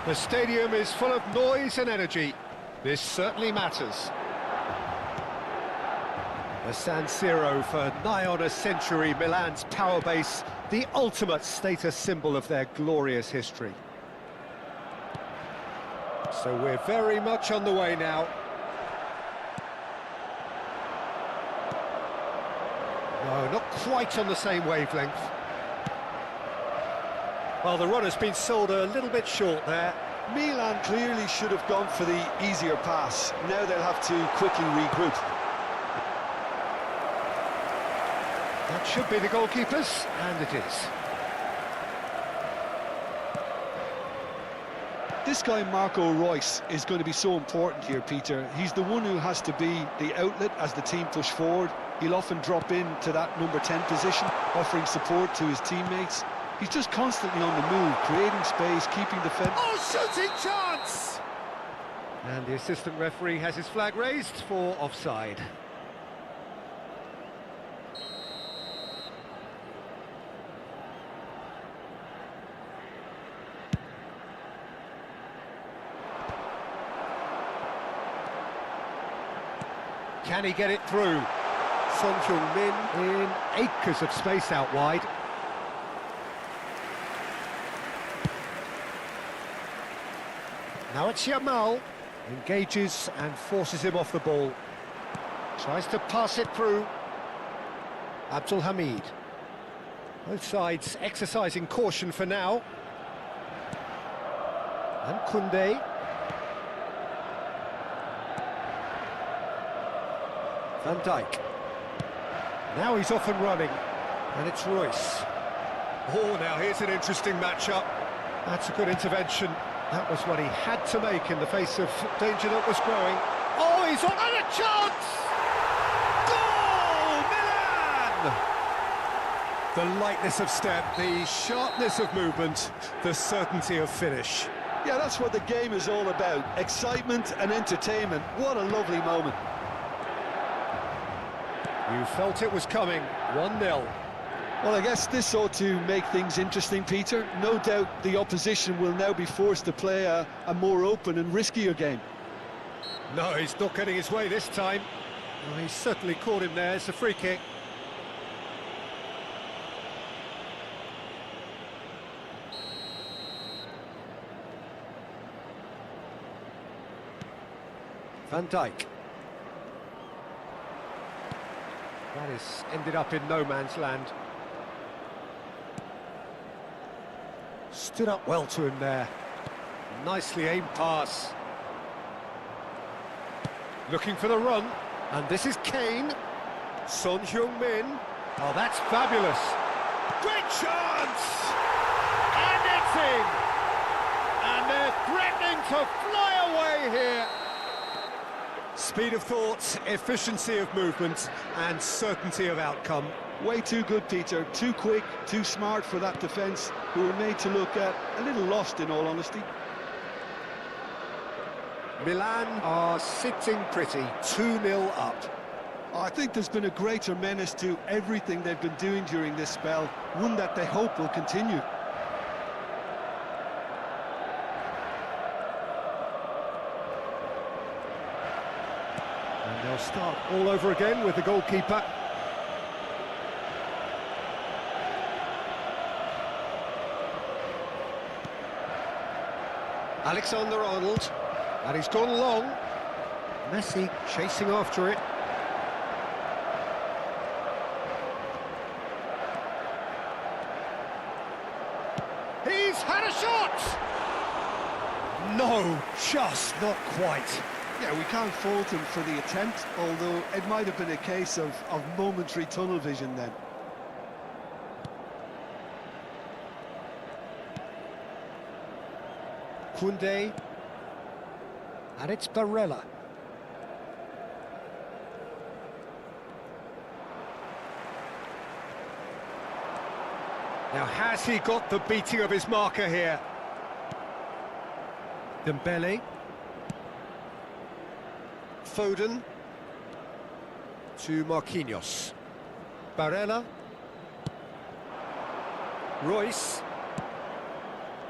The stadium is full of noise and energy. This certainly matters. The San Siro for nigh on a century, Milan's power base, the ultimate status symbol of their glorious history. So we're very much on the way now. No, not quite on the same wavelength. Well, the run has been sold a little bit short there. Milan clearly should have gone for the easier pass. Now they'll have to quickly regroup. That should be the goalkeepers, and it is. This guy, Marco Reus, is going to be so important here, Peter. He's the one who has to be the outlet as the team push forward. He'll often drop into that number 10 position, offering support to his teammates. He's just constantly on the move, creating space, keeping defence. Oh, shooting chance! And the assistant referee has his flag raised for offside. Can he get it through? Son Heung-min in acres of space out wide. Now it's Yamal. Engages and forces him off the ball. Tries to pass it through. Abdul Hamid. Both sides exercising caution for now. And Koundé. Van Dijk. Now he's off and running. And it's Royce. Oh, now here's an interesting matchup. That's a good intervention. That was what he had to make in the face of danger that was growing. Oh, he's on and a chance! Goal, Milan! The lightness of step, the sharpness of movement, the certainty of finish. Yeah, that's what the game is all about. Excitement and entertainment. What a lovely moment. You felt it was coming. 1-0. Well, I guess this ought to make things interesting, Peter. No doubt the opposition will now be forced to play a more open and riskier game. No, he's not getting his way this time. Well, he certainly caught him there. It's a free kick. Van Dijk. That has ended up in no man's land. Stood up well to him there. Nicely aimed pass. Looking for the run. And this is Kane. Son Heung-min. Oh, that's fabulous. Great chance! And it's in! And they're threatening to fly away here. Speed of thought, efficiency of movement, and certainty of outcome. Way too good, Peter. Too quick, too smart for that defence, who were made to look a little lost, in all honesty. Milan are sitting pretty, 2-0 up. I think there's been a greater menace to everything they've been doing during this spell, one that they hope will continue. And they'll start all over again with the goalkeeper. Alexander-Arnold, and he's gone long. Messi chasing after it. He's had a shot! No, just not quite. Yeah, we can't fault him for the attempt, although it might have been a case of momentary tunnel vision then. Koundé, and it's Barella. Now, has he got the beating of his marker here? Dembele. Foden. To Marquinhos. Barella. Royce.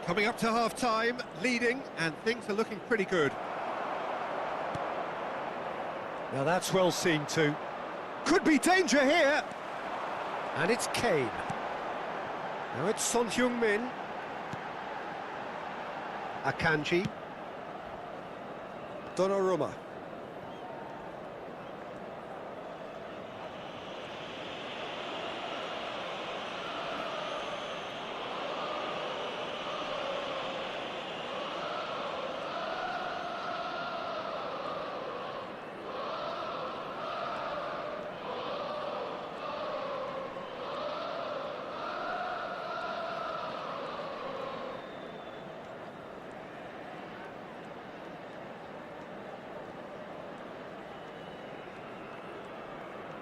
Coming up to half-time, leading, and things are looking pretty good. Now that's well seen too. Could be danger here! And it's Kane. Now it's Son Heung-min. Akanji. Donnarumma.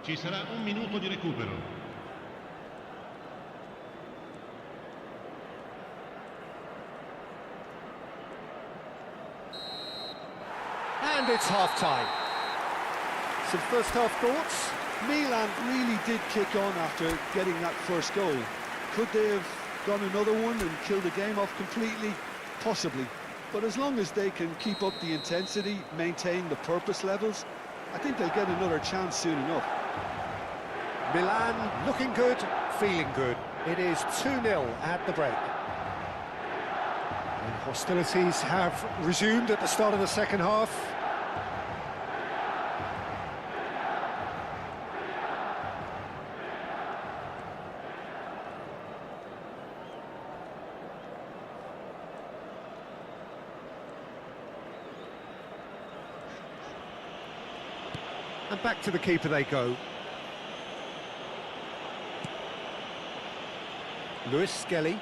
Ci sarà un minuto di recupero. And it's half-time. Some first-half thoughts? Milan really did kick on after getting that first goal. Could they have gone another one and killed the game off completely? Possibly. But as long as they can keep up the intensity, maintain the purpose levels, I think they'll get another chance soon enough. Milan looking good, feeling good. It is 2-0 at the break. And hostilities have resumed at the start of the second half. And back to the keeper they go. Lewis Skelly.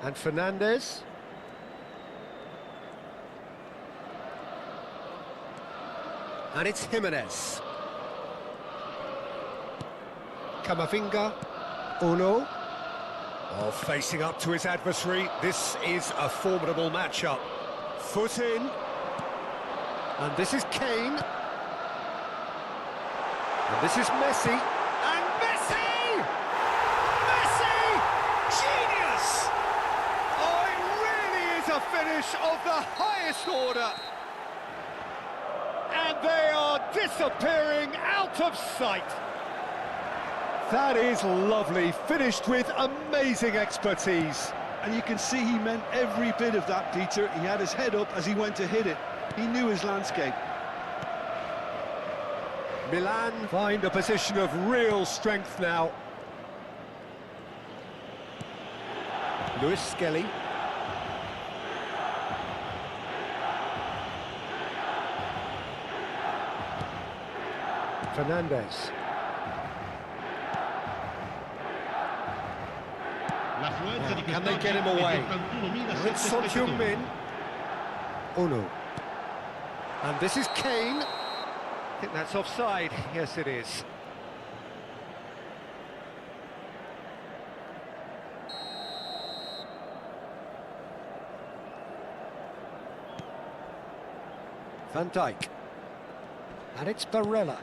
And Fernandez. And it's Jimenez. Camavinga. Uno. Oh, facing up to his adversary. This is a formidable matchup. Foot in. And this is Kane. And this is Messi. And Messi! Messi! Genius! Oh, it really is a finish of the highest order. And they are disappearing out of sight. That is lovely, finished with amazing expertise. And you can see he meant every bit of that, Peter. He had his head up as he went to hit it. He knew his landscape. Milan find a position of real strength now. Lewis Skelly. Fernandez. Can they get him away? It's Son Heung-min. Uno. And this is Kane. I think that's offside. Yes, it is. Van Dijk. And it's Barella.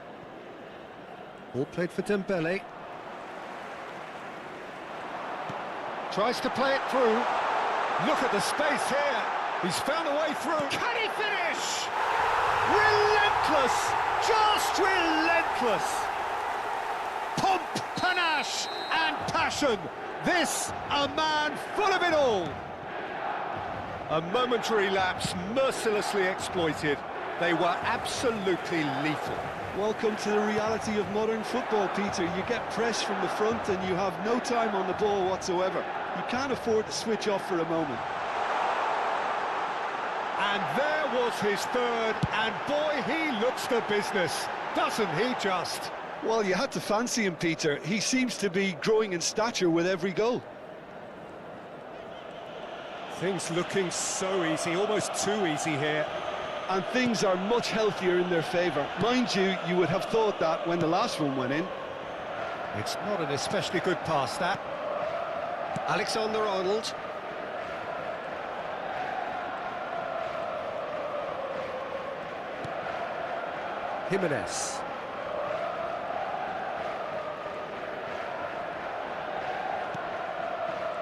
All played for Dembele. Tries to play it through. Look at the space here. He's found a way through. Can he finish? Relentless! Just relentless! Pomp, panache and passion. This, a man full of it all. A momentary lapse mercilessly exploited. They were absolutely lethal. Welcome to the reality of modern football, Peter. You get pressed from the front and you have no time on the ball whatsoever. You can't afford to switch off for a moment. And there was his third, and boy, he looks the business, doesn't he just? Well, you had to fancy him, Peter. He seems to be growing in stature with every goal. Things looking so easy, almost too easy here. And things are much healthier in their favour. Mind you, you would have thought that when the last one went in. It's not an especially good pass, that. Alexander-Arnold. Jimenez.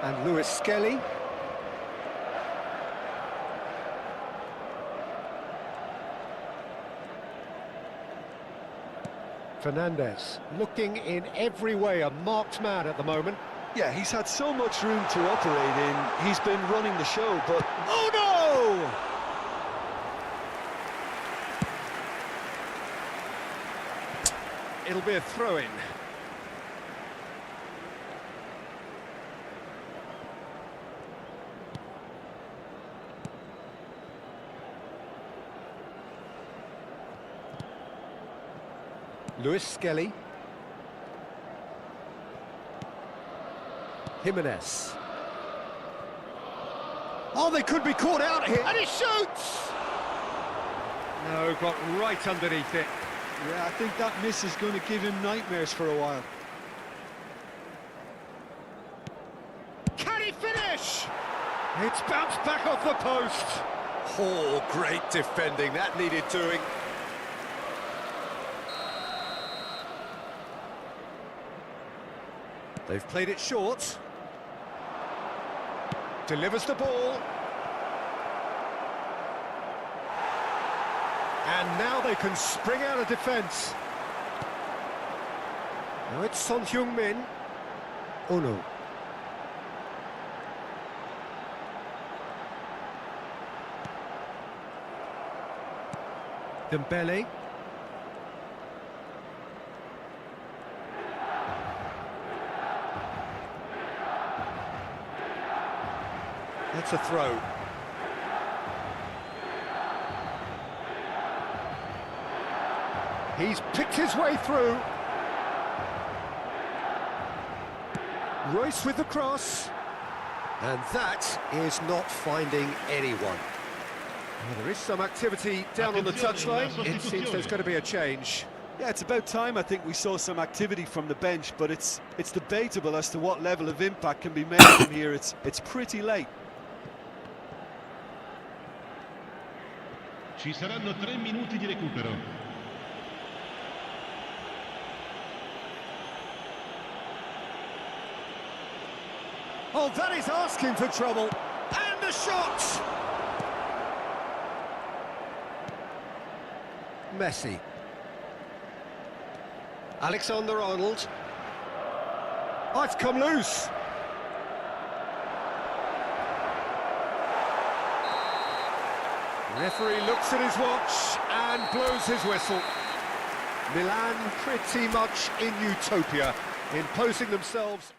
And Lewis Skelly. Fernandez, looking in every way a marked man at the moment. Yeah, he's had so much room to operate in. He's been running the show, but... Oh no! It'll be a throw-in. Lewis Skelly. Jimenez. Oh, they could be caught out here. And he shoots! No, got right underneath it. Yeah, I think that miss is going to give him nightmares for a while. Can he finish? It's bounced back off the post. Oh, great defending. That needed doing. They've played it short. delivers the ball. And now they can spring out of defence. Now it's Son Heung-min. Oh no. Dembele. That's a throw. He's picked his way through. Royce with the cross. And that is not finding anyone. Well, there is some activity down on the touchline. It seems there's going to be a change. Yeah, it's about time I think we saw some activity from the bench, but it's debatable as to what level of impact can be made from here. It's pretty late. Ci saranno 3 minuti di recupero. Oh, that is asking for trouble. And the shot! Messi. Alexander-Arnold. Oh, it's come loose. Referee looks at his watch and blows his whistle. Milan pretty much in utopia, imposing themselves.